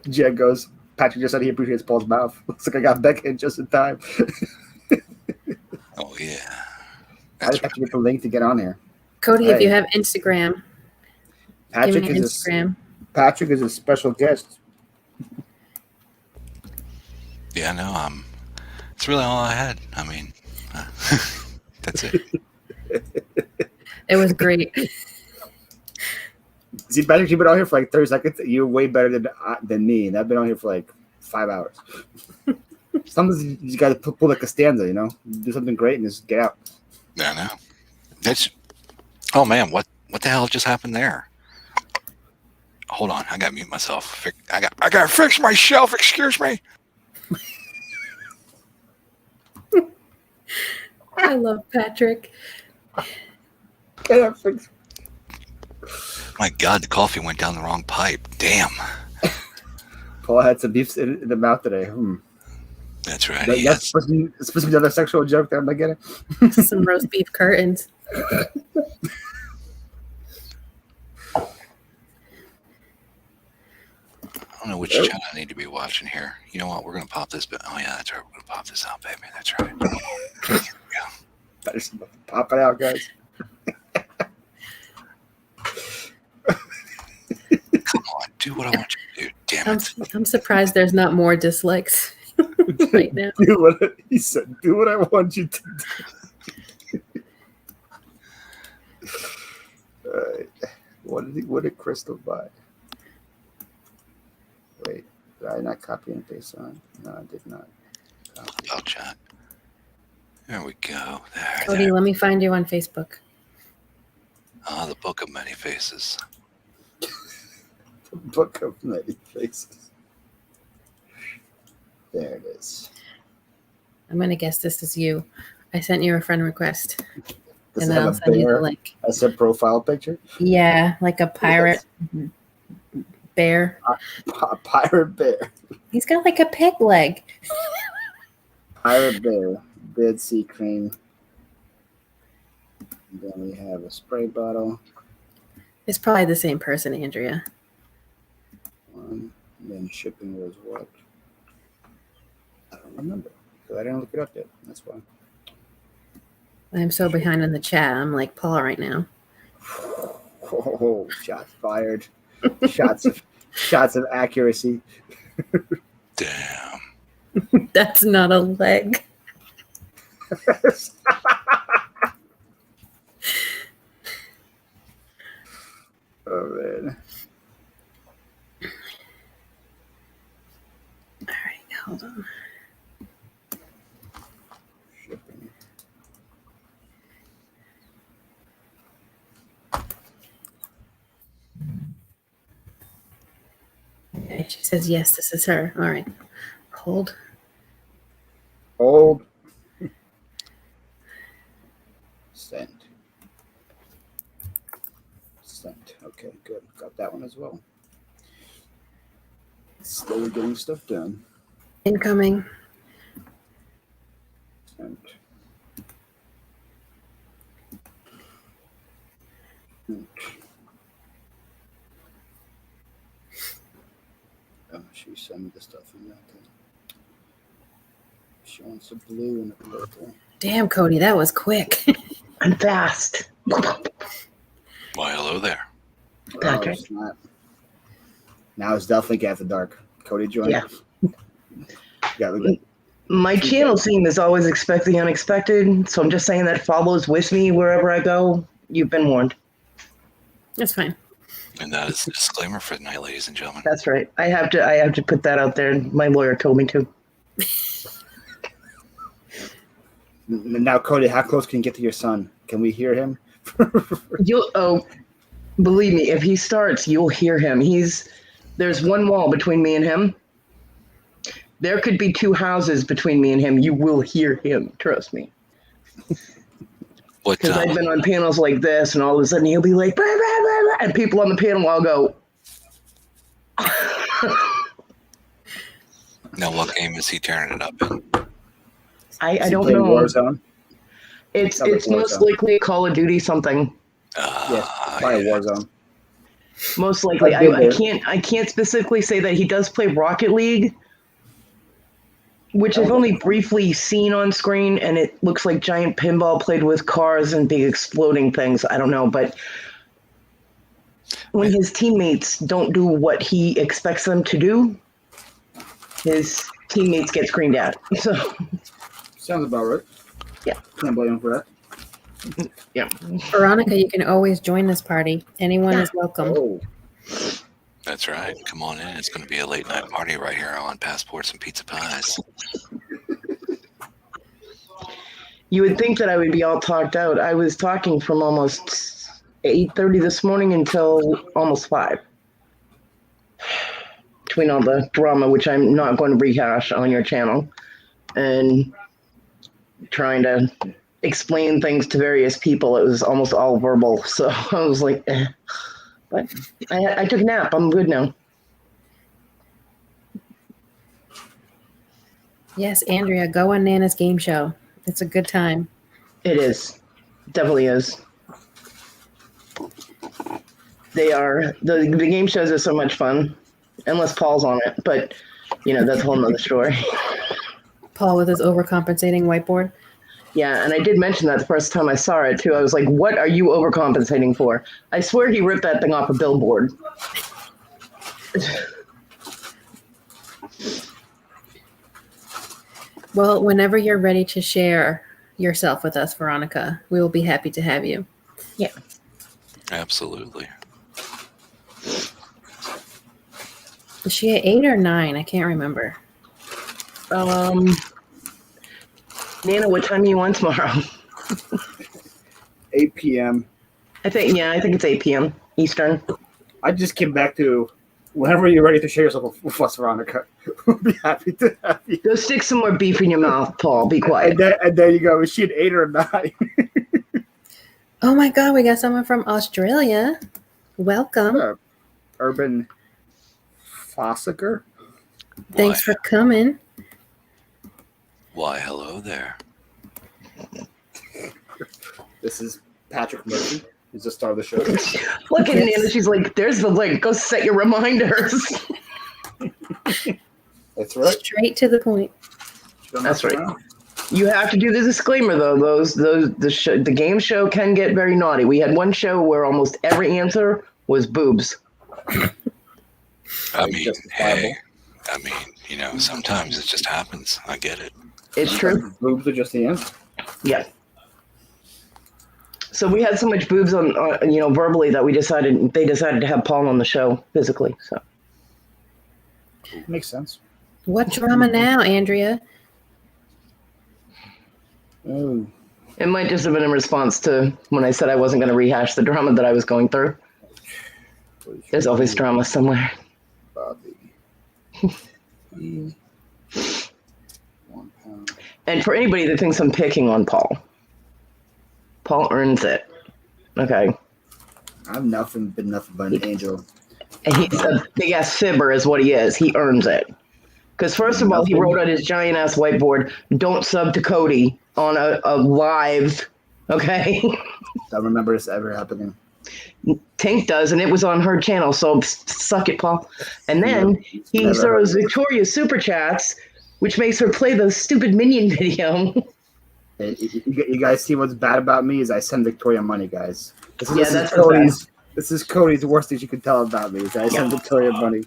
Jed goes, Patrick just said he appreciates Paul's mouth. Looks like I got Becky in just in time. Oh, yeah. I just have to get the link to get on here. Cody, if you have Instagram, Patrick give me Instagram. Patrick is a special guest. Yeah, no, it's really all I had. I mean, that's it. It was great. See, Patrick, you've been on here for like 30 seconds. You're way better than me, and I've been on here for like 5 hours. Sometimes you got to pull like a stanza, you know? Do something great and just get out. Yeah, I know. Oh, man, what the hell just happened there? Hold on, I got to mute myself. I got to fix my shelf, excuse me. I love Patrick. My God, the coffee went down the wrong pipe. Damn. Paul had some beef in the mouth today. That's right. That's supposed to be another sexual joke that I'm not getting. Some roast beef curtains. don't know which channel I need to be watching here. You know what? We're going to pop this. But oh, yeah, that's right. We're going to pop this out, baby. That's right. Here we go. Better pop it out, guys. Come on. Do what I want you to do. Damn it. I'm surprised there's not more dislikes right now. He said, do what I want you to do. All right. What did Crystal buy? Wait, did I not copy and paste on? No, I did not. I'll chat. There we go. There. Cody, let me find you on Facebook. Ah, the Book of Many Faces. The Book of Many Faces. There it is. I'm going to guess this is you. I sent you a friend request. Does And it then I'll have a send you the bear link. as a profile picture? Yeah, like a pirate bear. A pirate bear. He's got like a pig leg. Pirate bear. Dead sea cream. And then we have a spray bottle. It's probably the same person, Andrea. And then shipping was what? I don't remember because I didn't look it up yet. That's why. I'm so behind in the chat. I'm like Paul right now. Oh, shots fired. shots of accuracy. Damn. That's not a leg. Oh man. All right, hold on. Shipping. Okay, she says yes, this is her. All right. Hold. Hold. Send. Sent. Okay, good. Got that one as well. Slowly getting stuff done. Incoming. Sent. Sent. Oh, she sent me the stuff in that thing. She wants a blue and a purple. Damn, Cody, that was quick. I'm fast. Why, hello there. Okay. It's not. Now it's definitely after dark. Cody joined. Yeah. Yeah, look at My channel theme is always expect the unexpected, so I'm just saying that follows with me wherever I go. You've been warned. That's fine. And that is the disclaimer for tonight, ladies and gentlemen. That's right. I have to put that out there. My lawyer told me to. Now, Cody, how close can you get to your son? Can we hear him? Believe me, if he starts, you'll hear him. There's one wall between me and him. There could be two houses between me and him. You will hear him. Trust me. What? Because I've been on panels like this, and all of a sudden he'll be like, blah, blah, blah, blah, and people on the panel all go. Now, what game is he tearing it up in? I don't know. Warzone? It's Warzone. most likely Call of Duty something. Yes, probably Warzone. Most likely. I've been there. I can't specifically say that he does play Rocket League, which I've only briefly seen on screen, and it looks like giant pinball played with cars and big exploding things. I don't know, but when his teammates don't do what he expects them to do, his teammates get screamed at. So Sounds about right. Yeah. Can't blame him for that. yeah. Veronica, you can always join this party. Anyone is welcome. Oh, That's right. Come on in. It's going to be a late night party right here on Passports and Pizza Pies. You would think that I would be all talked out. I was talking from almost 8:30 this morning until almost 5. Between all the drama, which I'm not going to rehash on your channel, and trying to explain things to various people, it was almost all verbal. So I was like, eh. But I took a nap. I'm good now. Yes, Andrea, go on Nana's game show. It's a good time. It is. Definitely is. They are. The game shows are so much fun. unless Paul's on it. But, that's a whole nother story. Paul with his overcompensating whiteboard. Yeah, and I did mention that the first time I saw it, too. I was like, what are you overcompensating for? I swear he ripped that thing off a billboard. Well, whenever you're ready to share yourself with us, Veronica, we will be happy to have you. Yeah. Absolutely. Is she at 8 or 9? I can't remember. Nana, what time are you on tomorrow? 8 p.m. I think it's 8 p.m. Eastern. I just came back to whenever you're ready to share yourself with us, Veronica. We'll be happy to have you. Go stick some more beef in your mouth, Paul. Be quiet. And there you go. Is she at 8 or 9? Oh my God, we got someone from Australia. Welcome. Urban Fossiger. Thanks for coming. Why, hello there. This is Patrick Murphy. He's the star of the show. Look at Nana. She's like, there's the link. Go set your reminders. That's right. Straight to the point. That's right. You have to do the disclaimer, though. The game show can get very naughty. We had one show where almost every answer was boobs. I mean, hey, sometimes it just happens. I get it. It's true. Boobs are just the answer. Yeah. So we had so much boobs on verbally that they decided to have Paul on the show physically. So makes sense. What drama now, Andrea? Oh. It might just have been in response to when I said I wasn't going to rehash the drama that I was going through. There's always drama somewhere. Bobby. 1 pound. And for anybody that thinks I'm picking on Paul earns it. Okay. I've been nothing but an angel. And he's a big ass fibber is what he is. He earns it. Because first of all, he wrote on his giant ass whiteboard, "Don't sub to Cody" on a live. Okay. Don't remember this ever happening. Tank does, and it was on her channel, so you it, Paul. And then he throws Victoria's super chats, which makes her play the stupid Minion video. You guys see what's bad about me is I send Victoria money, guys. This is Cody's worst thing you can tell about me is I send Victoria money.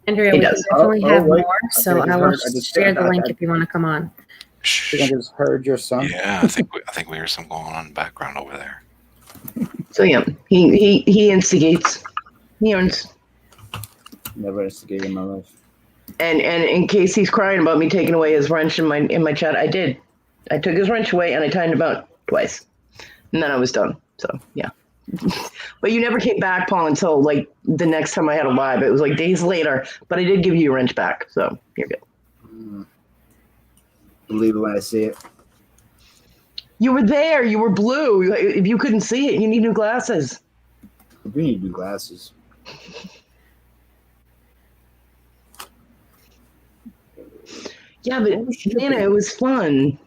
Andrea, we definitely have more, so I will share the link if you want to come on. I just heard your son. Yeah, I think we hear something going on in the background over there. So yeah, he instigates. He earns. Never instigated in my life. And in case he's crying about me taking away his wrench in my chat, I did. I took his wrench away and I tightened him out twice, and then I was done. So yeah. But you never came back, Paul, until like the next time I had a live. It was like days later, but I did give you your wrench back, so you're good. Believe it when I see it. You were there. You were blue. If you couldn't see it, you need new glasses. We need new glasses. Yeah, but Nana, it was fun.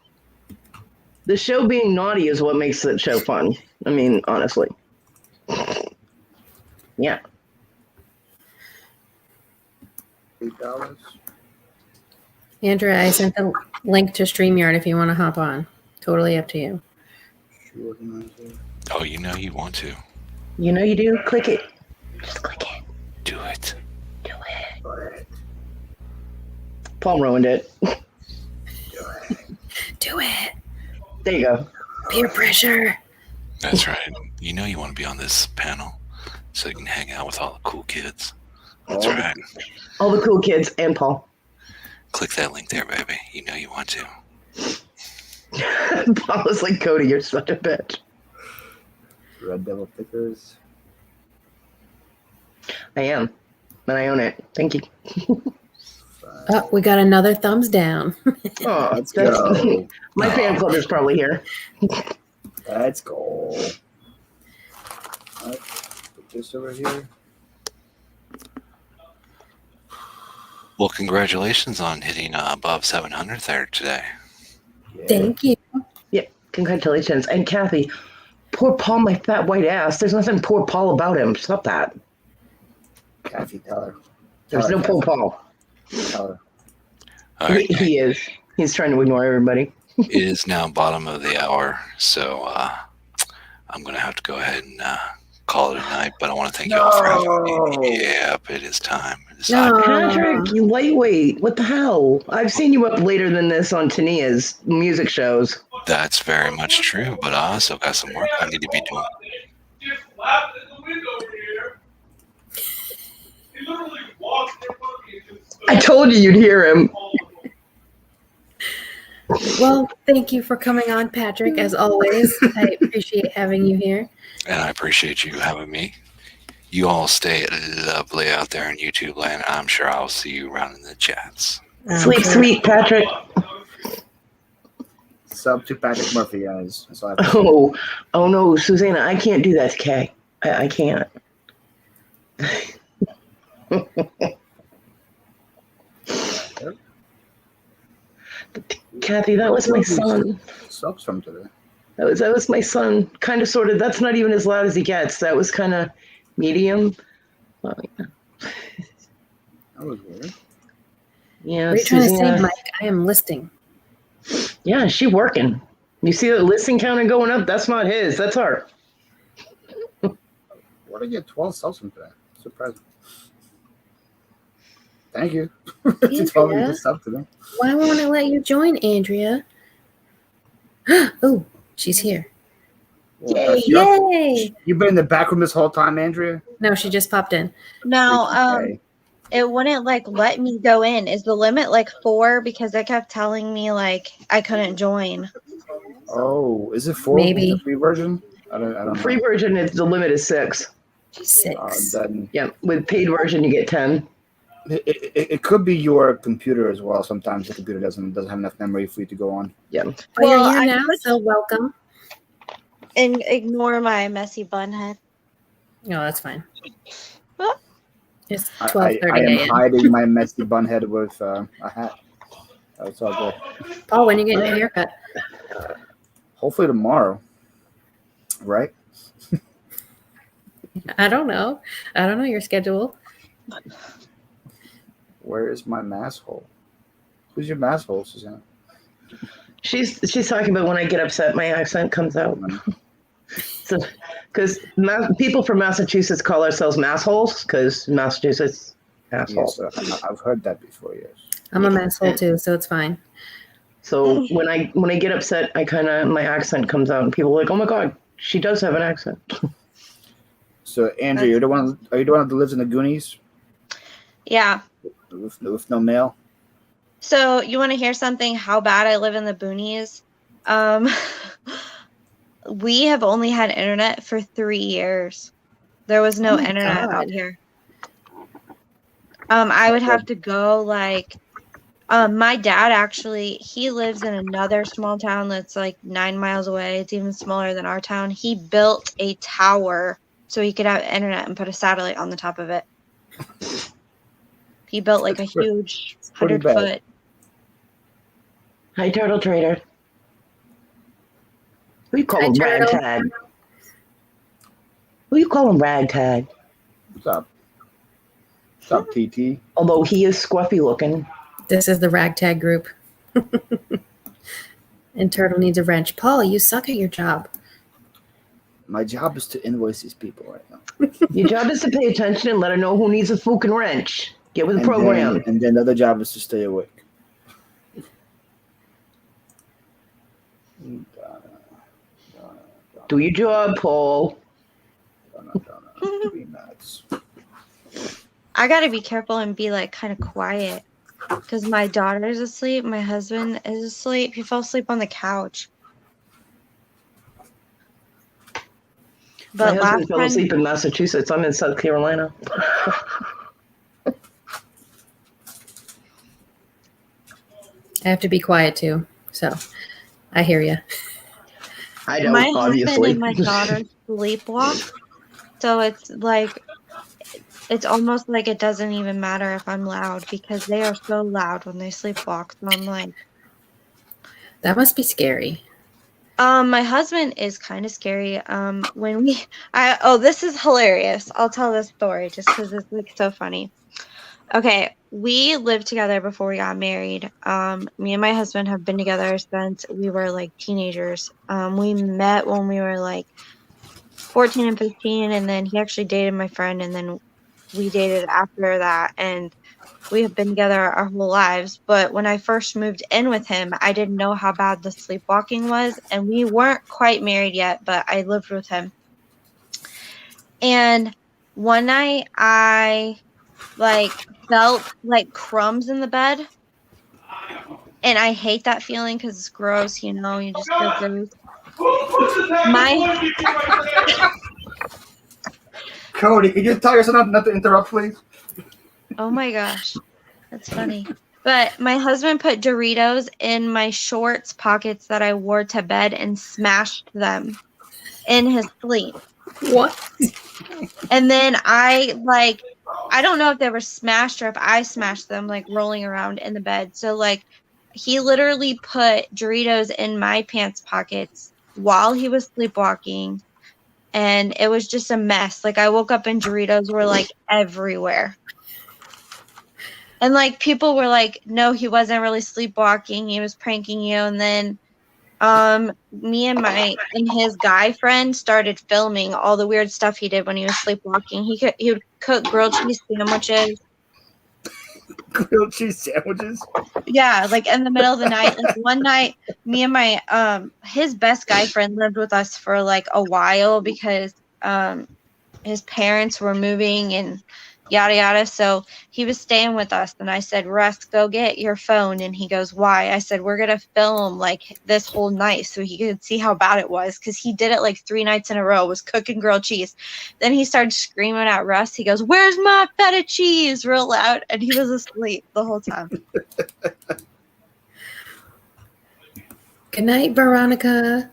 The show being naughty is what makes that show fun. I mean, honestly. Yeah. $8. Andrea, I sent the link to StreamYard if you want to hop on. Totally up to you. Oh, you know you want to. You know you do. Click it. Just click it. Do it. Do it. Paul ruined it. Do it. There you go. Peer pressure. That's right. You know you want to be on this panel so you can hang out with all the cool kids. That's right. All the cool kids and Paul. Click that link there, baby. You know you want to. Paul was like, Cody, you're such a bitch. Red Devil Pickers. I am. And I own it. Thank you. Oh, we got another thumbs down. Oh, Let's go. My fan club is probably here. Let's go. Put this over here. Well, congratulations on hitting above 700 there today. Yeah. Thank you. Yeah, congratulations. And Kathy, poor Paul, my fat white ass. There's nothing poor Paul about him. Stop that. Kathy, tell her. There's no pull Paul. Tell her. All right. He is. He's trying to ignore everybody. It is now bottom of the hour, so I'm going to have to go ahead and call it a night, but I want to thank you all for having me. Yep, it is time. It is time. Patrick, you lightweight. What the hell? I've seen you up later than this on Tania's music shows. That's very much true, but I also got some work I need to be doing. Just laughed at the window over here. He literally walked in front of me and just I told you you'd hear him. Well, thank you for coming on, Patrick, as always. I appreciate having you here. And I appreciate you having me. You all stay lovely out there in YouTube land. I'm sure I'll see you around in the chats. Sleep sweet, Patrick. Sub to Patrick Murphy, guys. That's all I have to say. Oh no, Susanna, I can't do that, Kay. I can't. Kathy, that was my son. Subs from today. That was my son. Kind of, sort of. That's not even as loud as he gets. That was kind of medium. Well, yeah. That was weird. Yeah. What are you trying to Susanna- say, Mike? I am listing. Yeah, she working. You see the listing counter going up? That's not his. That's her. Where did I get 12 subs from today? Surprising. Thank you. To 12 Andrea? sub today. Why won't I let you join, Andrea? Oh, she's here. Well, Yay! You've been in the back room this whole time, Andrea? No, she just popped in. No, Okay. it wouldn't like let me go in. Is the limit like 4? Because it kept telling me like I couldn't join. Oh, is it 4? Maybe. The free version? I don't know. Free version, the limit is 6. She's 6. Then Yeah, with paid version, you get 10. it could be your computer as well. Sometimes the computer doesn't have enough memory for you to go on. Yeah. Well, Well, you're I here now, put- so welcome. And ignore my messy bun head. No, that's fine. Well, It's I 12:30 am a.m. hiding my messy bun head with a hat. That's all good. Paul, when you getting your haircut? Hopefully tomorrow. Right? I don't know. I don't know your schedule. Where is my mass hole? Who's your mass hole, Susanna? She's talking about when I get upset, my accent comes out. So, because people from Massachusetts call ourselves massholes, because Massachusetts assholes. Yes, I've heard that before. Yes. I'm a masshole too, so it's fine. So when I get upset, my accent comes out, and people are like, "Oh my God, she does have an accent." So, Andrew, are you the one that lives in the Goonies yeah. with no mail? So you want to hear something? How bad I live in the boonies? We have only had internet for 3 years. There was no Oh my internet God. out here. I would have to go like. My dad actually, he lives in another small town that's like 9 miles away. It's even smaller than our town. He built a tower so he could have internet and put a satellite on the top of it. He built like a huge pretty 100 bad. foot. Hi, Turtle Trader. Who you call Hi, him, Turtle. Ragtag? Who you call him, Ragtag? What's up? What's up, TT? Although he is scruffy looking. This is the ragtag group. And Turtle needs a wrench. Paul, you suck at your job. My job is to invoice these people right now. Your job is to pay attention and let her know who needs a fucking wrench. Get with the program. And then the other job is to stay awake. Do your job, Paul. Be nuts. I gotta be careful and be like kind of quiet because my daughter's asleep. My husband is asleep. He fell asleep on the couch. My But husband last fell time, asleep in Massachusetts. I'm in South Carolina. I have to be quiet too. So I hear you. I don't, my husband obviously. and my daughter sleepwalk. So it's like, it's almost like it doesn't even matter if I'm loud because they are so loud when they sleepwalk. So I'm like, That must be scary. my husband is kind of scary. When this is hilarious. I'll tell this story just because it's like so funny. Okay, we lived together before we got married. Me and my husband have been together since we were like teenagers. We met when we were like 14 and 15, and then he actually dated my friend, and then we dated after that, and we have been together our whole lives. But when I first moved in with him, I didn't know how bad the sleepwalking was, and we weren't quite married yet, but I lived with him. And one night I like felt like crumbs in the bed, and I hate that feeling because it's gross, you know, you just feel gross. Who just had My- the boy before right there? Cody, can you tell your son not to interrupt, please? Oh my gosh, that's funny. But my husband put Doritos in my shorts pockets that I wore to bed and smashed them in his sleep. What? And then I don't know if they were smashed or if I smashed them, like rolling around in the bed. So like he literally put Doritos in my pants pockets while he was sleepwalking, and it was just a mess. Like I woke up and Doritos were like everywhere. And like people were like, no, he wasn't really sleepwalking, he was pranking you. And then me and his guy friend started filming all the weird stuff he did when he was sleepwalking. He would cook grilled cheese sandwiches. Grilled cheese sandwiches? Yeah, like in the middle of the night. Like one night, me and my his best guy friend lived with us for like a while because his parents were moving and yada yada. So he was staying with us, and I said, Russ, go get your phone. And he goes, why? I said, we're gonna film like this whole night so he could see how bad it was, because he did it like 3 nights in a row, was cooking grilled cheese. Then he started screaming at Russ. He goes, where's my feta cheese, real loud, and he was asleep the whole time. Good night, Veronica.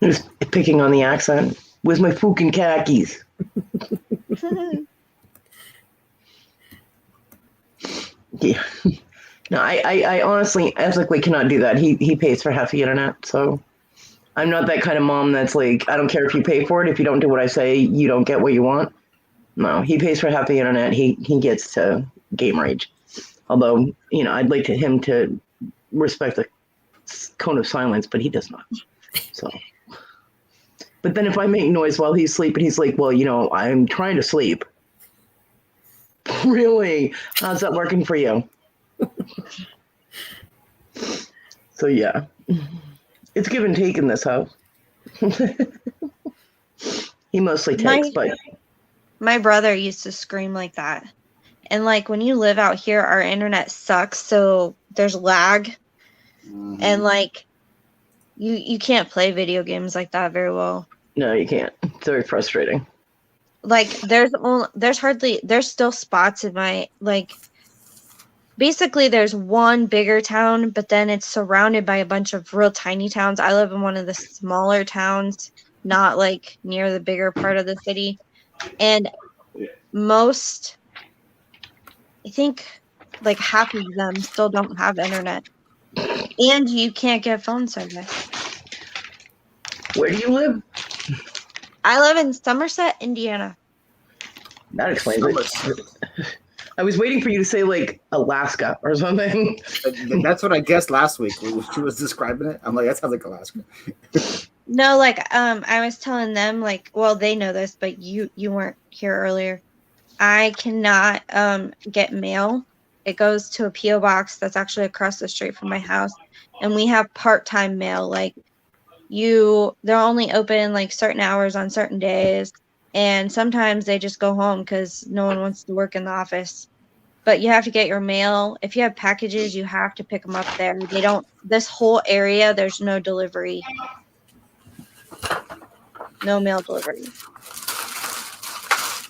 Just picking on the accent. Where's my fucking khakis? Yeah. No, I honestly, ethically cannot do that. He pays for half the internet, so I'm not that kind of mom that's like, I don't care if you pay for it. If you don't do what I say, you don't get what you want. No, he pays for half the internet. He gets to game rage. Although, you know, I'd like him to respect the cone of silence, but he does not. So, but then if I make noise while he's sleeping, he's like, well, you know, I'm trying to sleep. Really? How's that working for you? So yeah, it's give and take in this house. He mostly takes, but my brother used to scream like that. And like when you live out here, our internet sucks, so there's lag. Mm-hmm. And like you can't play video games like that very well. No, you can't. It's very frustrating. Like there's still spots in my, like, basically there's one bigger town, but then it's surrounded by a bunch of real tiny towns. I live in one of the smaller towns, not like near the bigger part of the city. And most, I think like half of them still don't have internet. And you can't get phone service. Where do you live? I live in Somerset, Indiana. That explains it. I was waiting for you to say like Alaska or something. That's what I guessed last week when she was describing it. I'm like, that sounds like Alaska. No, like I was telling them, like, well, they know this, but you weren't here earlier. I cannot get mail. It goes to a PO box that's actually across the street from my house, and we have part-time mail. Like they're only open like certain hours on certain days, and sometimes they just go home because no one wants to work in the office. But you have to get your mail. If you have packages, you have to pick them up there. They don't. This whole area, there's no delivery. No mail delivery.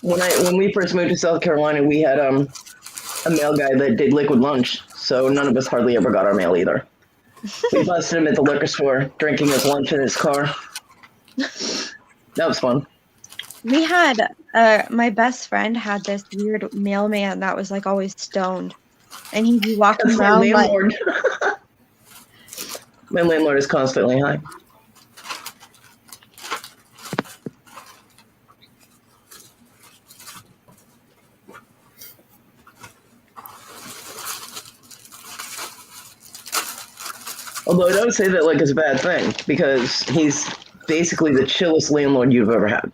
When we first moved to South Carolina, we had a mail guy that did liquid lunch, so none of us hardly ever got our mail either. We busted him at the liquor store drinking his lunch in his car. That was fun. We had my best friend had this weird mailman that was like always stoned, and he'd be walking That's my around like, landlord. My landlord is constantly high. Although I don't say that like it's a bad thing, because he's basically the chillest landlord you've ever had.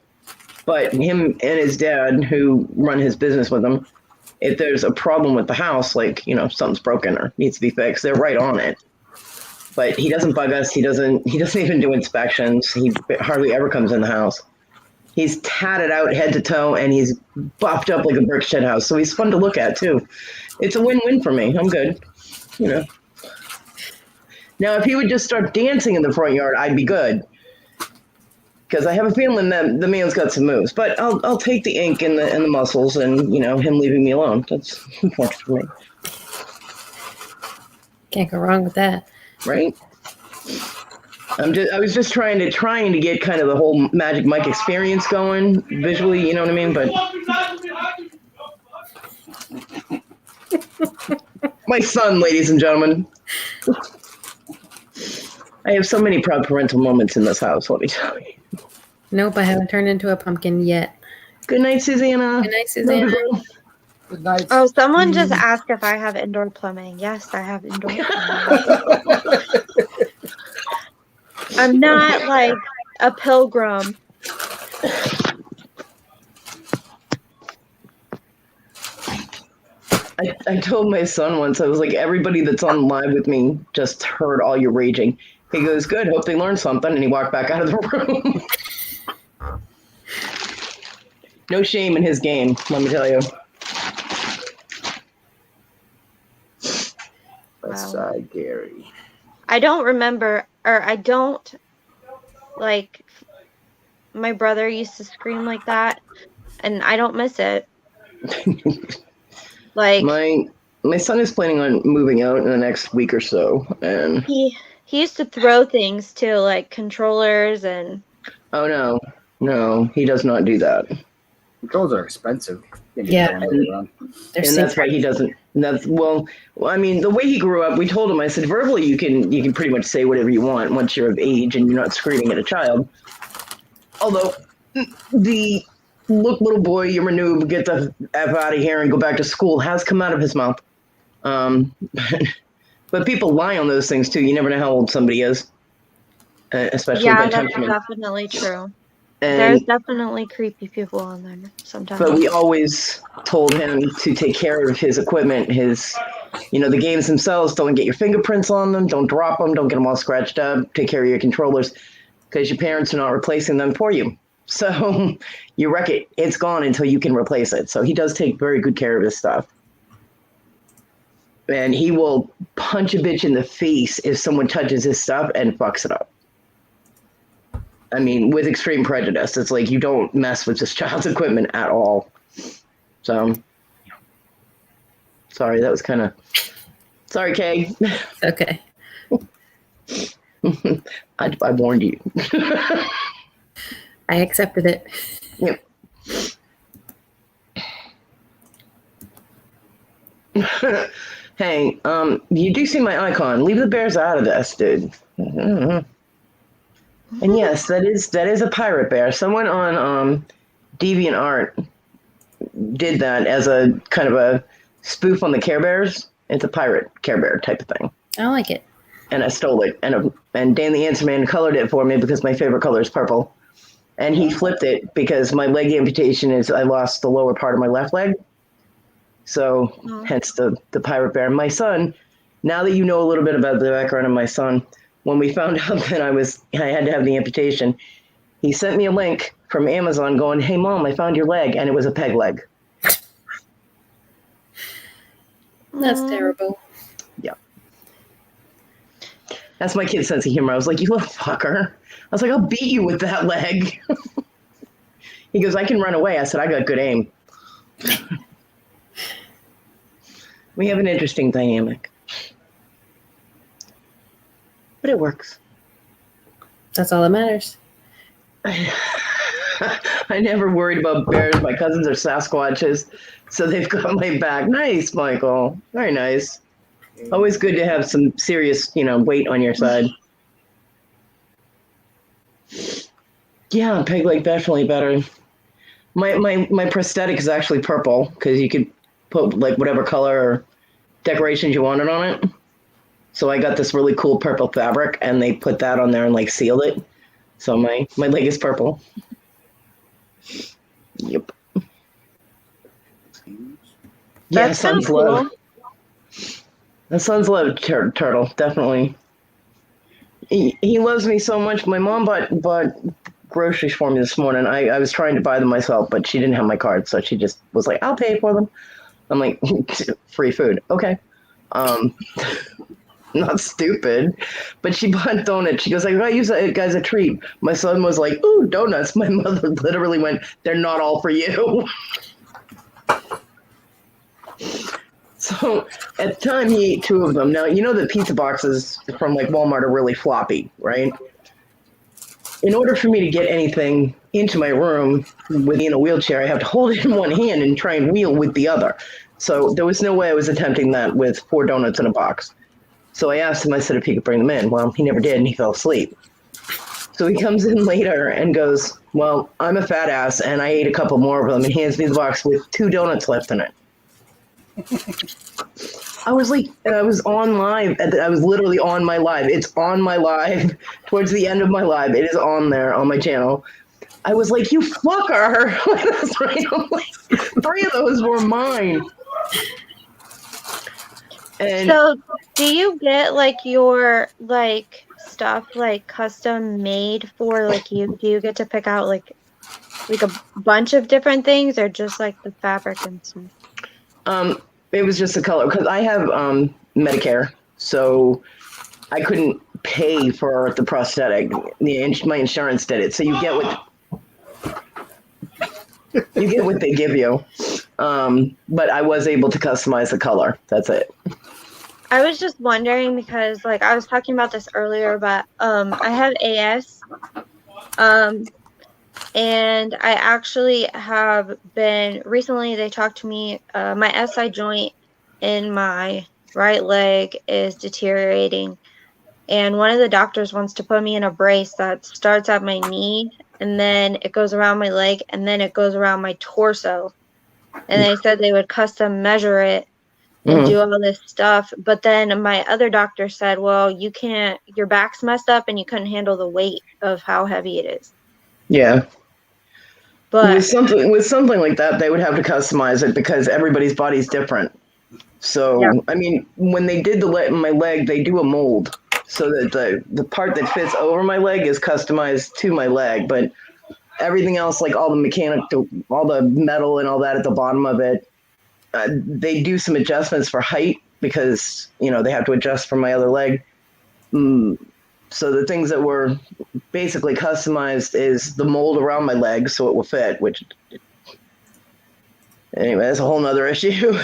But him and his dad, who run his business with him, if there's a problem with the house, like, something's broken or needs to be fixed, they're right on it. But he doesn't bug us. He doesn't even do inspections. He hardly ever comes in the house. He's tatted out head to toe, and he's buffed up like a brick shit house. So he's fun to look at too. It's a win-win for me. I'm good. Now, if he would just start dancing in the front yard, I'd be good. Because I have a feeling that the man's got some moves. But I'll take the ink and the muscles, and him leaving me alone. That's important for me. Can't go wrong with that. Right? I was just trying to get kind of the whole Magic Mike experience going visually, you know what I mean? But my son, ladies and gentlemen. I have so many proud parental moments in this house, let me tell you. Nope, I haven't turned into a pumpkin yet. Good night, Susanna. Good night, Susanna. Good night. Oh, someone just asked if I have indoor plumbing. Yes, I have indoor plumbing. I'm not like a pilgrim. I told my son once, I was like, everybody that's on live with me just heard all your raging. He goes, good, hope they learned something. And he walked back out of the room. No shame in his game, let me tell you. That's Wow. Gary. I don't remember, or I don't, like, my brother used to scream like that, and I don't miss it. Like, my son is planning on moving out in the next week or so, and he used to throw things too, like controllers and... oh no, he does not do that. Controls are expensive. Yeah. And that's why he doesn't. Well, I mean, the way he grew up, we told him, I said, verbally, you can pretty much say whatever you want once you're of age and you're not screaming at a child. Although, the look, little boy, you're a noob, get the F out of here and go back to school has come out of his mouth. But people lie on those things too. You never know how old somebody is, especially Yeah, by that's temperature. definitely true. And There's definitely creepy people on there sometimes. but we always told him to take care of his equipment, the games themselves. Don't get your fingerprints on them. Don't drop them. Don't get them all scratched up. Take care of your controllers because your parents are not replacing them for you. So you wreck it. It's gone until you can replace it. So he does take very good care of his stuff. And he will punch a bitch in the face if someone touches his stuff and fucks it up. I mean, with extreme prejudice. It's like you don't mess with this child's equipment at all. So, sorry, that was kind of... Sorry, Kay. Okay. I warned you. I accepted it. Yep. Hey, you do see my icon. Leave the bears out of this, dude. And yes, that is a pirate bear. Someone on DeviantArt did that as a kind of a spoof on the Care Bears. It's a pirate Care Bear type of thing. I like it. And I stole it. And Dan the Answer Man colored it for me because my favorite color is purple. And he flipped it because my leg amputation is I lost the lower part of my left leg. So hence the pirate bear. My son, now that you know a little bit about the background of my son, when we found out that I had to have the amputation, he sent me a link from Amazon going, hey, Mom, I found your leg. And it was a peg leg. That's terrible. Yeah. That's my kid's sense of humor. I was like, you little fucker. I was like, I'll beat you with that leg. He goes, I can run away. I said, I got good aim. We have an interesting dynamic. But it works. That's all that matters. I never worried about bears. My cousins are Sasquatches, so they've got my back. Nice, Michael. Very nice. Always good to have some serious, weight on your side. Yeah, peg leg definitely better. My prosthetic is actually purple because you could put like whatever color or decorations you wanted on it. So I got this really cool purple fabric, and they put that on there and like sealed it. So my leg is purple. Yep. Yeah, That's kinda son's love. cool. The son's love turtle, definitely. He loves me so much. My mom bought groceries for me this morning. I was trying to buy them myself, but she didn't have my card, so she just was like, "I'll pay for them." I'm like, "Free food, okay." Not stupid, but she bought donuts. She goes like, "I use it as a treat." My son was like, "Ooh, donuts." My mother literally went, "They're not all for you." So at the time, he ate 2 of them. Now, you know the pizza boxes from like Walmart are really floppy, right? In order for me to get anything into my room with me in a wheelchair, I have to hold it in one hand and try and wheel with the other. So there was no way I was attempting that with 4 donuts in a box. So I asked him, I said if he could bring them in. Well, he never did, and he fell asleep. So he comes in later and goes, "Well, I'm a fat ass, and I ate a couple more of them," and hands me the box with 2 donuts left in it. I was like, and I was on live. I was literally on my live. It's on my live. Towards the end of my live, it is on there on my channel. I was like, "You fucker!" That's right. I'm like, 3 of those were mine. And So, do you get like your like stuff like custom made for like you? Do you get to pick out like a bunch of different things, or just like the fabric and stuff? it was just the color because I have Medicare, so I couldn't pay for the prosthetic. My insurance did it, so you get what they give you. But I was able to customize the color. That's it. I was just wondering because like I was talking about this earlier, but I have AS, and I actually have been recently. They talked to me. My SI joint in my right leg is deteriorating, and one of the doctors wants to put me in a brace that starts at my knee, and then it goes around my leg, and then it goes around my torso. And they said they would custom measure it and do all this stuff. But then my other doctor said, "Well, you can't. Your back's messed up, and you couldn't handle the weight of how heavy it is." Yeah. But with something like that, they would have to customize it because everybody's body's different. So, yeah. I mean, when they did my leg, they do a mold so that the part that fits over my leg is customized to my leg, but everything else, like all the metal and all that at the bottom of it, they do some adjustments for height because, they have to adjust for my other leg. So the things that were basically customized is the mold around my leg so it will fit, which anyway, that's a whole nother issue.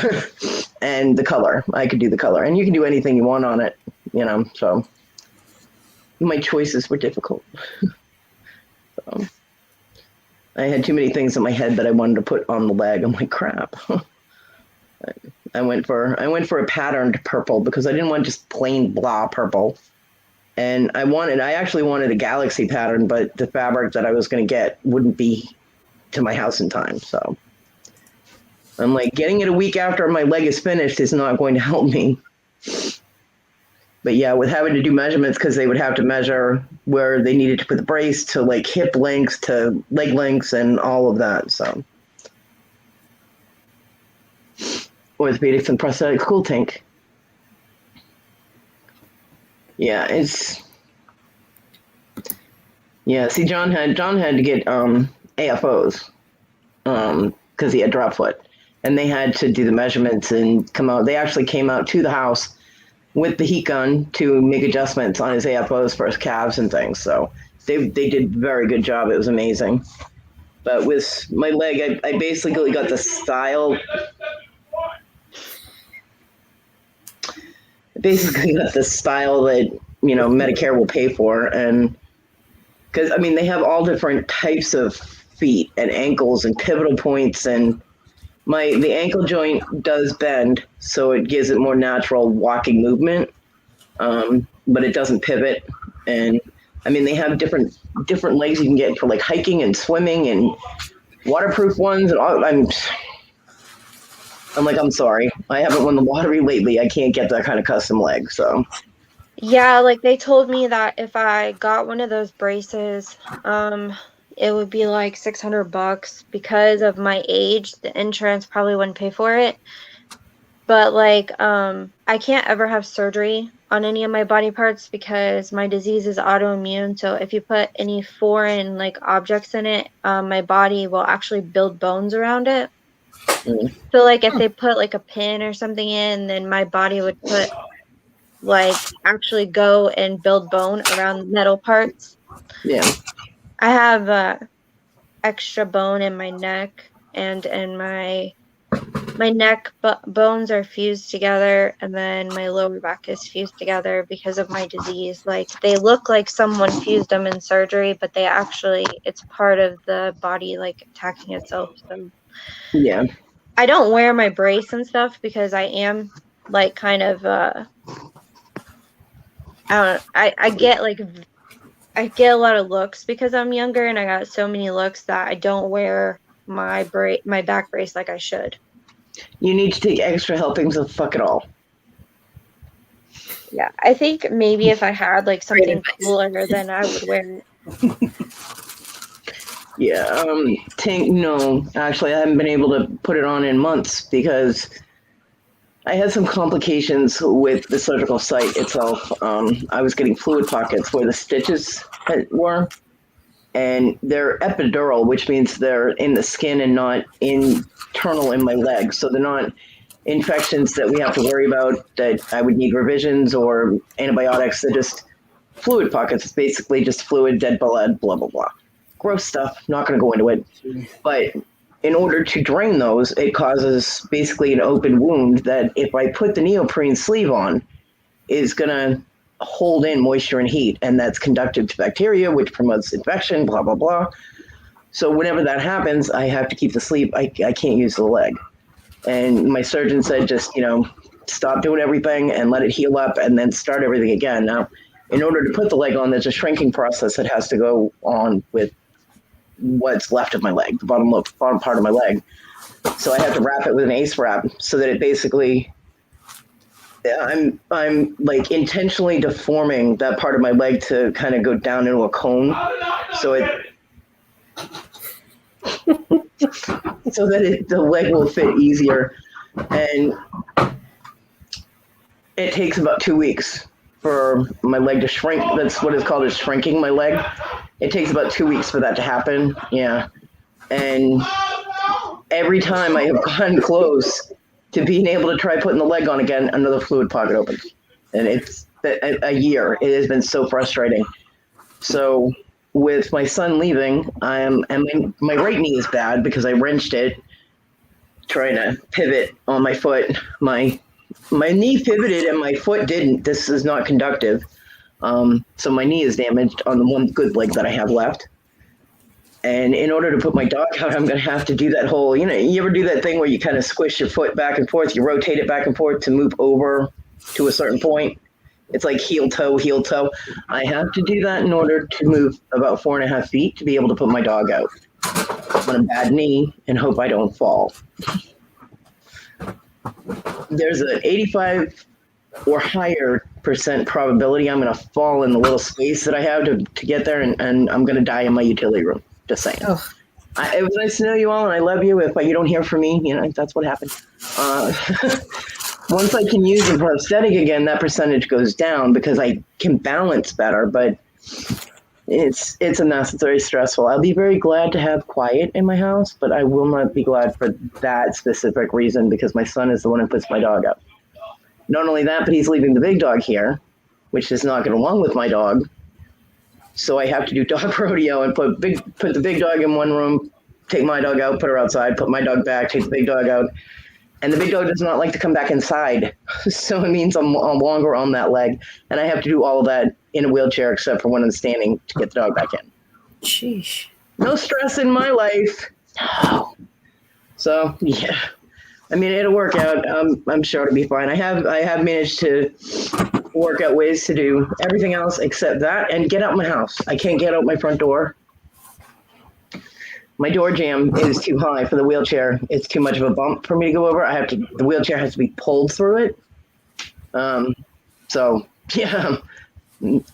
And the color, I could do the color, and you can do anything you want on it, so my choices were difficult. So I had too many things in my head that I wanted to put on the leg. I'm like, crap. I went for a patterned purple because I didn't want just plain blah purple. And I actually wanted a galaxy pattern, but the fabric that I was going to get wouldn't be to my house in time. So I'm like, getting it a week after my leg is finished is not going to help me. But yeah, with having to do measurements, because they would have to measure where they needed to put the brace to like hip lengths to leg lengths and all of that. So orthopedics and prosthetics, cool tank. Yeah, see, John had to get AFOs because he had drop foot, and they had to do the measurements and come out. They actually came out to the house with the heat gun to make adjustments on his AFOs for his calves and things. So they did a very good job. It was amazing. But with my leg, I basically got the style. Basically got the style that Medicare will pay for, and because they have all different types of feet and ankles and pivotal points, and the ankle joint does bend, so it gives it more natural walking movement, but it doesn't pivot. And they have different legs you can get for like hiking and swimming and waterproof ones, and all. I'm like, I'm sorry, I haven't won the lottery lately. I can't get that kind of custom leg. So Yeah, like they told me that if I got one of those braces, it would be like $600 because of my age. The insurance probably wouldn't pay for it. But like, I can't ever have surgery on any of my body parts because my disease is autoimmune. So if you put any foreign like objects in it, my body will actually build bones around it. Mm. So like if they put like a pin or something in, then my body would put like actually go and build bone around metal parts. Yeah. I have extra bone in my neck and in my neck bones are fused together, and then my lower back is fused together because of my disease. Like they look like someone fused them in surgery, but they actually it's part of the body like attacking itself. So Yeah. I don't wear my brace and stuff because I am like kind of I don't I get like I get a lot of looks because I'm younger and I got so many looks that I don't wear my back brace like I should. You need to take extra helpings of fuck it all. Yeah, I think maybe if I had like something advice. cooler, then I would wear it. Yeah, Tank, no, actually, I haven't been able to put it on in months because I had some complications with the surgical site itself. I was getting fluid pockets where the stitches were, and they're epidural, which means they're in the skin and not internal in my leg. So they're not infections that we have to worry about that I would need revisions or antibiotics. They're just fluid pockets. It's basically just fluid, dead blood, blah, blah, blah. Gross stuff. Not going to go into it. But in order to drain those, it causes basically an open wound that if I put the neoprene sleeve on, is going to hold in moisture and heat, and that's conductive to bacteria, which promotes infection, blah, blah, blah. So whenever that happens, I have to keep the sleeve. I can't use the leg. And my surgeon said, just, stop doing everything and let it heal up and then start everything again. Now, in order to put the leg on, there's a shrinking process that has to go on with what's left of my leg, the bottom part of my leg. So I have to wrap it with an ACE wrap so that it basically, I'm like intentionally deforming that part of my leg to kind of go down into a cone. So the leg will fit easier. And it takes about 2 weeks for my leg to shrink. That's what it's called, is shrinking my leg. It takes about 2 weeks for that to happen. Yeah. And every time I have gotten close to being able to try putting the leg on again, another fluid pocket opens. And it's a year. It has been so frustrating. So with my son leaving, and my right knee is bad because I wrenched it trying to pivot on my foot. My knee pivoted and my foot didn't. This is not conductive. So my knee is damaged on the one good leg that I have left. And in order to put my dog out, I'm going to have to do that whole, you ever do that thing where you kind of squish your foot back and forth, you rotate it back and forth to move over to a certain point. It's like heel toe. I have to do that in order to move about 4.5 feet to be able to put my dog out on a bad knee and hope I don't fall. There's an 85 or higher % probability I'm going to fall in the little space that I have to get there, and I'm going to die in my utility room. Just saying. Oh. It was nice to know you all, and I love you. If you don't hear from me, that's what happened. Once I can use the prosthetic again, that percentage goes down because I can balance better, but it's a mess. It's very stressful. I'll be very glad to have quiet in my house, but I will not be glad for that specific reason because my son is the one who puts my dog up. Not only that, but he's leaving the big dog here, which does not get along with my dog. So I have to do dog rodeo and put the big dog in one room, take my dog out, put her outside, put my dog back, take the big dog out. And the big dog does not like to come back inside. So it means I'm longer on that leg. And I have to do all of that in a wheelchair except for when I'm standing to get the dog back in. Sheesh. No stress in my life. No. So, yeah. I mean, it'll work out. I'm sure it'll be fine. I have managed to work out ways to do everything else except that and get out my house. I can't get out my front door. My door jamb is too high for the wheelchair. It's too much of a bump for me to go over. The wheelchair has to be pulled through it. So Yeah.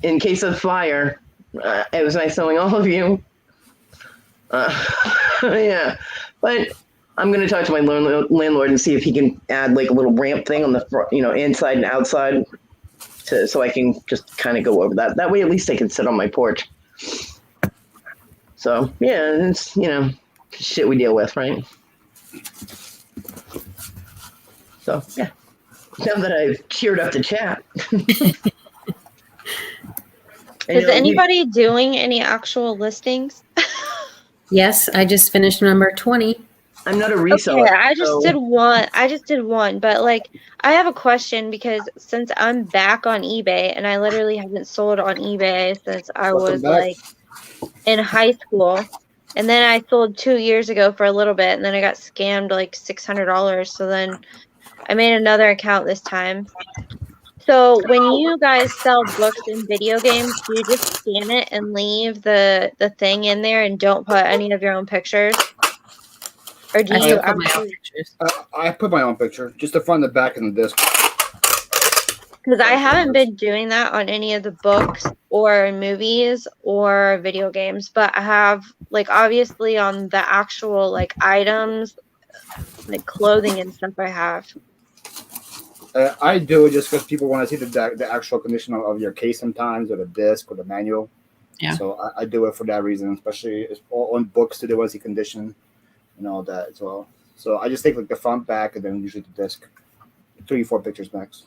In case of fire, it was nice knowing all of you. Yeah, but I'm going to talk to my landlord and see if he can add like a little ramp thing on the front, inside and outside, so I can just kind of go over that. That way, at least I can sit on my porch. So yeah, it's shit we deal with, right? So yeah, now that I've cheered up the chat. Is anybody doing any actual listings? Yes, I just finished number 20. I'm not a reseller. Okay, I just did one, but like I have a question because since I'm back on eBay and I literally haven't sold on eBay since I was like in high school, and then I sold 2 years ago for a little bit, and then I got scammed like $600. So then I made another account this time. So when you guys sell books and video games, do you just scan it and leave the thing in there and don't put any of your own pictures? Or do you put my own pictures? I put my own picture, just the front and the back and the disc. Because I haven't been doing that on any of the books or movies or video games, but I have, like, obviously on the actual, like, items, like clothing and stuff I have. I do it just because people want to see the actual condition of your case sometimes, or the disc or the manual. Yeah. So I do it for that reason, especially on books to do as a condition and all that as well. So I just take like the front, back, and then usually the disc. 3-4 pictures max.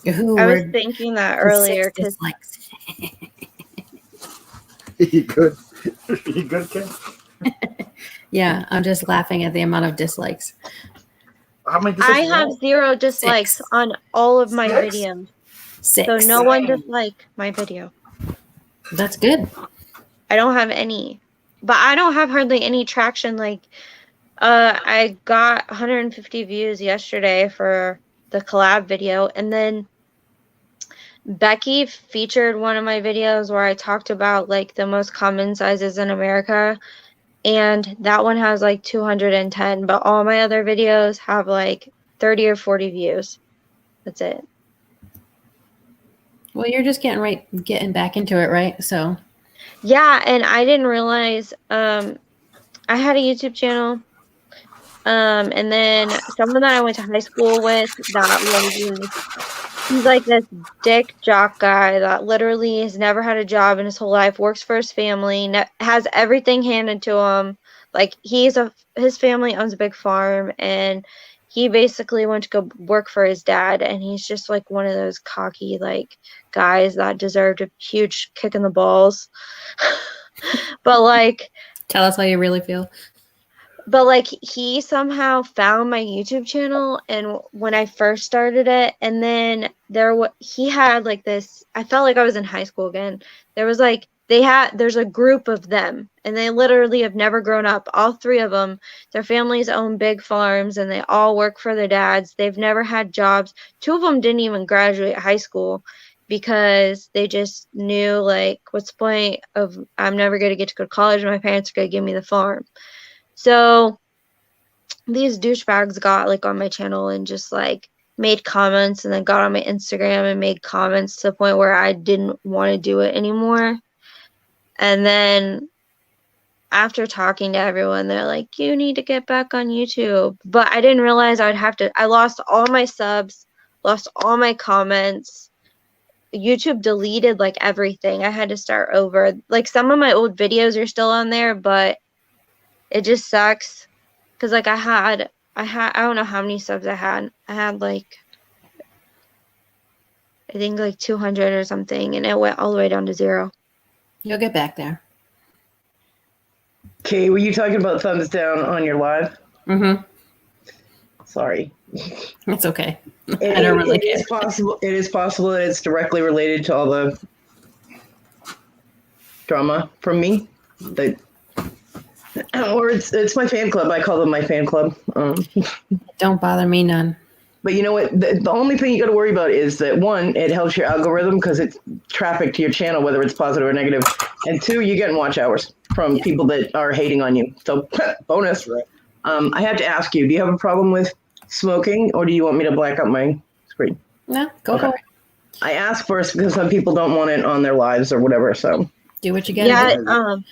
I was thinking that earlier because You good? You good, Ken? Yeah, I'm just laughing at the amount of dislikes. How many dislikes? I have 0 dislikes on all of my 6? videos. 6. So no one disliked my video. That's good. I don't have any. But I don't have hardly any traction. Like, I got 150 views yesterday for the collab video, and then Becky featured one of my videos where I talked about like the most common sizes in America, and that one has like 210, but all my other videos have like 30 or 40 views. That's it. Well, you're just getting back into it, right? So yeah, and I didn't realize I had a YouTube channel. And then someone that I went to high school with he's like this dick jock guy that literally has never had a job in his whole life, works for his family, has everything handed to him. Like his family owns a big farm, and he basically went to go work for his dad, and he's just like one of those cocky like guys that deserved a huge kick in the balls. But like, tell us how you really feel. But like he somehow found my YouTube channel, and when I first started it, and then he had like this, I felt like I was in high school again. There was like there's a group of them, and they literally have never grown up. All 3 of them, their families own big farms, and they all work for their dads. They've never had jobs. 2 of them didn't even graduate high school because they just knew like, what's the point of, I'm never going to get to go to college, and my parents are going to give me the farm. So these douchebags got like on my channel and just like made comments, and then got on my Instagram and made comments to the point where I didn't want to do it anymore. And then after talking to everyone, they're like, you need to get back on YouTube. But I didn't realize I lost all my subs, lost all my comments. YouTube deleted like everything. I had to start over. Like some of my old videos are still on there, but it just sucks because like I don't know how many subs I had. I had like, I think like 200 or something, and it went all the way down to 0. You'll get back there. Okay, were you talking about thumbs down on your live? Mm-hmm. Sorry. It's okay. I don't really care. It is possible that it's directly related to all the drama from me. Or it's my fan club. I call them my fan club. Don't bother me none. But you know what? The only thing you got to worry about is that 1, it helps your algorithm because it's traffic to your channel, whether it's positive or negative. And 2, you're getting watch hours from people that are hating on you. So bonus. Right. I have to ask you, do you have a problem with smoking, or do you want me to black out my screen? No, go Okay. for it. I asked first because some people don't want it on their lives or whatever. So Do what you gotta Yeah, do.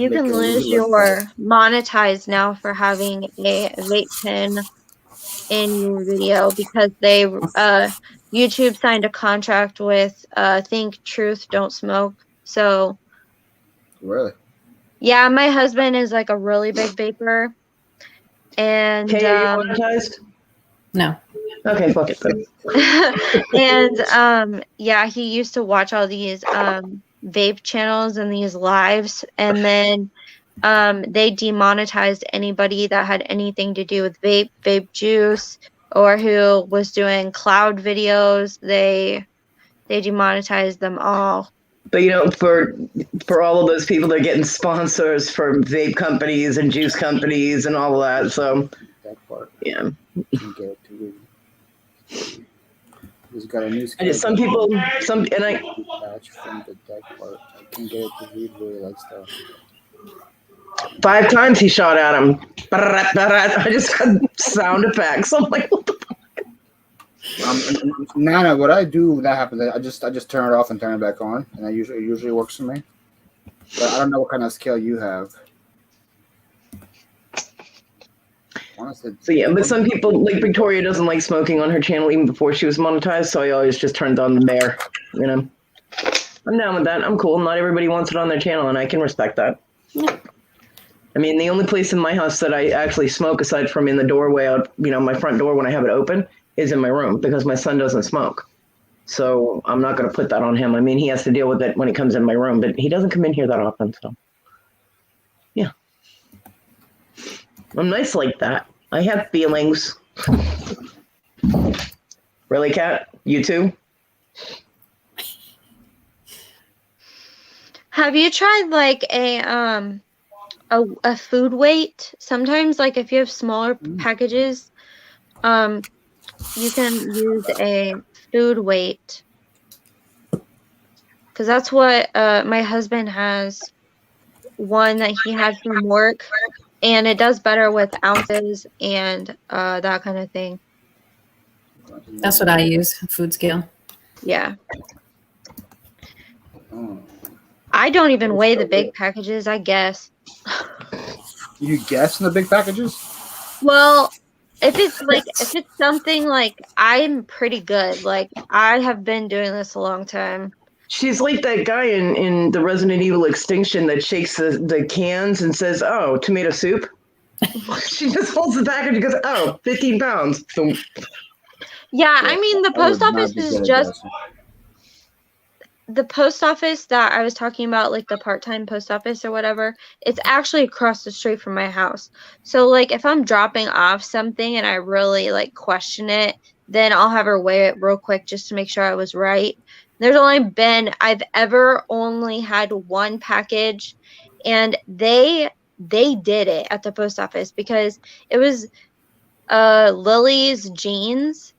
you Make can it lose look your monetized now for having a vape pen in your video because they YouTube signed a contract with Think Truth Don't Smoke. So Really? yeah, my husband is like a really big vapor, and Kay, are you monetized? No. Okay, fuck it then. and yeah, he used to watch all these vape channels and these lives, and then they demonetized anybody that had anything to do with vape juice, or who was doing cloud videos. They demonetized them all. But for all of those people, they're getting sponsors for vape companies and juice companies and all of that. So That part. yeah, Can get it to read. He's got a new I just some people and I patch from the deck part. I can get it to read really like stuff. 5 times he shot at him. I just got sound effects. I'm like, what the fuck? Nana, what I do when that happens, I just turn it off and turn it back on, and it usually works for me. But I don't know what kind of scale you have. Honestly, So yeah, but some people like Victoria doesn't like smoking on her channel even before she was monetized, so I always just turned on the bear. You know, I'm down with that. I'm cool. Not everybody wants it on their channel, and I can respect that. I mean, the only place in my house that I actually smoke, aside from in the doorway out, my front door when I have it open, is in my room because my son doesn't smoke. So I'm not going to put that on him. I mean, he has to deal with it when he comes in my room, but he doesn't come in here that often. So yeah, I'm nice like that. I have feelings. Really, Kat? You too? Have you tried like a food weight? Sometimes, like if you have smaller packages, you can use a food weight, because that's what my husband has one that he had from work, and it does better with ounces and that kind of thing. That's what I use, food scale. Yeah. Oh. I don't even weigh the big packages, I guess. You guess in the big packages? Well, if it's something like, I'm pretty good. Like, I have been doing this a long time. She's like that guy in the Resident Evil Extinction that shakes the cans and says, "Oh, tomato soup." She just holds the package and goes, "Oh, 15 pounds." So, Yeah, I mean, the I would post not office be is good at just guessing. the post office that I was talking about, like the part-time post office or whatever. It's actually across the street from my house. So like if I'm dropping off something and I really like question it, then I'll have her weigh it real quick just to make sure I was right. I've ever only had one package, and they did it at the post office because it was Lily's jeans,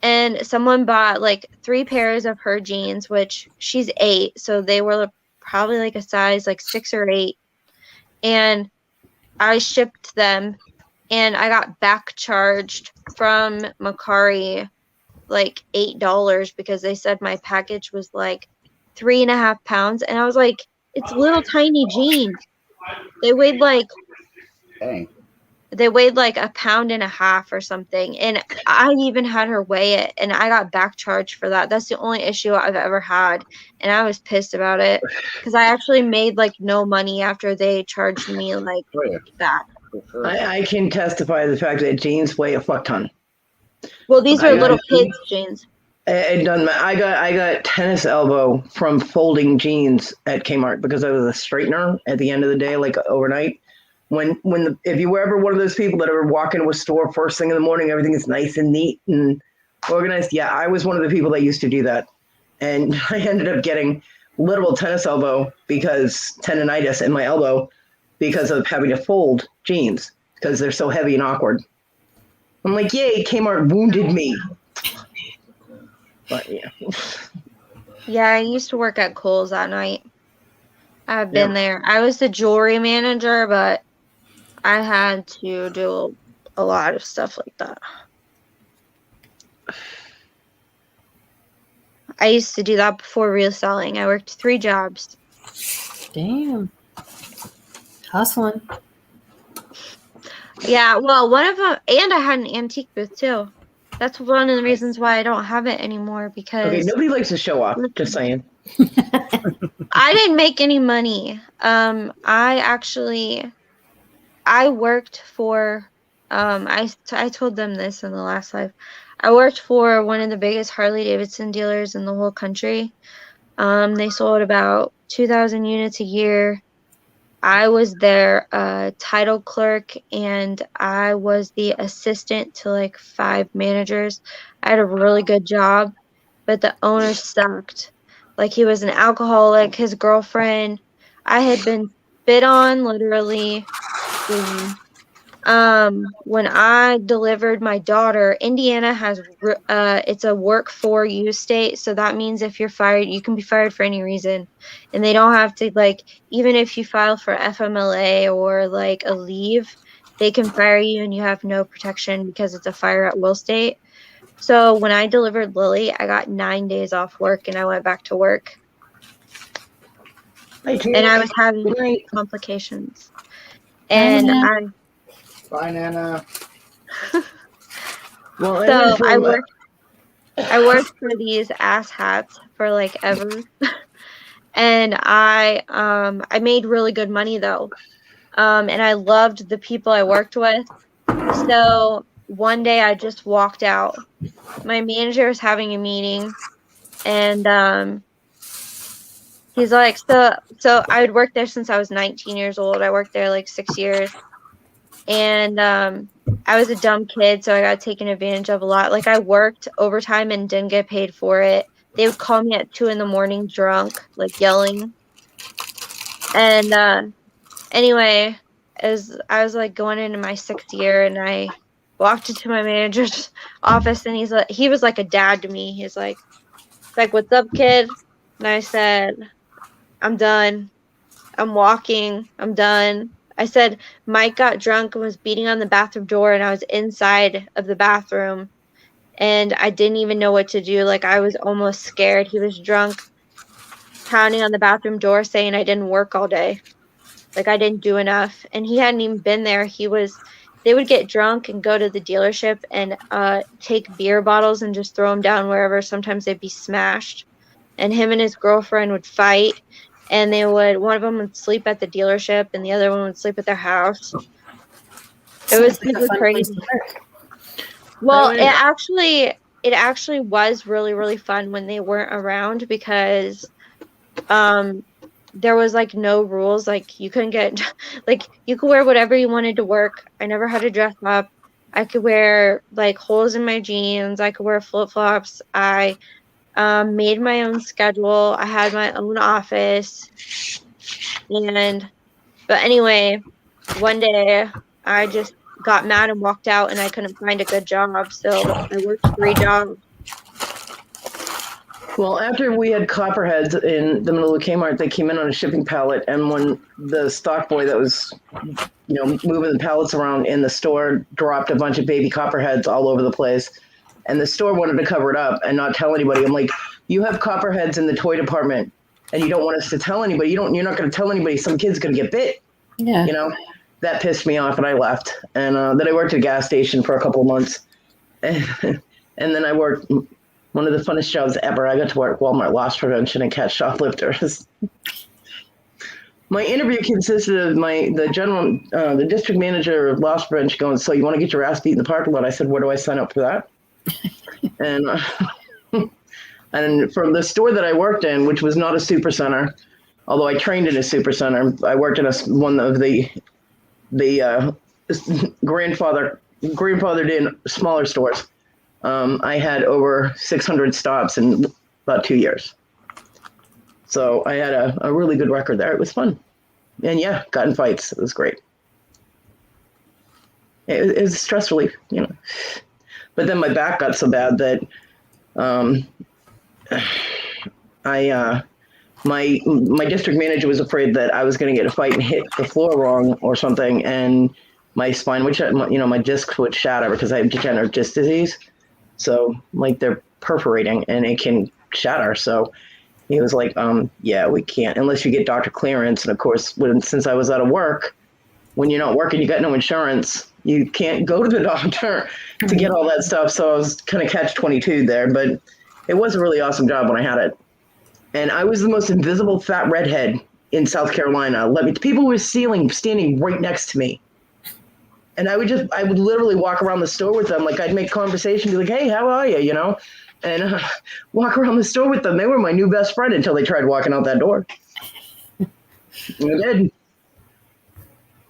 and someone bought like 3 pairs of her jeans, which she's 8, so they were probably like a size like 6 or 8, and I shipped them, and I got back charged from Macari like $8 because they said my package was like 3.5 pounds, and I was like, it's little tiny jeans. They weighed like Dang. 1.5 pounds or something, and I even had her weigh it, and I got back charged for that. That's the only issue I've ever had, and I was pissed about it because I actually made like no money after they charged me like that. Sure. I can testify to the fact that jeans weigh a fuck ton. Well, these are I- little kids' jeans. It doesn't matter. I got tennis elbow from folding jeans at Kmart because I was a straightener at the end of the day, like overnight. If you were ever one of those people that ever walk into a store first thing in the morning, everything is nice and neat and organized. Yeah, I was one of the people that used to do that, and I ended up getting literal tennis elbow because tendonitis in my elbow because of having to fold jeans because they're so heavy and awkward. I'm like, yay, Kmart wounded me. But yeah. Yeah, I used to work at Kohl's that night. I've been there. I was the jewelry manager, but I had to do a lot of stuff like that. I used to do that before reselling. I worked 3 jobs. Damn. Hustling. Yeah, well, one of them, and I had an antique booth too. That's one of the reasons why I don't have it anymore, Okay, because nobody likes to show off. Just saying. I didn't make any money. I worked for, I told them this in the last live. I worked for one of the biggest Harley Davidson dealers in the whole country. They sold about 2,000 units a year. I was their title clerk, and I was the assistant to like 5 managers. I had a really good job, but the owner sucked. Like, he was an alcoholic. His girlfriend, I had been spit on, literally. When I delivered my daughter, Indiana has it's a work for you state, so that means if you're fired, you can be fired for any reason, and they don't have to, like, even if you file for FMLA or like a leave, they can fire you and you have no protection because it's a fire at will state. So when I delivered Lily, I got 9 days off work and I went back to work, and I was having complications, and Bye, Nana. Well, so I worked for these ass hats for like ever. And I made really good money though. And I loved the people I worked with. So one day I just walked out. My manager was having a meeting, and he's like, so I had worked there since I was 19 years old. I worked there like 6 years. And I was a dumb kid, so I got taken advantage of a lot. Like, I worked overtime and didn't get paid for it. They would call me at 2 a.m. drunk, like yelling. And anyway, as I was like going into my 6th year, and I walked into my manager's office, and he was like a dad to me. He's like, "What's up, kid?" And I said, "I'm done. I'm walking. I'm done." I said, Mike got drunk and was beating on the bathroom door, and I was inside of the bathroom, and I didn't even know what to do. Like, I was almost scared. He was drunk, pounding on the bathroom door, saying I didn't work all day. Like, I didn't do enough. And he hadn't even been there. They would get drunk and go to the dealership and take beer bottles and just throw them down wherever. Sometimes they'd be smashed. And him and his girlfriend would fight. And one of them would sleep at the dealership and the other one would sleep at their house. It was super crazy. Well, it actually was really, really fun when they weren't around, because there was like no rules. Like, you couldn't get, like, you could wear whatever you wanted to work. I never had to dress up. I could wear like holes in my jeans. I could wear flip-flops. I made my own schedule. I had my own office. But anyway, one day I just got mad and walked out, and I couldn't find a good job. So I worked 3 jobs. Well, after we had copperheads in the middle of Kmart, they came in on a shipping pallet, and when the stock boy that was, moving the pallets around in the store dropped a bunch of baby copperheads all over the place, and the store wanted to cover it up and not tell anybody. I'm like, you have copperheads in the toy department, and you don't want us to tell anybody. You're not going to tell anybody. Some kid's going to get bit. Yeah. That pissed me off, and I left. And then I worked at a gas station for a couple of months, and then I worked. One of the funnest jobs ever. I got to work Walmart loss prevention and catch shoplifters. My interview consisted of the district manager of loss prevention going, "So you want to get your ass beat in the parking lot?" I said, "Where do I sign up for that?" And from the store that I worked in, which was not a super center, although I trained in a super center, I worked in one of the grandfathered in smaller stores. I had over 600 stops in about 2 years. So I had a really good record there. It was fun. And yeah, got in fights. It was great. It was stress relief, But then my back got so bad that my district manager was afraid that I was going to get a fight and hit the floor wrong or something, and my spine would my discs would shatter because I have degenerative disc disease. So like they're perforating and it can shatter. So he was like, yeah, we can't unless you get doctor clearance. And of course, since I was out of work, when you're not working, you got no insurance. You can't go to the doctor to get all that stuff. So I was kind of catch-22 there, but it was a really awesome job when I had it. And I was the most invisible fat redhead in South Carolina. People were standing right next to me. And I would literally walk around the store with them. Like I'd make conversation, be like, hey, how are you? You know, and walk around the store with them. They were my new best friend until they tried walking out that door. And I did.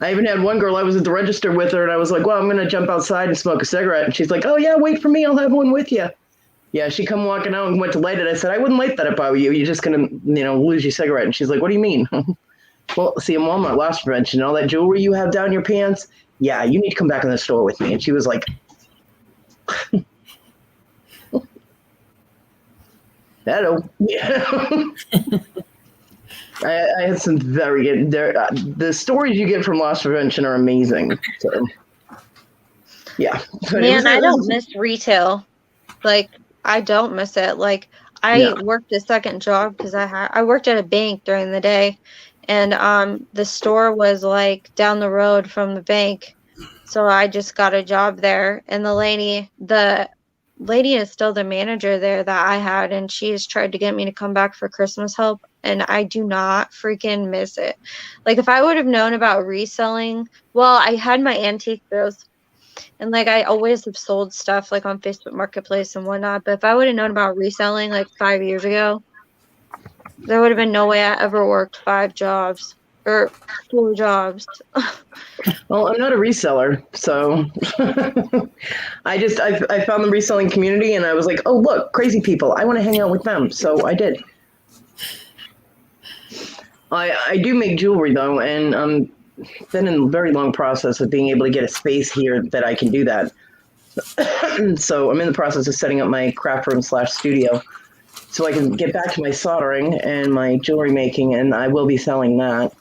I even had one girl, I was at the register with her and I was like, well, I'm going to jump outside and smoke a cigarette. And she's like, oh yeah, wait for me. I'll have one with you. Yeah, she come walking out and went to light it. I said, I wouldn't light that if I were you. You're just going to, lose your cigarette. And she's like, what do you mean? Well, see, in Walmart loss prevention, all that jewelry you have down your pants, yeah, you need to come back in the store with me. And she was like, hello. Yeah. I had some very good, the stories you get from loss prevention are amazing. So, yeah. Man, I don't miss retail. Like, I don't miss it. Like, I worked a second job because I worked at a bank during the day, and the store was like down the road from the bank, so I just got a job there. And the lady is still the manager there that I had, and she has tried to get me to come back for Christmas help, and I do not freaking miss it. Like, if I would have known about reselling, well, I had my antique throws. And, like, I always have sold stuff, like, on Facebook Marketplace and whatnot. But if I would have known about reselling, like, 5 years ago, there would have been no way I ever worked 5 jobs or 4 jobs. Well, I'm not a reseller, so I found the reselling community, and I was like, oh, look, crazy people. I want to hang out with them. So I did. I do make jewelry, though, and been in a very long process of being able to get a space here that I can do that. So I'm in the process of setting up my craft room / studio so I can get back to my soldering and my jewelry making, and I will be selling that.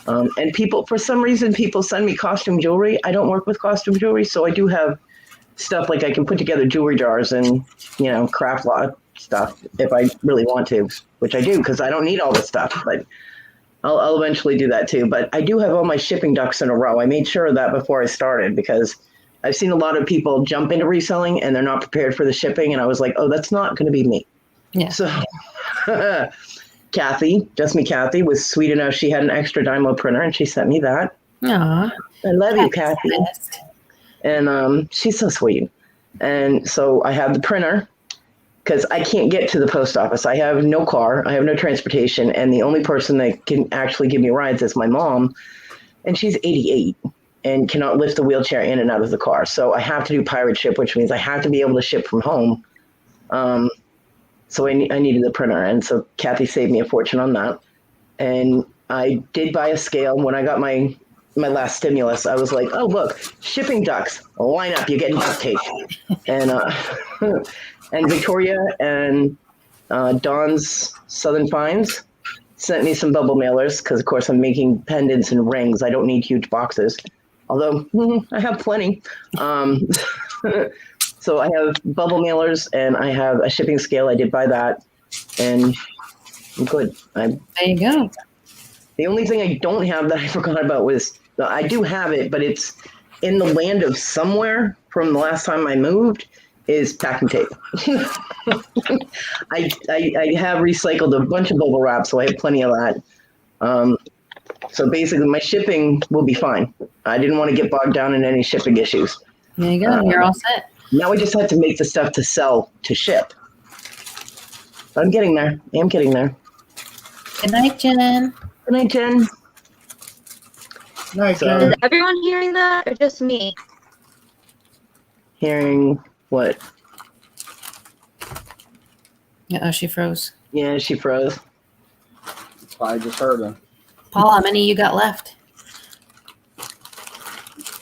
And for some reason, people send me costume jewelry. I don't work with costume jewelry, so I do have stuff like I can put together jewelry jars and, craft lot stuff if I really want to, which I do because I don't need all this stuff, but I'll eventually do that too. But I do have all my shipping ducks in a row. I made sure of that before I started because I've seen a lot of people jump into reselling and they're not prepared for the shipping. And I was like, oh, that's not going to be me. Yeah. So Kathy was sweet enough. She had an extra Dymo printer and she sent me that. Aww. I love you, Kathy. And she's so sweet. And so I have the printer, because I can't get to the post office. I have no car. I have no transportation. And the only person that can actually give me rides is my mom. And she's 88 and cannot lift the wheelchair in and out of the car. So I have to do pirate ship, which means I have to be able to ship from home. So I needed the printer. And so Kathy saved me a fortune on that. And I did buy a scale. When I got my last stimulus, I was like, oh, look, shipping ducks. Line up. You're getting duct tape. And Victoria and Dawn's Southern Finds sent me some bubble mailers because, of course, I'm making pendants and rings. I don't need huge boxes, although I have plenty. So I have bubble mailers and I have a shipping scale. I did buy that, and I'm good. There you go. The only thing I don't have that I forgot about was I do have it, but it's in the land of somewhere from the last time I moved. Is packing tape. I have recycled a bunch of bubble wrap, so I have plenty of that. So basically, my shipping will be fine. I didn't want to get bogged down in any shipping issues. There you go. You're all set. Now I just have to make the stuff to sell to ship. But I'm getting there. I am getting there. Good night, Jen. Good night, Jen. Nice. Is everyone hearing that, or just me? Hearing what? Oh, she froze. Yeah, she froze. That's why I just heard her. Paul, how many you got left?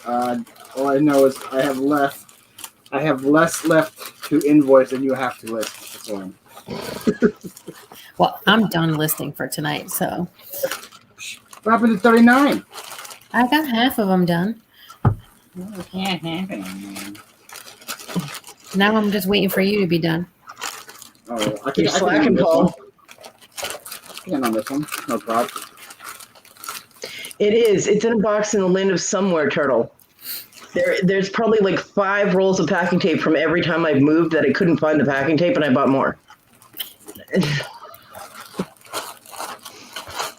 All I know is I have less left to invoice than you have to list. That's all. Well, I'm done listing for tonight, so. What happened to 39? I got half of them done. Well, can't happen, man. Now I'm just waiting for you to be done. Oh, You're I slacking, on this Paul. one. I can on this one. No problem. It is. It's in a box in the land of somewhere, Turtle. There's probably like 5 rolls of packing tape from every time I've moved that I couldn't find the packing tape, and I bought more.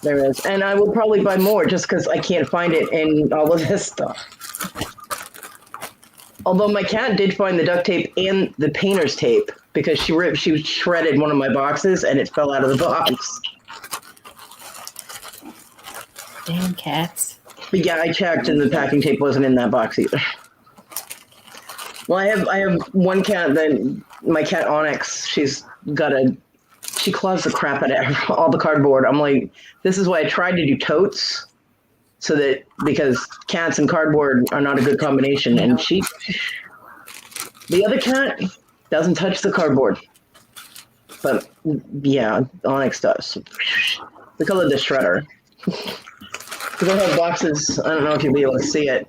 There is. And I will probably buy more just because I can't find it in all of this stuff. Although my cat did find the duct tape and the painter's tape because she shredded one of my boxes and it fell out of the box. Damn cats. But yeah, I checked and the packing tape wasn't in that box either. Well, I have one cat that my cat Onyx, she claws the crap out of all the cardboard. I'm like, this is why I tried to do totes, so that because cats and cardboard are not a good combination. And the other cat doesn't touch the cardboard, but yeah, Onyx does. We call it the shredder. We don't have boxes. I don't know if you'll be able to see it.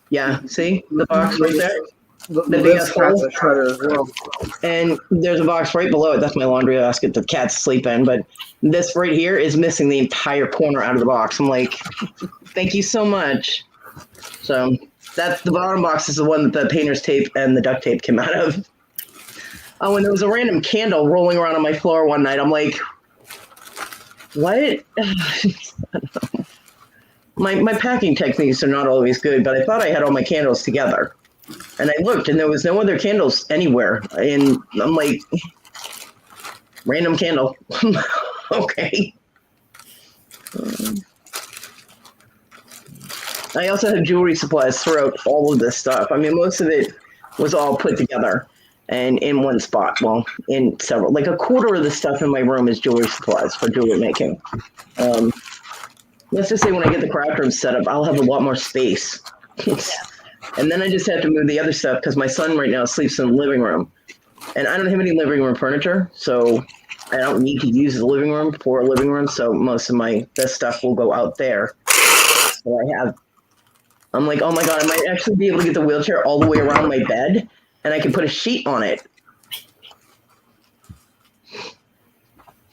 Yeah, see the box right there. The big ass hole. Shredder as well. And there's a box right below it. That's my laundry basket the cats sleep in. But this right here is missing the entire corner out of the box. I'm like, thank you so much. So that's the bottom box is the one that the painter's tape and the duct tape came out of. Oh, and there was a random candle rolling around on my floor one night. I'm like, what? I don't know. My packing techniques are not always good, but I thought I had all my candles together. And I looked, and there was no other candles anywhere. And I'm like, random candle. Okay. I also have jewelry supplies throughout all of this stuff. I mean, most of it was all put together and in one spot. Well, in several. Like a quarter of the stuff in my room is jewelry supplies for jewelry making. Let's just say when I get the craft room set up, I'll have a lot more space. And then I just have to move the other stuff because my son right now sleeps in the living room. And I don't have any living room furniture, so I don't need to use the living room for a living room. So most of my best stuff will go out there. So I'm like, oh my God, I might actually be able to get the wheelchair all the way around my bed and I can put a sheet on it.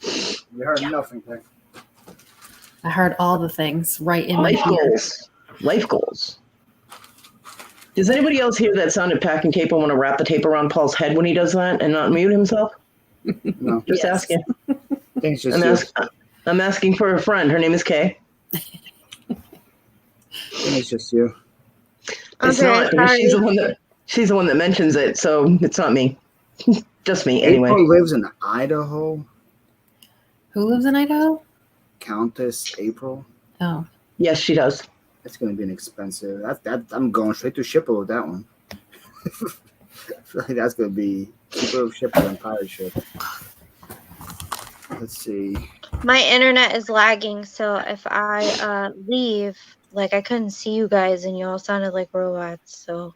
You heard nothing there. I heard all the things right in my Life goals. Life goals. Does anybody else hear that sound of packing tape and want to wrap the tape around Paul's head when he does that and not mute himself? No. Just asking. I think it's just I'm asking for a friend. Her name is Kay. I think it's just you. It's Okay, not. sorry. She's the one that mentions it, so it's not me. Just me, anyway. April lives in Idaho. Who lives in Idaho? Countess April. Oh. Yes, she does. That's going to be an expensive. I'm going straight to shipper with that one. I feel like that's going to be cheaper of shipper than pirate ship. Let's see. My internet is lagging, so if I leave, like I couldn't see you guys and you all sounded like robots, so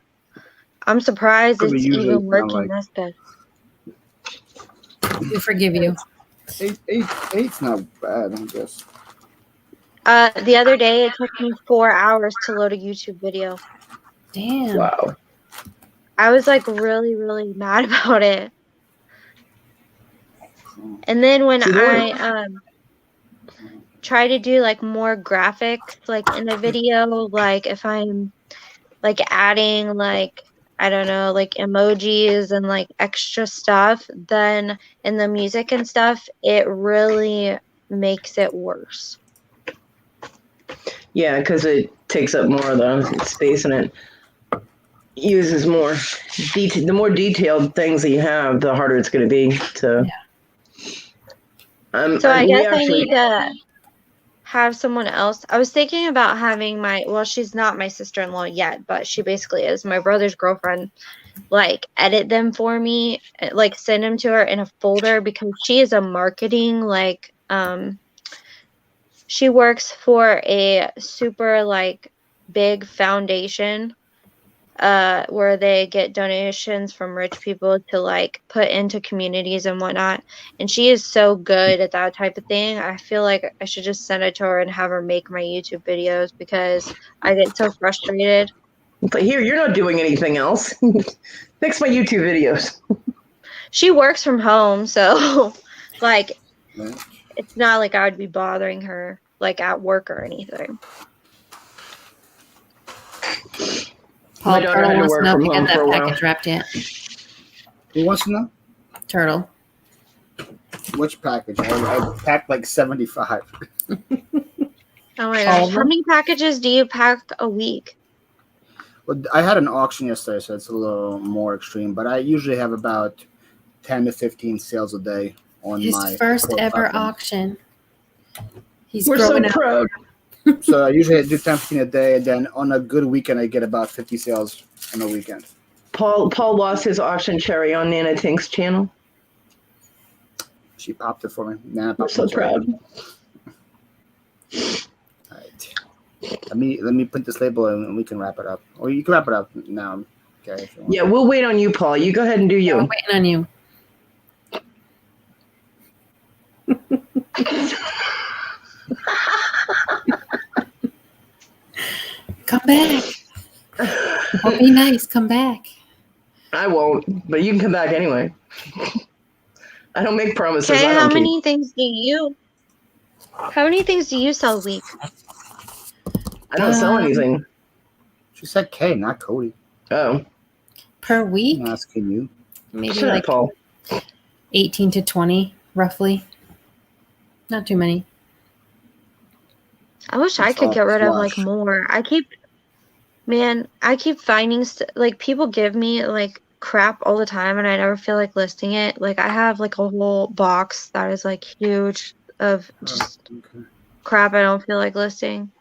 I'm surprised That's what it's we usually even working sound like. this good. We forgive you. Eight's not bad, I guess. The other day it took me 4 hours to load a YouTube video. Damn. Wow. I was like really, really mad about it. And then when I try to do like more graphics like in a video, like if I'm like adding like I don't know, like emojis and like extra stuff, then in the music and stuff, it really makes it worse. Yeah, because it takes up more of the space and it uses more. The more detailed things that you have, the harder it's going to be to. So I guess I need to have someone else. I was thinking about having she's not my sister-in-law yet, but she basically is my brother's girlfriend, like edit them for me, like send them to her in a folder because she is a marketing, like, she works for a super like big foundation, where they get donations from rich people to like put into communities and whatnot. And she is so good at that type of thing. I feel like I should just send it to her and have her make my YouTube videos because I get so frustrated But here, you're not doing anything else. Fix my YouTube videos. She works from home, so like Right. it's not like I would be bothering her like at work or anything. Paul My daughter Turtle had to wants to work know if from you home got for a that while. package wrapped yet. Who wants to know? Turtle. Which package? I packed like 75. Oh my All gosh. of How them? many packages do you pack a week? Well, I had an auction yesterday, so it's a little more extreme, but I usually have about 10 to 15 sales a day on His my first core ever platform. auction. He's We're so growing up. proud. So I usually do 10, 15 a day, and then on a good weekend, I get about 50 sales on a weekend. Paul lost his auction cherry on Nana Tink's channel. She popped it for me. Nah, I'm popped so my cherry. proud. All right. Let me put this label and we can wrap it up. Or you can wrap it up now. Okay. If you want. Yeah, we'll wait on you, Paul. You go ahead and do Yeah, we're you. waiting on you. Come back. Don't be nice. Come back. I won't, but you can come back anyway. I don't make promises Okay, I how don't keep. many things do you sell a week? I don't sell anything. She said K, not Cody. Oh, Per week? I'm asking you. Maybe shut up, like Paul. 18 to 20, roughly. Not too many. I wish I It's could all get rid of like flush. more. I keep finding like people give me like crap all the time and I never feel like listing it. Like I have like a whole box that is like huge of just Okay. crap I don't feel like listing.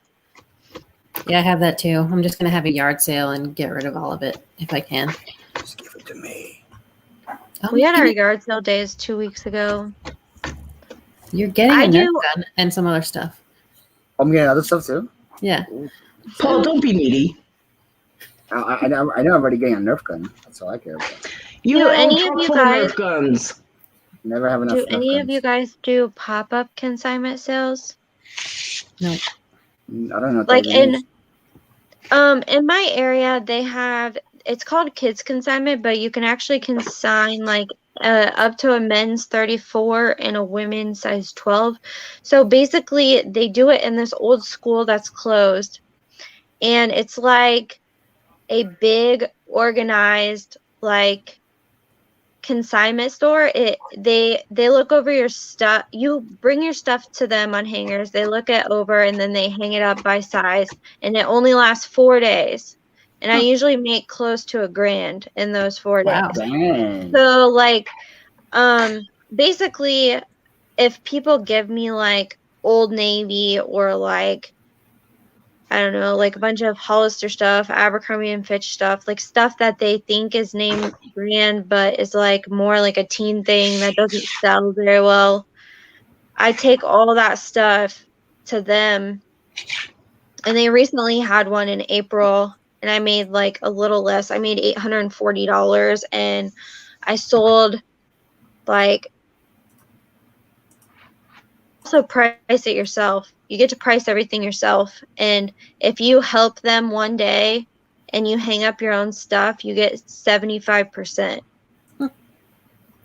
Yeah, I have that too. I'm just going to have a yard sale and get rid of all of it if I can. Just give it to me. Oh, We had our you're yard sale days 2 weeks ago. getting I a Nerf do- gun and some other stuff. I'm getting other stuff too. Yeah. Paul, don't be needy. I know I'm already getting a Nerf gun. That's all I care about. You Do have any a of truck you full guys- of Nerf guns. Never have enough Do Nerf any guns. of you guys do pop-up consignment sales? No. I don't know what Like that even is. in my area they have, it's called kids consignment, but you can actually consign like up to a men's 34 and a women's size 12. So basically they do it in this old school that's closed, and it's like a big organized like consignment store. They look over your stuff. You bring your stuff to them on hangers, they look it over, and then they hang it up by size, and it only lasts 4 days, and I usually make close to $1,000 in those 4 days. Wow. Dang. So like basically if people give me like Old Navy or like I don't know, like a bunch of Hollister stuff, Abercrombie and Fitch stuff, like stuff that they think is name brand, but is like more like a teen thing that doesn't sell very well. I take all that stuff to them, and they recently had one in April, and I made like a little less. I made $840, and I sold like, also price it yourself. You get to price everything yourself, and if you help them one day and you hang up your own stuff, you get 75%.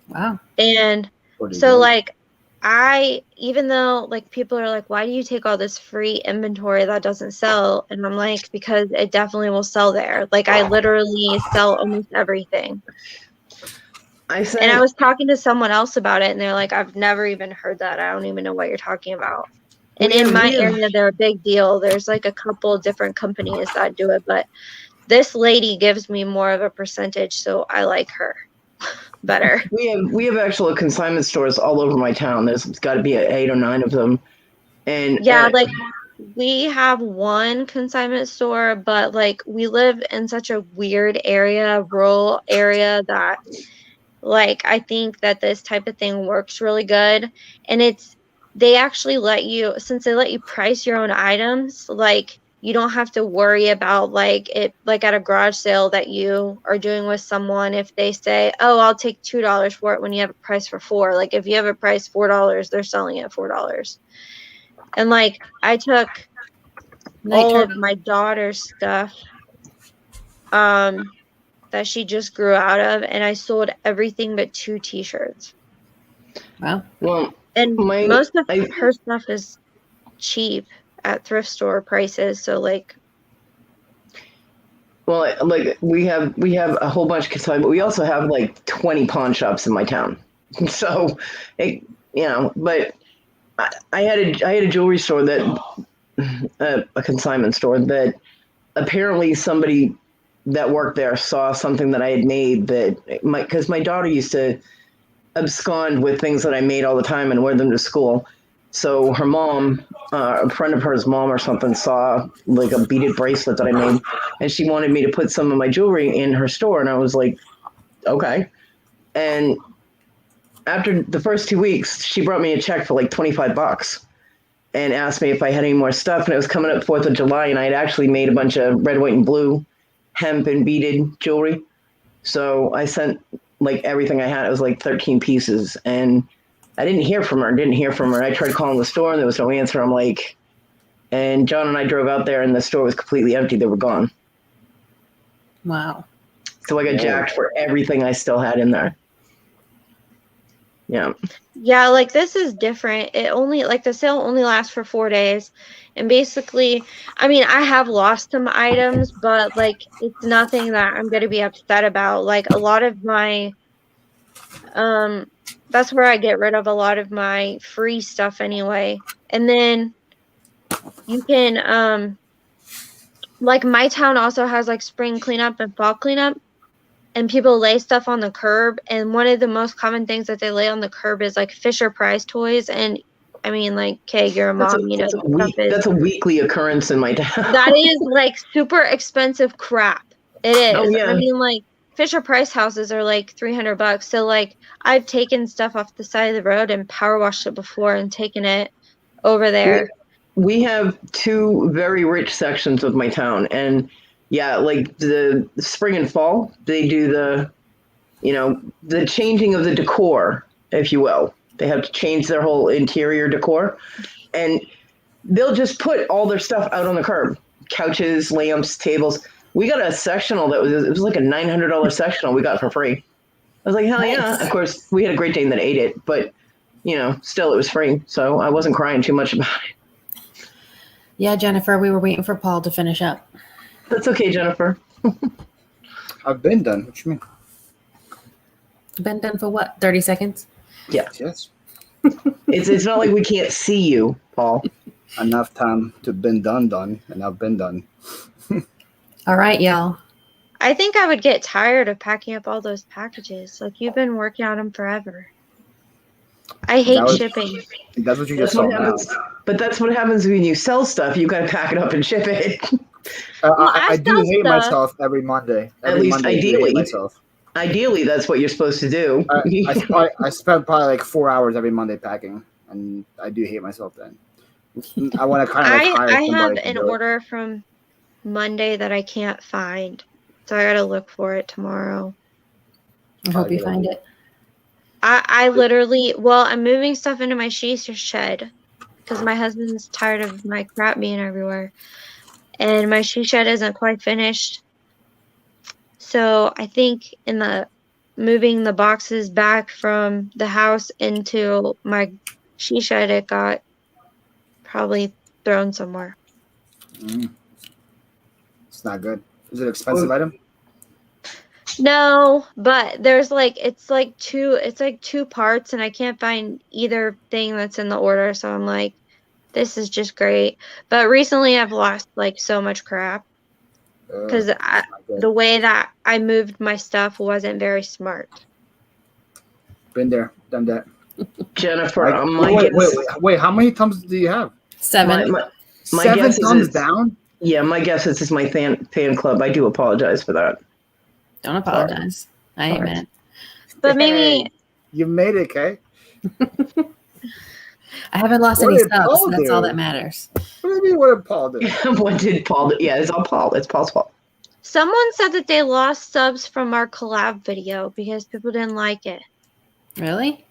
Wow. And Pretty so good. like even though like people are like, why do you take all this free inventory that doesn't sell? And I'm like, because it definitely will sell there. Like I literally sell almost everything. And I was talking to someone else about it, and they're like, I've never even heard that. I don't even know what you're talking about. And in my area, they're a big deal. There's like a couple different companies that do it, but this lady gives me more of a percentage, so I like her better. We have actual consignment stores all over my town. There's got to be 8 or 9 of them. And Yeah, like we have one consignment store, but like we live in such a weird area, rural area, that like I think that this type of thing works really good. And they actually let you, since they let you price your own items, like you don't have to worry about like it, like at a garage sale that you are doing with someone, if they say, oh, I'll take $2 for it when you have a price for $4. Like if you have a price $4, they're selling it at $4. And like I took all of my daughter's stuff. that she just grew out of, and I sold everything but 2 t-shirts. Wow. Well, And my most of her stuff is cheap at thrift store prices, so like like we have a whole bunch of consignment, but we also have like 20 pawn shops in my town. So, but I had a jewelry store that a consignment store that apparently somebody that worked there saw something that I had made because my daughter used to abscond with things that I made all the time and wear them to school. So her mom, a friend of hers mom or something, saw like a beaded bracelet that I made, and she wanted me to put some of my jewelry in her store, and I was like, okay. And after the first 2 weeks, she brought me a check for like $25 and asked me if I had any more stuff. And it was coming up 4th of July, and I had actually made a bunch of red, white, and blue hemp and beaded jewelry. So I sent like everything I had. It was like 13 pieces, and I didn't hear from her. I tried calling the store, and there was no answer. I'm like, and John and I drove out there, and the store was completely empty. They were gone. Wow. So I got jacked for everything I still had in there. Yeah. Yeah, like this is different. It only like the sale only lasts for 4 days. And basically, I mean, I have lost some items, but like it's nothing that I'm going to be upset about. Like a lot of my that's where I get rid of a lot of my free stuff anyway. And then you can like my town also has like spring cleanup and fall cleanup. And people lay stuff on the curb, and one of the most common things that they lay on the curb is like Fisher Price toys. And I mean, like, okay, you're a mom, that's a weekly occurrence in my town. That is like super expensive crap. It is. Oh, yeah. I mean, like Fisher Price houses are like $300. So like, I've taken stuff off the side of the road and power washed it before and taken it over there. We have 2 very rich sections of my town, and yeah, like the spring and fall, they do the changing of the decor, if you will. They have to change their whole interior decor, and they'll just put all their stuff out on the curb. Couches, lamps, tables. We got a sectional it was like a $900 sectional we got for free. I was like, hell yeah. Of course, we had a Great Dane that ate it, but still it was free. So I wasn't crying too much about it. Yeah, Jennifer, we were waiting for Paul to finish up. That's okay, Jennifer. I've been done. What you mean? Been done for what? 30 seconds? Yeah. Yes. It's not like we can't see you, Paul. Enough time to been done, and I've been done. All right, y'all. I think I would get tired of packing up all those packages. Like you've been working on them forever. I hate shipping. That's what you just saw now. But that's what happens when you sell stuff. You got to pack it up and ship it. I do hate myself every Monday. At least Monday ideally. I hate myself. Ideally, that's what you're supposed to do. I spend probably like 4 hours every Monday packing, and I do hate myself then. I want to kind of like hire somebody. I have an order from Monday that I can't find, so I got to look for it tomorrow. I hope you find it. I literally, I'm moving stuff into my shed because my husband's tired of my crap being everywhere. And my shed isn't quite finished. So I think moving the boxes back from the house into my shed, it got probably thrown somewhere. It's not good. Is it an expensive item? No, but there's it's like two parts, and I can't find either thing that's in the order. So I'm like, this is just great. But recently I've lost like so much crap because the way that I moved my stuff wasn't very smart. Been there, done that. Jennifer, wait, how many thumbs do you have? 7. My 7 thumbs down? Yeah, my guess is it's my fan club. I do apologize for that. Don't apologize. I ain't mad. But maybe you made it, Kay. I haven't lost any subs, so that's all that matters. What do you mean, what did Paul do? What did Paul do? Yeah, it's all Paul. It's Paul's fault. Someone said that they lost subs from our collab video because people didn't like it. Really?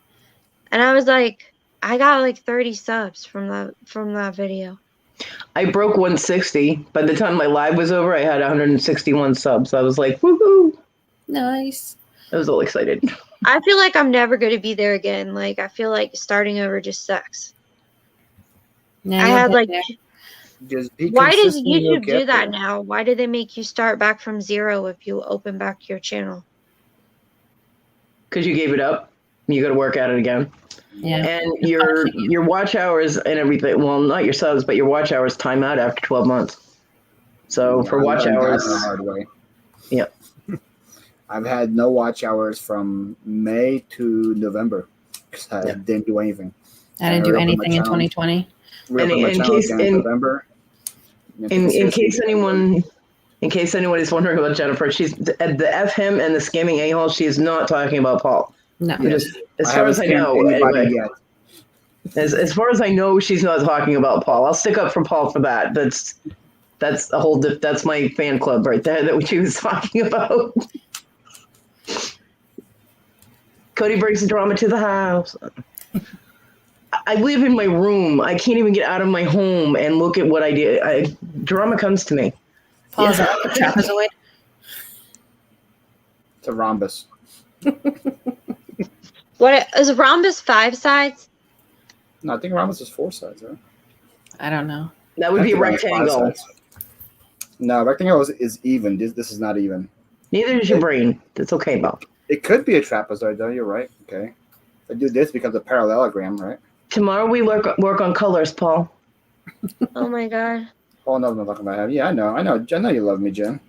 And I was like, I got like 30 subs from that video. I broke 160. By the time my live was over, I had 161 subs. I was like, woohoo! Nice. I was all excited. I feel like I'm never going to be there again. Like, I feel like starting over just sucks. Yeah, I you'll had get like, there. Just be why does consistent, you'll YouTube get do that there. now? Why do they make you start back from 0 if you open back your channel? Because you gave it up. You got to work at it again. Yeah. And your watch hours and everything, well, not your subs, but your watch hours time out after 12 months. So Yeah, for I watch learned that hours, the hard way. yeah. I've had no watch hours from May to November because I didn't do anything. I didn't do reopened my anything in channel. 2020. Reopened my channel again in November. In case anyone is wondering about Jennifer, she's the F him and the scamming a-hole. She's not talking about Paul. No. Yes. Just as far as I know, anybody anyway. yet. As far as I know, she's not talking about Paul. I'll stick up for Paul for that. That's a whole. That's my fan club right there that she was talking about. Cody brings the drama to the house. I live in my room. I can't even get out of my home and look at what I did. Drama comes to me. Paul's a trapezoid. It's a rhombus. What is a rhombus 5 sides? No, I think rhombus is 4 sides, right? I don't know. That would be a I think rhombus is 5 rectangle. sides. No, rectangle is even. This is not even. Neither is your brain. That's okay, Bob. It could be a trapezoid, though. You're right. Okay. If I do this, it becomes a parallelogram, right? Tomorrow we work on colors, Paul. Oh my god. Oh, no, I'm not talking about him. Yeah, I know. I know you love me, Jen.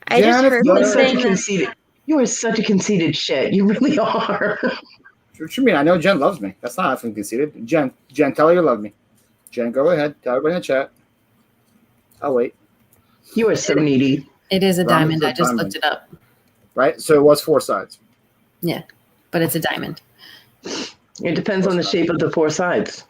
I just Jen, heard You are them such a saying that. conceited. You are such a conceited shit. You really are. What you mean? I know Jen loves me. That's not nothing conceited. Jen, tell her you love me. Jen, go ahead. Tell everybody in the chat. I'll wait. You are so needy. It is a Rhombus diamond. is I just diamond. looked it up. Right? So it was 4 sides. Yeah, but it's a diamond. It depends on the shape of the 4 sides.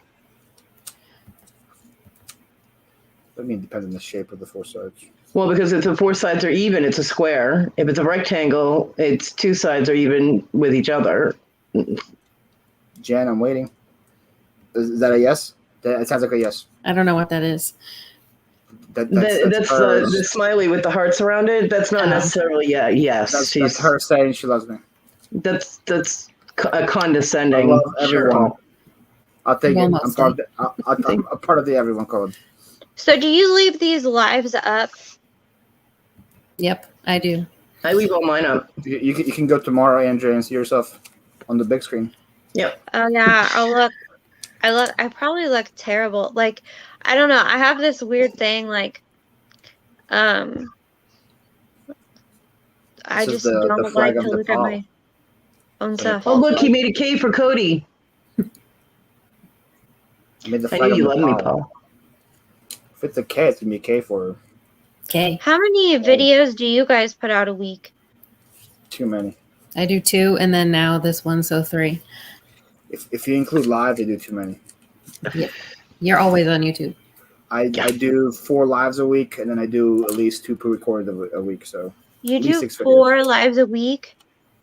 I mean, it depends on the shape of the 4 sides. Well, because if the 4 sides are even, it's a square. If it's a rectangle, its 2 sides are even with each other. Jen, I'm waiting. Is that a yes? It sounds like a yes. I don't know what that is. That's The smiley with the hearts around it. That's not necessarily yes. That's her saying she loves me. That's a condescending. I love everyone. I'll take it. Almost I'm part of I'm a part of the everyone code. So do you leave these lives up? Yep, I do. I leave all mine up. You can go tomorrow, Andrea, and see yourself on the big screen. Yep. Oh yeah, I probably look terrible. Like, I don't know. I have this weird thing, like, I This is just the don't like flag to of look at Nepal. my own stuff. Oh, look, he made a K for Cody. I made the I flag knew of you love me, Nepal. Paul. If it's a K, it's gonna be a K for her. Okay, How many videos do you guys put out a week? Too many. I do 2, and then now this one, so 3. If you include live, they do too many. You're always on YouTube. I do 4 lives a week, and then I do at least 2 pre-recorded a week. So You At least do 6 videos. 4 lives a week?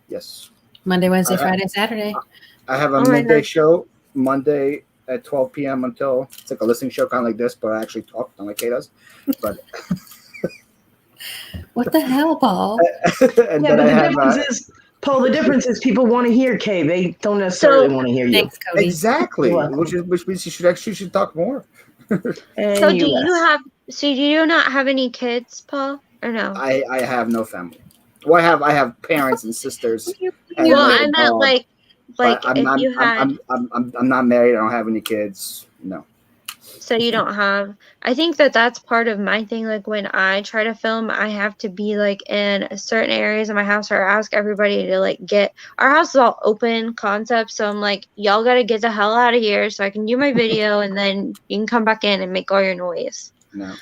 yes, Monday, Wednesday, I- Friday, Saturday. I have a Oh my midday gosh. show Monday at 12 p.m. until it's like a listening show, kind of like this, but I actually talk, not like Kay does. But What the hell, Paul? and Yeah, then but I the have difference is, Paul, the difference is people want to hear Kay. They don't necessarily want to hear you. Thanks, Cody. exactly, You're welcome. which means you should talk more. And So you do you not have any kids, Paul? Or no? I have no family. Well, I have parents and sisters. And Well, like a I meant dog, like but if you had I'm not married. I don't have any kids. No. so you don't have. I think that's part of my thing. Like when I try to film, I have to be like in certain areas of my house, or ask everybody to like get. Our house is all open concept, so I'm like, y'all gotta get the hell out of here so I can do my video, and then you can come back in and make all your noise. No,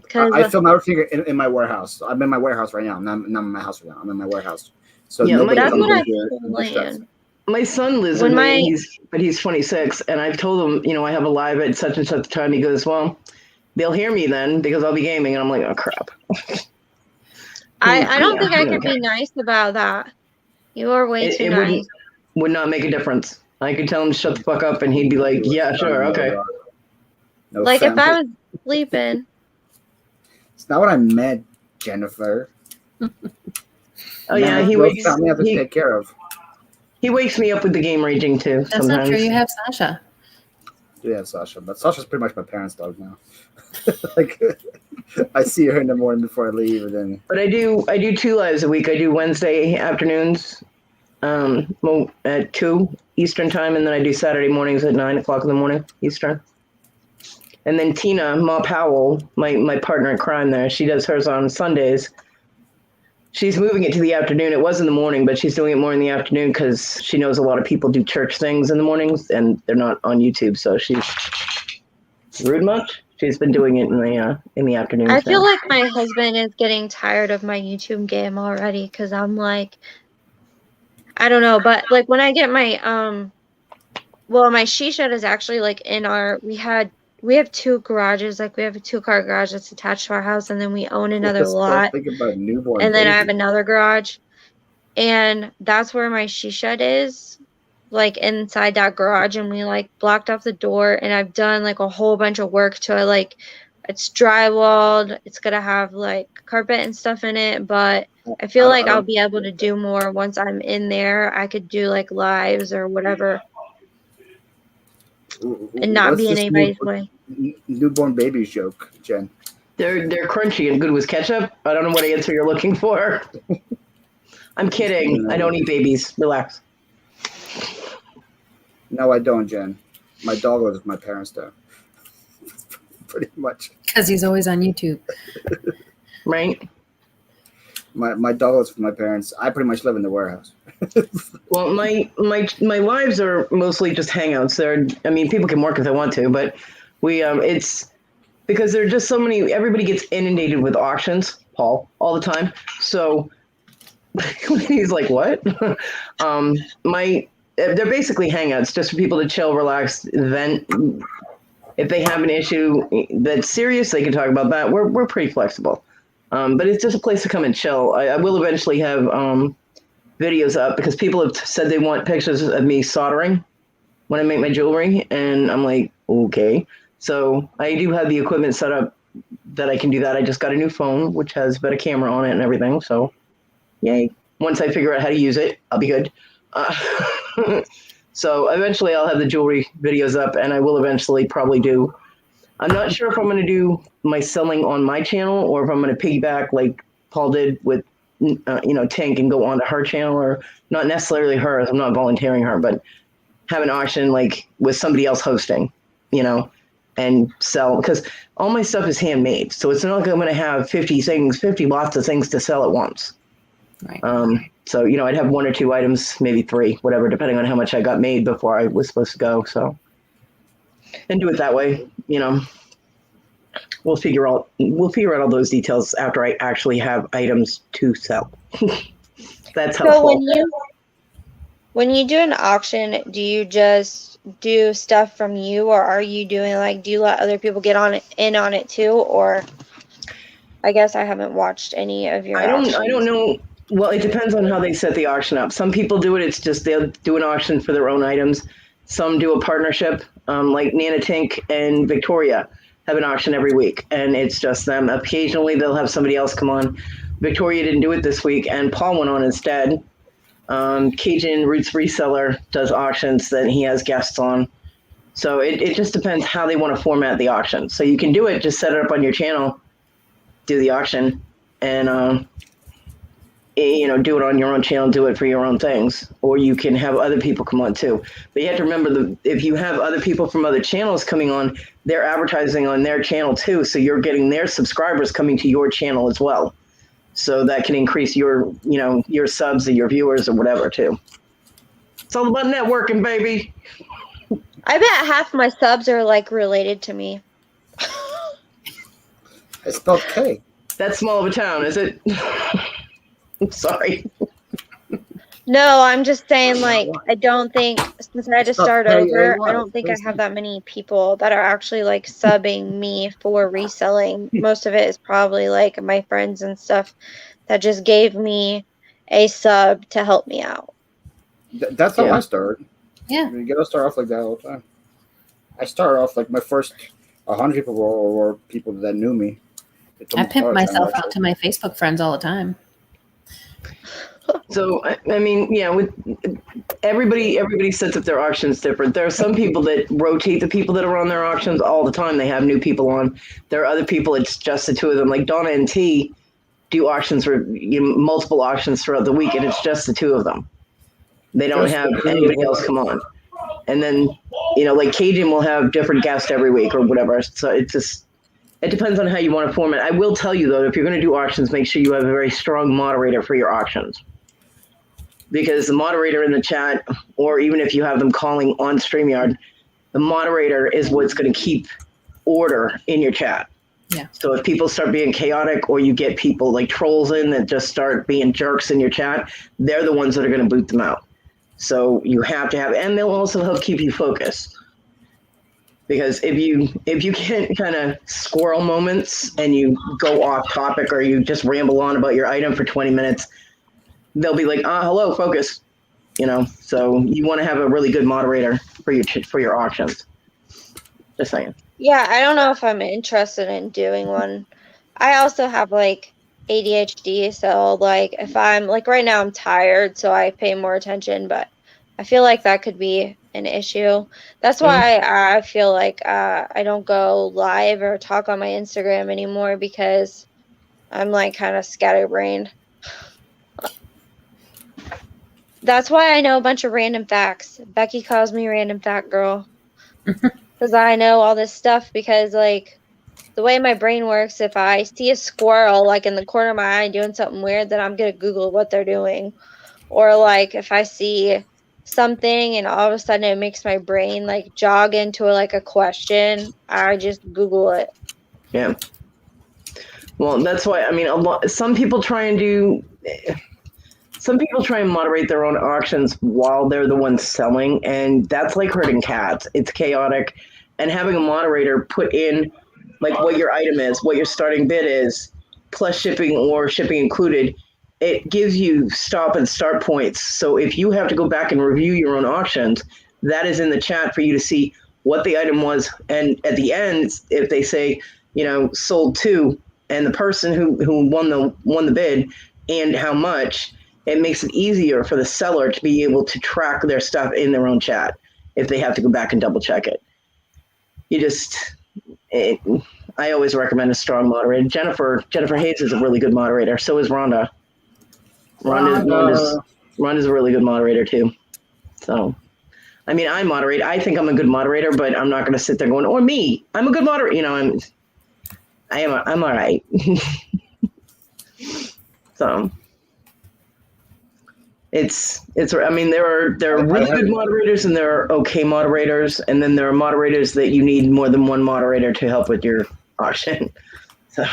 Cause I film everything in my warehouse. I'm in my warehouse right now. I'm not in my house right now. I'm in my warehouse. So Yeah, nobody that's comes what in I here and distracts me. My son lives When with my- me, but he's 26, and I've told him, I have a live at such and such time. He goes, well, they'll hear me then because I'll be gaming, and I'm like, oh crap. I don't think I could okay. be nice about that. You are way too It nice. would not make a difference. I could tell him to shut the fuck up, and he'd be like, yeah, sure, okay. No Like if family. sleeping. It's not what I meant, Jennifer. Oh yeah, He wakes me have to take care of. he wakes me up with the game raging too. That's sometimes. not true. You have Sasha. Yeah, Sasha, but Sasha's pretty much my parents' dog now. Like, I see her in the morning before I leave, and then. But I do 2 lives a week. I do Wednesday afternoons, at 2 Eastern time, and then I do Saturday mornings at 9 o'clock in the morning Eastern. And then Tina, Ma Powell, my partner in crime there, she does hers on Sundays. She's moving it to the afternoon. It was in the morning, but she's doing it more in the afternoon because she knows a lot of people do church things in the mornings, and they're not on YouTube. So she's rude much. She's been doing it in the afternoons. I feel now. like my husband is getting tired of my YouTube game already because I'm like, I don't know, but like when I get my well, my she shed is actually like in our we have 2 garages, like we have a 2-car garage that's attached to our house, and then we own another lot, Thinking about a newborn and then I baby. have another garage, and that's where my she shed is, like inside that garage, and we like blocked off the door, and I've done like a whole bunch of work to it, like it's drywalled, it's gonna have like carpet and stuff in it, but I feel like I'll be able to do more once I'm in there. I could do like lives or whatever and not be in anybody's way. Newborn babies joke, Jen. They're crunchy and good with ketchup. I don't know what answer you're looking for. I'm kidding. I don't eat babies. Relax. No, I don't, Jen. My dog lives with my parents, though. Pretty much. Because he's always on YouTube. Right? My dog lives with my parents. I pretty much live in the warehouse. Well, my lives are mostly just hangouts. People can work if they want to, but we it's because there are just so many. Everybody gets inundated with auctions, Paul, all the time. So he's like, "What?" They're basically hangouts, just for people to chill, relax, vent. If they have an issue that's serious, they can talk about that. We're pretty flexible, but it's just a place to come and chill. I will eventually have videos up because people have said they want pictures of me soldering when I make my jewelry, and I'm like, okay. So I do have the equipment set up that I can do that. I just got a new phone, which has better camera on it and everything. So yay. Once I figure out how to use it, I'll be good. So eventually I'll have the jewelry videos up, and I will eventually probably do. I'm not sure if I'm going to do my selling on my channel or if I'm going to piggyback like Paul did with Tank and go onto her channel, or not necessarily hers. I'm not volunteering her, but have an auction like with somebody else hosting, and sell, because all my stuff is handmade. So it's not like I'm going to have 50 lots of things to sell at once. Right. So, I'd have 1 or 2 items, maybe 3, whatever, depending on how much I got made before I was supposed to go. So, and do it that way, We'll figure out all those details after I actually have items to sell. That's helpful. So when you do an auction, do you just do stuff from you, or are you doing do you let other people get in on it too? Or I guess I haven't watched any of your auctions. I don't know. Well, it depends on how they set the auction up. Some people do it. It's just they'll do an auction for their own items. Some do a partnership, like Nana Tink and Victoria have an auction every week, and it's just them. Occasionally, they'll have somebody else come on. Victoria didn't do it this week, and Paul went on instead. Cajun Roots Reseller does auctions that he has guests on. So it just depends how they want to format the auction. So you can do it, just set it up on your channel, do the auction, and do it on your own channel, do it for your own things, or you can have other people come on too. But you have to remember if you have other people from other channels coming on, they're advertising on their channel too. So you're getting their subscribers coming to your channel as well. So that can increase your subs or your viewers or whatever too. It's all about networking, baby. I bet half my subs are related to me. I spelled K. That's small of a town, is it? I'm sorry. No, I'm just saying, I don't think, since I had to start over, I don't think I have that many people that are actually, subbing me for reselling. Most of it is probably, my friends and stuff that just gave me a sub to help me out. That's how I started. Yeah. You gotta start off like that all the time. I started off, my first 100 people were people that knew me. They told I me to pimp start myself channel, out to my Facebook friends all the time. So I mean, yeah, with everybody sets up their auctions different. There are some people that rotate the people that are on their auctions all the time. They have new people on. There are other people, it's just the two of them. Like Donna and T do auctions for multiple auctions throughout the week, and it's just the two of them. They don't Just have the two, anybody else come on. And then, like Cajun will have different guests every week or whatever. So it depends on how you want to form it. I will tell you though, if you're going to do auctions, make sure you have a very strong moderator for your auctions. Because the moderator in the chat, or even if you have them calling on StreamYard, the moderator is what's going to keep order in your chat. Yeah. So if people start being chaotic, or you get people like trolls in that just start being jerks in your chat, they're the ones that are going to boot them out. So you have to have, and they'll also help keep you focused. Because if you get kind of squirrel moments and you go off topic, or you just ramble on about your item for 20 minutes, they'll be like, hello, focus. So you want to have a really good moderator for your auctions. Just saying. Yeah, I don't know if I'm interested in doing one. I also have like ADHD, so like if I'm like right now I'm tired, so I pay more attention, but I feel like that could be an issue. That's why I feel like I don't go live or talk on my Instagram anymore, because I'm like kind of scatterbrained. That's why I know a bunch of random facts. Becky calls me random fact girl. Because I know all this stuff, because like the way my brain works, if I see a squirrel like in the corner of my eye doing something weird, then I'm going to Google what they're doing. Or like if I see something and all of a sudden it makes my brain like jog into a question, I just Google it. Yeah. Well, that's why, I mean, some people try and moderate their own auctions while they're the ones selling, and that's like herding cats. It's chaotic, and having a moderator put in like what your item is, what your starting bid is, plus shipping or shipping included, it gives you stop and start points. So if you have to go back and review your own auctions, that is in the chat for you to see what the item was. And at the end, if they say, sold to, and the person who won the bid and how much, it makes it easier for the seller to be able to track their stuff in their own chat if they have to go back and double check it. I always recommend a strong moderator. Jennifer Hayes is a really good moderator. So is Rhonda. Rhonda's a really good moderator too. So, I mean, I moderate. I think I'm a good moderator, but I'm not going to sit there going, or me, I'm a good moderator. I'm all right. So I mean, there are really good moderators and there are okay moderators, and then there are moderators that you need more than one moderator to help with your auction. So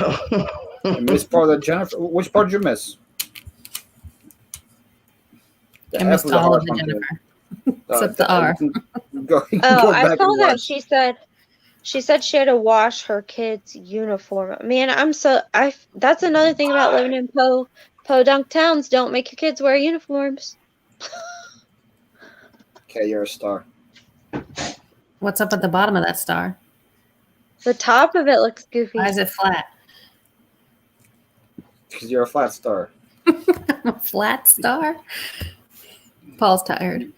I missed part of that, Jennifer. Which part did you miss? I missed all of the Jennifer. Except the R. I saw that she said she had to wash her kid's uniform. Man, that's another thing about living in podunk towns. Don't make your kids wear uniforms. Okay, you're a star. What's up at the bottom of that star? The top of it looks goofy. Why is it flat? Because you're a flat star. I'm a flat star? Paul's tired.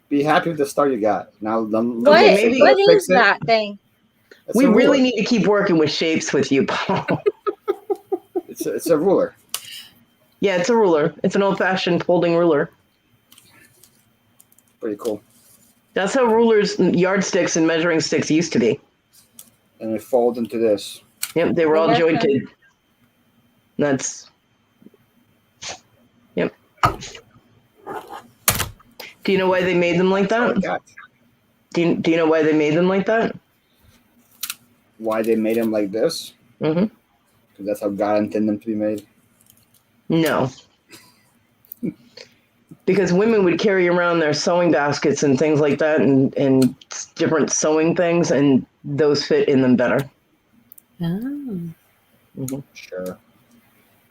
Be happy with the star you got. Now, what is that thing? We really need to keep working with shapes with you, Paul. It's a ruler. Yeah, it's a ruler. It's an old-fashioned folding ruler. Pretty cool. That's how rulers, yardsticks, and measuring sticks used to be. And it folds into this. Yep, they were all jointed. That's... Yep. Do you know why they made them like that? Do you know why they made them like that? Why they made them like this? Mm-hmm. Because that's how God intended them to be made. No. Because women would carry around their sewing baskets and things like that, and different sewing things, and those fit in them better. Oh. Mm-hmm. Sure.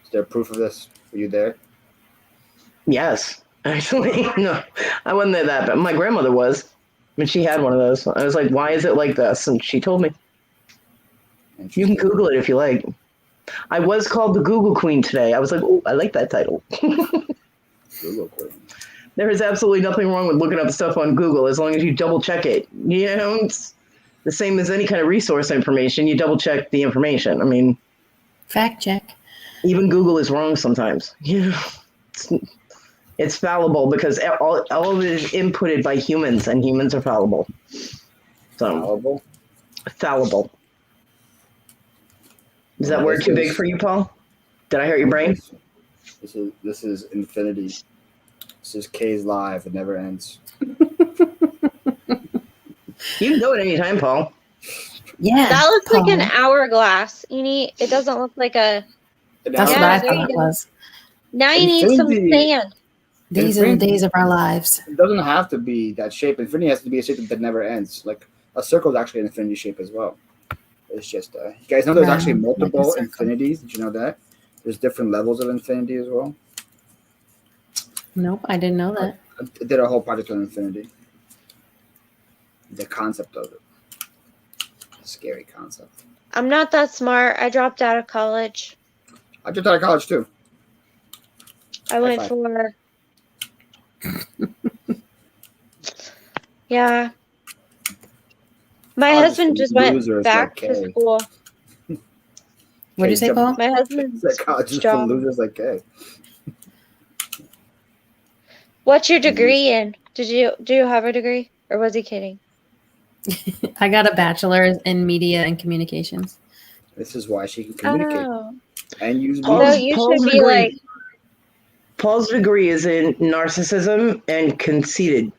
Is there proof of this? Were you there? Yes. Actually, no. I wasn't there that, but my grandmother was. I mean, she had one of those. I was like, why is it like this? And she told me. You can Google it if you like. I was called the Google Queen today. I was like, oh, I like that title. Google Queen. There is absolutely nothing wrong with looking up stuff on Google as long as you double check it. You know, it's the same as any kind of resource information. You double check the information. I mean, Fact check. even Google is wrong sometimes. You know, it's fallible because all of it is inputted by humans, and humans are fallible. So fallible. Is that word too big for you, Paul? Did I hurt your brain? This is infinity. This is K's live. It never ends. You can go at any time, Paul. Yeah. That looks Paul. like an hourglass. It doesn't look like a. That's Yeah, what I there you thought it go. was. Now you need some Infinity. sand. These are the days of our lives. It doesn't have to be that shape. Infinity has to be a shape that never ends. Like a circle is actually an infinity shape as well. It's just you guys know there's actually Round, like a multiple circle. infinities. Did you know that? There's different levels of infinity as well. Nope, I didn't know that. I did a whole project on infinity. The concept of it. A scary concept. I'm not that smart. I dropped out of college. I just out of college too. I went five. for. Yeah. My College husband is just for went losers back like to Kay. school. What'd you say, Paul? My husband's That college is for job. losers like Kay. What's your degree in? Do you have a degree, or was he kidding? I got a bachelor's in media and communications. This is why she can communicate Oh, and use so memes. you Paul's should be degree- like. Paul's degree is in narcissism and conceited.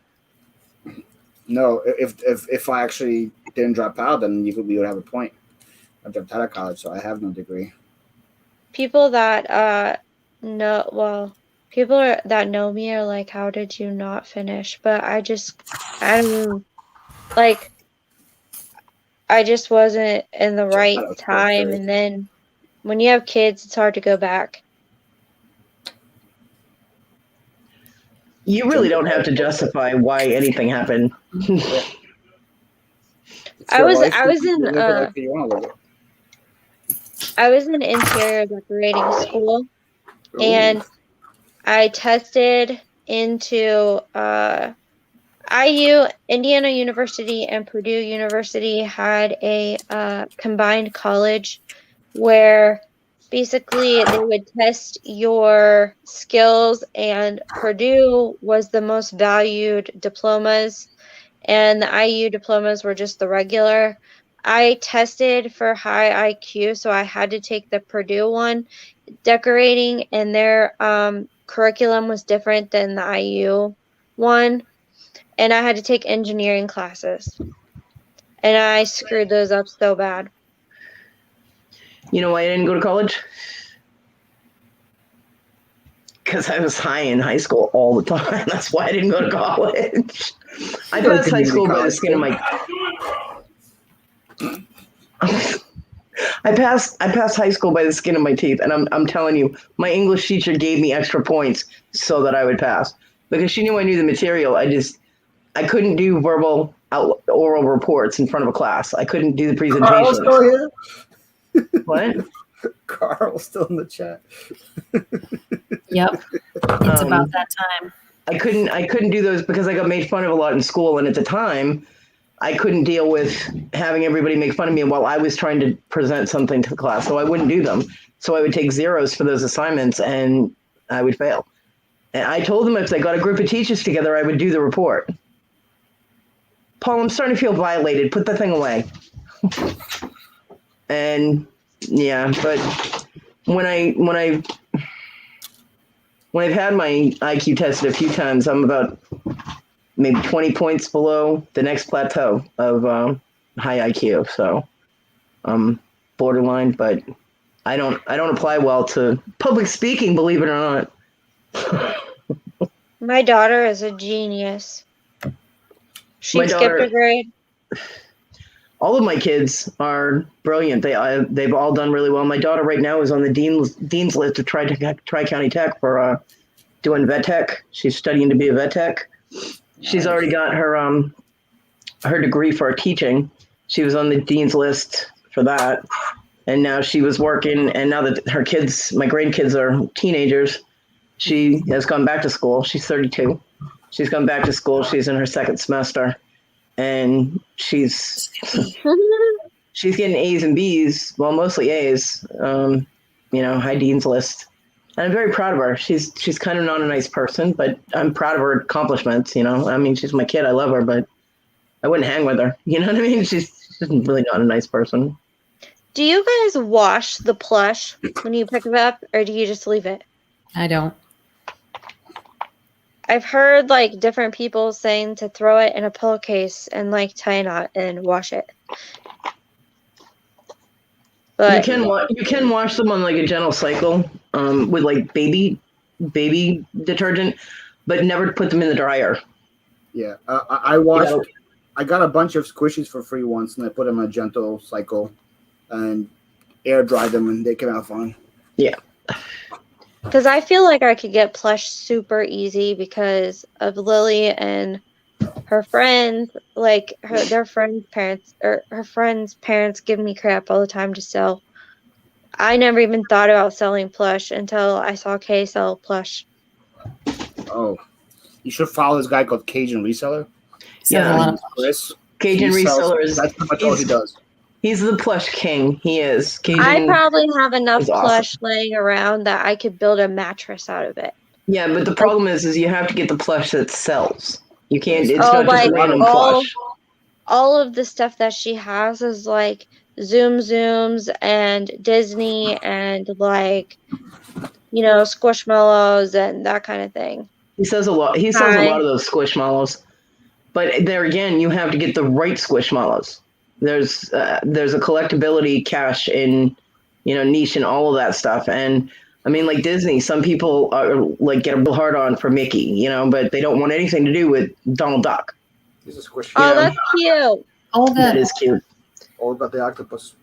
No, if I actually didn't drop out, then we would have a point. I dropped out of college, so I have no degree. People that that know me are like, how did you not finish? But I just wasn't in the Just right out of time. grade. And then when you have kids, it's hard to go back. You really don't have to justify why anything happened. I was in interior decorating school, and I tested into IU, Indiana University, and Purdue University had a combined college where basically they would test your skills, and Purdue was the most valued diplomas, and the IU diplomas were just the regular. I tested for high IQ, so I had to take the Purdue one, decorating, and their curriculum was different than the IU one, and I had to take engineering classes, and I screwed those up so bad. You know why I didn't go to college? Because I was high in high school all the time. That's why I didn't go to college. I passed high school by the skin of my. I passed high school by the skin of my teeth, and I'm telling you, my English teacher gave me extra points so that I would pass because she knew I knew the material. I couldn't do verbal oral reports in front of a class. I couldn't do the Carl's presentation. still here. What? Carl's still in the chat. Yep. It's about that time. I couldn't do those because I got made fun of a lot in school, and at the time, I couldn't deal with having everybody make fun of me while I was trying to present something to the class, so I wouldn't do them. So I would take zeros for those assignments, and I would fail. And I told them if they got a group of teachers together, I would do the report. Paul, I'm starting to feel violated. Put the thing away. And yeah, but when I've had my IQ tested a few times, I'm about maybe 20 points below the next plateau of high IQ. So I'm borderline, but I don't apply well to public speaking, believe it or not. My daughter is a genius. She My skipped daughter- a grade. All of my kids are brilliant. They've all done really well. My daughter right now is on the dean's list of Tri-County Tech for doing vet tech. She's studying to be a vet tech. She's already got her degree for teaching. She was on the dean's list for for that. And now she was working, and now that her kids, my grandkids are teenagers, she has gone back to school. She's 32. She's gone back to school. She's in her second semester, and she's getting A's and B's. Well, mostly A's. High dean's list. And I'm very proud of her. She's kind of not a nice person, but I'm proud of her accomplishments. I mean, she's my kid. I love her, but I wouldn't hang with her. You know what I mean? She's really not a nice person. Do you guys wash the plush when you pick it up, or do you just leave it? I don't. I've heard like different people saying to throw it in a pillowcase and like tie a knot and wash it. But you can wash them on like a gentle cycle with like baby detergent, but never put them in the dryer. Yeah, I washed. I got a bunch of squishies for free once, and I put them in a gentle cycle and air dried them, and they came out fine. Yeah. Because I feel like I could get plush super easy because of Lily and her friends, like their friends' parents, or her friends' parents give me crap all the time to sell. I never even thought about selling plush until I saw Kay sell plush. Oh, you should follow this guy called Cajun Reseller. Yeah, a lot of Chris. Cajun Resellers. That's pretty much all he does. He's the plush king. He is. Cajun I probably have enough is awesome. plush laying around that I could build a mattress out of it. Yeah, but the problem is you have to get the plush that sells. You can't. It's Oh, not like just random all plush. all of the stuff that she has is like Zooms and Disney and like, Squishmallows and that kind of thing. He sells a lot. He sells a lot of those squishmallows. But there again, you have to get the right squishmallows. There's a collectability cache in, niche and all of that stuff. And I mean, like Disney, some people are like get a real hard on for Mickey, but they don't want anything to do with Donald Duck. He's a squishy. Oh, that's cute. all That the is cute. All about the octopus.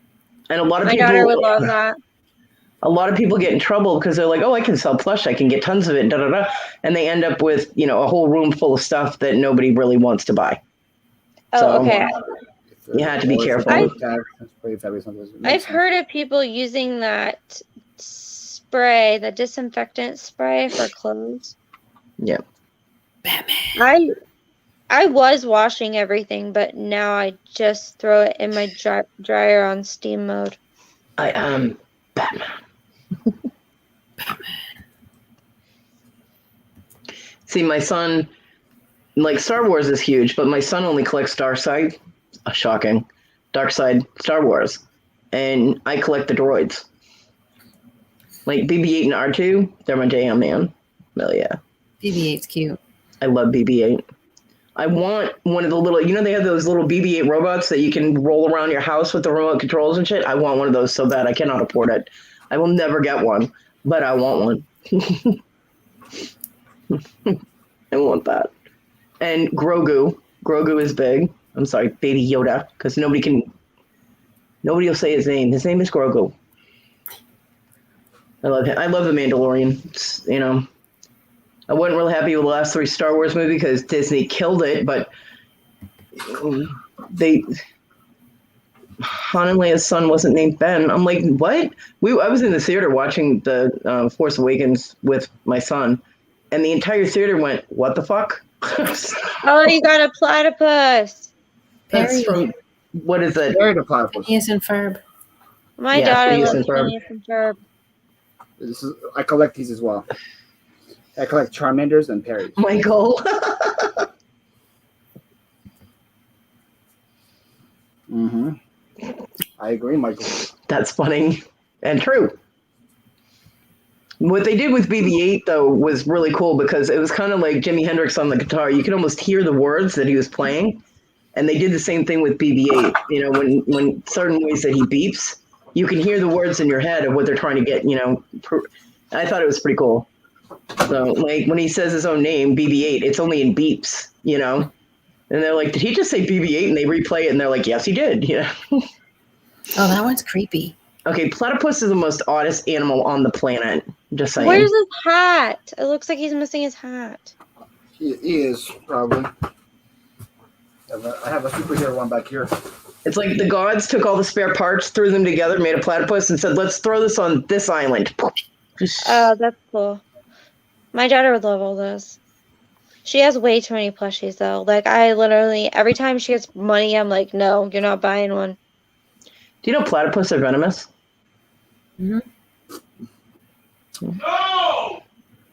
And a lot of My people daughter would love that. A lot of people get in trouble because they're like, oh, I can sell plush. I can get tons of it. Da, da, da. And they end up with, a whole room full of stuff that nobody really wants to buy. Oh, okay. You have to be careful. I've heard of people using that spray, the disinfectant spray for clothes. Yeah. Batman. I was washing everything, but now I just throw it in my dryer on steam mode. I am Batman. See, my son, like Star Wars is huge, but my son only collects Darkside. Shocking. Darkside Star Wars. And I collect the droids. Like BB-8 and R2, they're my jam, man. Hell yeah. BB-8's cute. I love BB-8. I want one of the little, they have those little BB-8 robots that you can roll around your house with the remote controls and shit. I want one of those so bad. I cannot afford it. I will never get one, but I want one. I want that. And Grogu. Grogu is big. I'm sorry, Baby Yoda, because nobody will say his name. His name is Grogu. I love him. I love the Mandalorian. It's, I wasn't really happy with the last 3 Star Wars movies because Disney killed it, but Han and Leia's son wasn't named Ben. I'm like, what? I was in the theater watching the Force Awakens with my son, and the entire theater went, what the fuck? Oh, you got a platypus. That's from, what is it? Very the platypus. Phineas and Ferb. My Yeah, daughter Phineas loves and Ferb. Phineas and Ferb. I collect these as well. I collect Charmanders and Perrys. Michael. Mm-hmm. I agree, Michael. That's funny and true. What they did with BB-8 though was really cool because it was kind of like Jimi Hendrix on the guitar. You could almost hear the words that he was playing, and they did the same thing with BB-8. When certain ways that he beeps, you can hear the words in your head of what they're trying to get. I thought it was pretty cool. So like when he says his own name, BB-8, it's only in beeps, and they're like, did he just say BB-8? And they replay it, and they're like, yes, he did. Oh, that one's creepy. Okay, platypus is the most oddest animal on the planet. Just saying. Where's his hat? It looks like he's missing his hat. He is, probably. I have a superhero one back here. It's like the gods took all the spare parts, threw them together, made a platypus, and said, "Let's throw this on this island." Oh, that's cool. My daughter would love all those. She has way too many plushies though. Like I literally every time she gets money, I'm like, no, you're not buying one. Do you know platypus are venomous? No!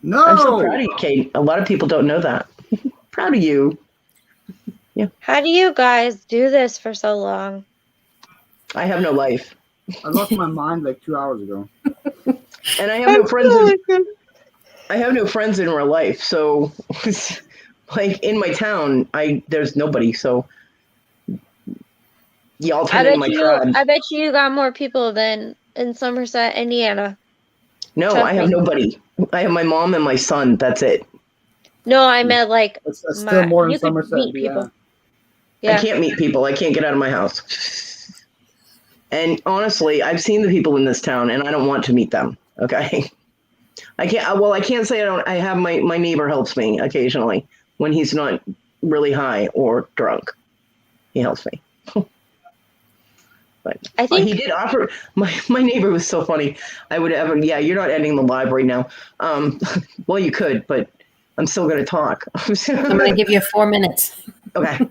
No. I'm so proud of you, Kate. A lot of people don't know that. Proud of you. How do you guys do this for so long? I have no life, I lost my mind like 2 hours ago. and I have no friends. I have no friends in real life, so like in my town, there's nobody. So y'all turn into my tribe. I bet you got more people than in Somerset, Indiana. No, Trust I have me. nobody. I have my mom and my son. That's it. No, I meant like It's still more you than could Somerset. meet people. Yeah. I can't meet people. I can't get out of my house. And honestly, I've seen the people in this town, and I don't want to meet them. Okay. I can't. Well, I can't say I don't. I have my neighbor helps me occasionally when he's not really high or drunk. He helps me. But I think he did offer. My neighbor was so funny. I would have. Yeah, you're not ending the live right now. Well, you could, but I'm still going to talk. I'm going to give you 4 minutes. Okay.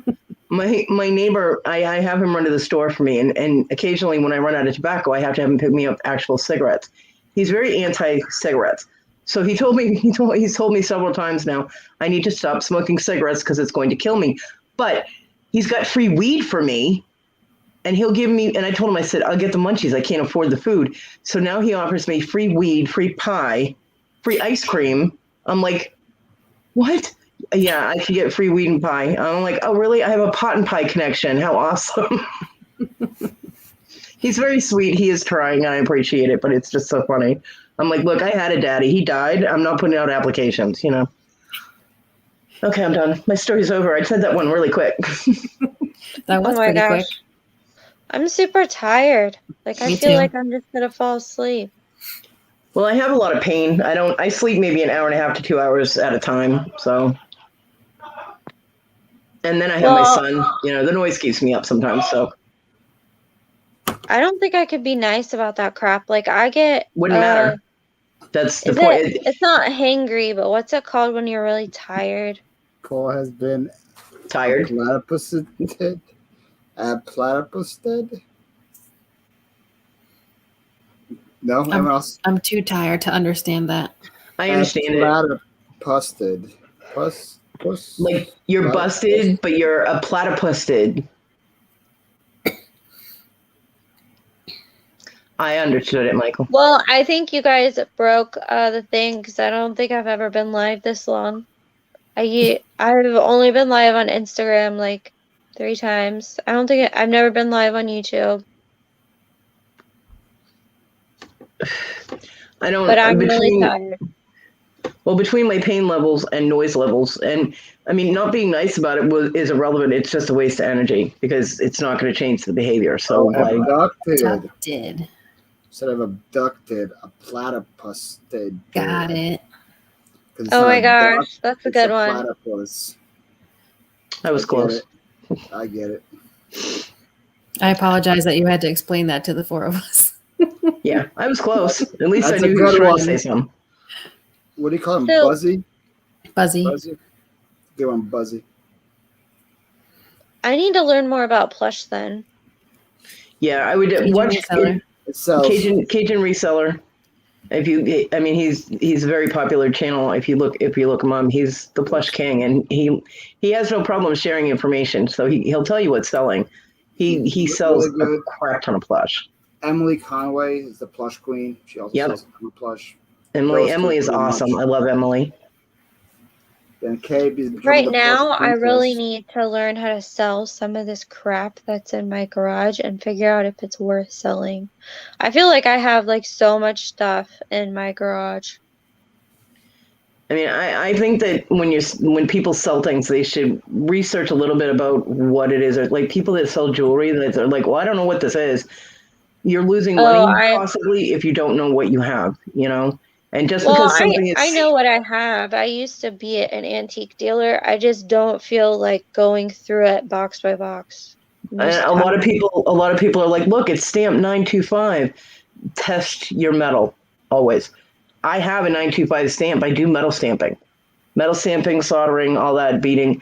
My neighbor, I have him run to the store for me, and occasionally when I run out of tobacco, I have to have him pick me up actual cigarettes. He's very anti-cigarettes. So he's told me several times now, I need to stop smoking cigarettes because it's going to kill me. But he's got free weed for me, and he'll give me, and I told him, I said, I'll get the munchies. I can't afford the food. So now he offers me free weed, free pie, free ice cream. I'm like, what? Yeah, I can get free weed and pie. I'm like, oh, really? I have a pot and pie connection. How awesome. He's very sweet. He is trying, and I appreciate it, but it's just so funny. I'm like, look, I had a daddy. He died. I'm not putting out applications, you know. Okay, I'm done. My story's over. I said that one really quick. That was pretty quick. I'm super tired. Like I Me feel too. like I'm just gonna fall asleep. Well, I have a lot of pain. I sleep maybe an hour and a half to 2 hours at a time. So, and then I have my son, you know, the noise keeps me up sometimes. So I don't think I could be nice about that crap. Like I get wouldn't matter. That's the point. It's not hangry, but what's it called when you're really tired? Cole has been Tired. Platypused. Platypused. No, anyone else? I'm too tired to understand that. I understand it. Platypused. Pus. Like you're busted, but you're a platypusted. I understood it, Michael. Well, I think you guys broke the thing because I don't think I've ever been live this long. I've only been live on Instagram like 3 times. I've never been live on YouTube. I don't. But I'm really tired. Well, between my pain levels and noise levels, and I mean, not being nice about it is irrelevant. It's just a waste of energy because it's not going to change the behavior. So, abducted. Instead of abducted, a platypus did. Got it. Oh my gosh, that's a good one. Platypus. I was close. I get it. I apologize that you had to explain that to the 4 of us. Yeah, I was close. At least That's I knew a he was good trying one. to say something. What do you call him? So- Buzzy? Buzzy. Good one, Buzzy. I need to learn more about plush then. Yeah, I would watch reseller. It sells. Cajun reseller. If you, I mean, he's a very popular channel. If you look him up, he's the plush king, and he has no problem sharing information. So he'll tell you what's selling. He sells really a crap ton of plush. Emily Conway is the plush queen. She also sells plush. Emily is awesome. I love Emily. Then Kay Right now, I really need to learn how to sell some of this crap that's in my garage and figure out if it's worth selling. I feel like I have like so much stuff in my garage. I mean, I think that when people sell things, they should research a little bit about what it is. Or like people that sell jewelry that are like, well, I don't know what this is. You're losing money possibly if you don't know what you have, you know? And just because something is... I know what I have. I used to be an antique dealer. I just don't feel like going through it box by box. And a lot of people are like, look, it's stamped 925. Test your metal always. I have a 925 stamp. I do metal stamping, soldering, all that, beading.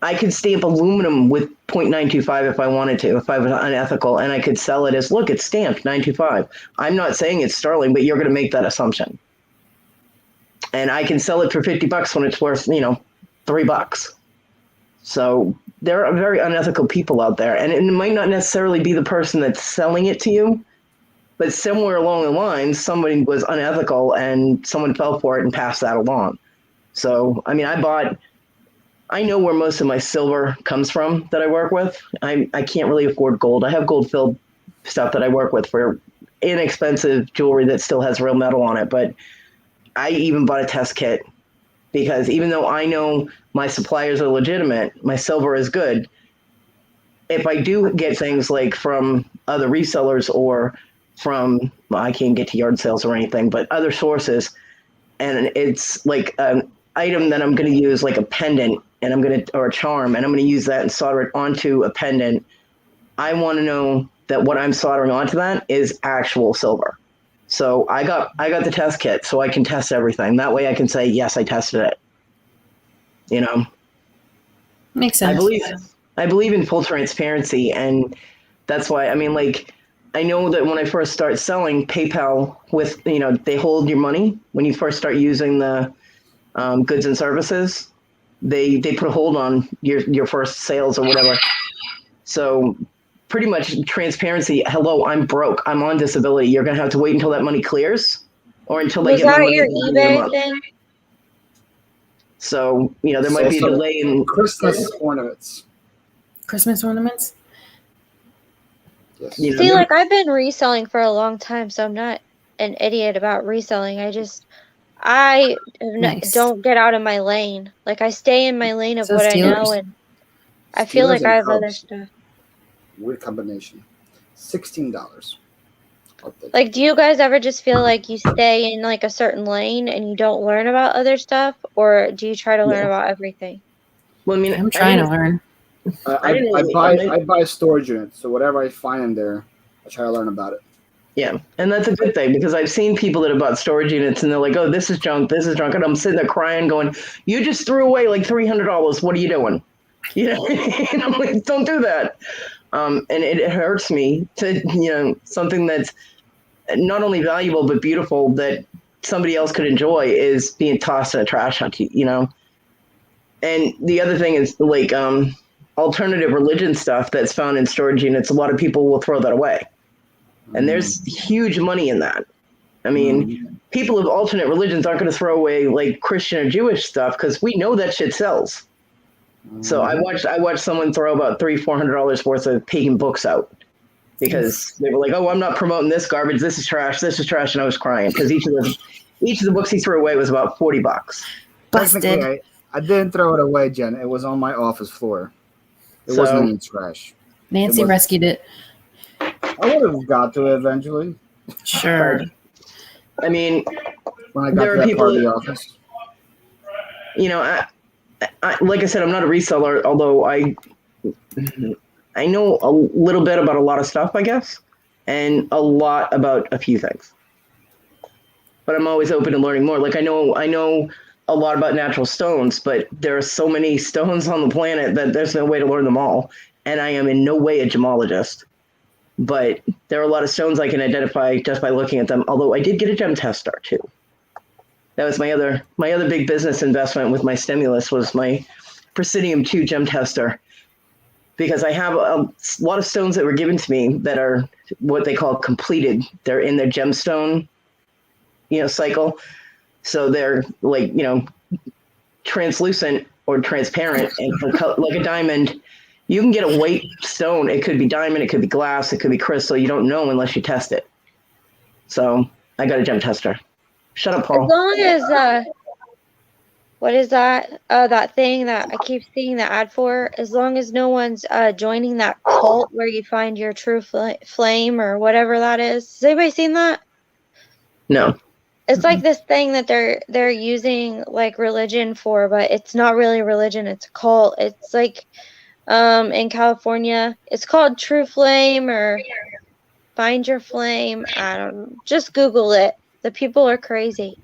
I could stamp aluminum with 0.925 if I wanted to, if I was unethical, and I could sell it as, look, it's stamped 925. I'm not saying it's sterling, but you're going to make that assumption. And I can sell it for $50 when it's worth, $3. So there are very unethical people out there, and it might not necessarily be the person that's selling it to you, but somewhere along the lines, somebody was unethical and someone fell for it and passed that along. So, I mean, I know where most of my silver comes from that I work with. I can't really afford gold. I have gold-filled stuff that I work with for inexpensive jewelry that still has real metal on it, but I even bought a test kit because even though I know my suppliers are legitimate, my silver is good. If I do get things like from other resellers or from, well, I can't get to yard sales or anything, but other sources, and it's like an item that I'm going to use like a pendant or a charm, and I'm going to use that and solder it onto a pendant, I want to know that what I'm soldering onto that is actual silver. So I got the test kit so I can test everything. That way I can say, yes, I tested it. Makes sense. I believe in full transparency, and that's why, I mean, like, I know that when I first start selling PayPal with, they hold your money when you first start using the goods and services. They put a hold on your first sales or whatever. So pretty much transparency. Hello, I'm broke. I'm on disability. You're going to have to wait until that money clears or until they Was get my that money your at the end of the eBay month. thing? So, there might be a delay in Christmas ornaments. Christmas ornaments? Yes. See, like, I've been reselling for a long time, so I'm not an idiot about reselling. I Nice. don't get out of my lane. Like, I stay in my lane of So what I know, Steelers. and I feel Steelers like and I have other Cubs. stuff. Weird combination. $16. Like, do you guys ever just feel like you stay in, like, a certain lane and you don't learn about other stuff, or do you try to learn about everything? Well, I mean, I'm trying to learn. I buy storage units, so whatever I find in there, I try to learn about it. Yeah, and that's a good thing because I've seen people that have bought storage units and they're like, "Oh, this is junk, and I'm sitting there crying, going, "You just threw away like $300. What are you doing?" And I'm like, "Don't do that." And it hurts me to something that's not only valuable but beautiful that somebody else could enjoy is being tossed in a trash hunt. And the other thing is like alternative religion stuff that's found in storage units. A lot of people will throw that away. And there's huge money in that. I mean, people of alternate religions aren't going to throw away like Christian or Jewish stuff because we know that shit sells. So I watched someone throw about $300-400 worth of pagan books out because they were like, "Oh, I'm not promoting this garbage. This is trash. This is trash," and I was crying because each of the books he threw away was about $40. Busted. I didn't throw it away, Jen. It was on my office floor. It wasn't any trash. Nancy rescued it. I would have got to it eventually. Sure. I mean, when I got to that part of the office. I like I said, I'm not a reseller, although I know a little bit about a lot of stuff, I guess, and a lot about a few things. But I'm always open to learning more. Like I know a lot about natural stones, but there are so many stones on the planet that there's no way to learn them all. And I am in no way a gemologist. But there are a lot of stones I can identify just by looking at them, although I did get a gem tester too. That was my other big business investment with my stimulus was my Presidium 2 gem tester. Because I have a lot of stones that were given to me that are what they call completed. They're in their gemstone, cycle. So they're like, translucent or transparent and like a diamond. You can get a white stone. It could be diamond, it could be glass, it could be crystal. You don't know unless you test it. So I got a gem tester. Shut up, Paul. As long as what is that? That thing that I keep seeing the ad for. As long as no one's joining that cult where you find your true flame or whatever that is. Has anybody seen that? No. It's like this thing that they're using like religion for, but it's not really religion. It's a cult. It's like in California. It's called True Flame or Find Your Flame. I don't know. Just Google it. The people are crazy.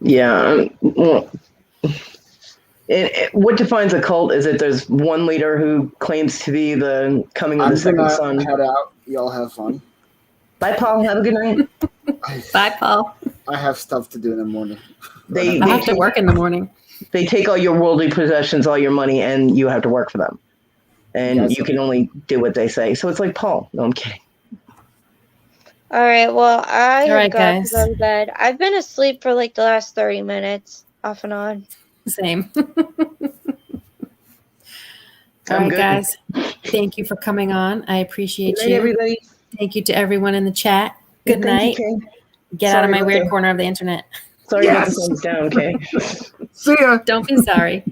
Yeah. Well, what defines a cult is that there's one leader who claims to be the coming of I'm the second gonna son. head out. Y'all have fun. Bye, Paul. Have a good night. Bye, Paul. I have stuff to do in the morning. They I have to work in the morning. They take all your worldly possessions, all your money, and you have to work for them. And Yes. you can only do what they say. So it's like Paul. No, I'm kidding. All right. Well, I All have right, got guys. to go to bed. I've been asleep for like the last 30 minutes, off and on. Same. All I'm right, good. guys. Thank you for coming on. I appreciate Good night, you. everybody. Thank you to everyone in the chat. Good night. Thank you, Kay. Get out of Sorry my about weird that. corner of the internet. Sorry about the Yes. thumbs down, okay? See ya. Don't be sorry.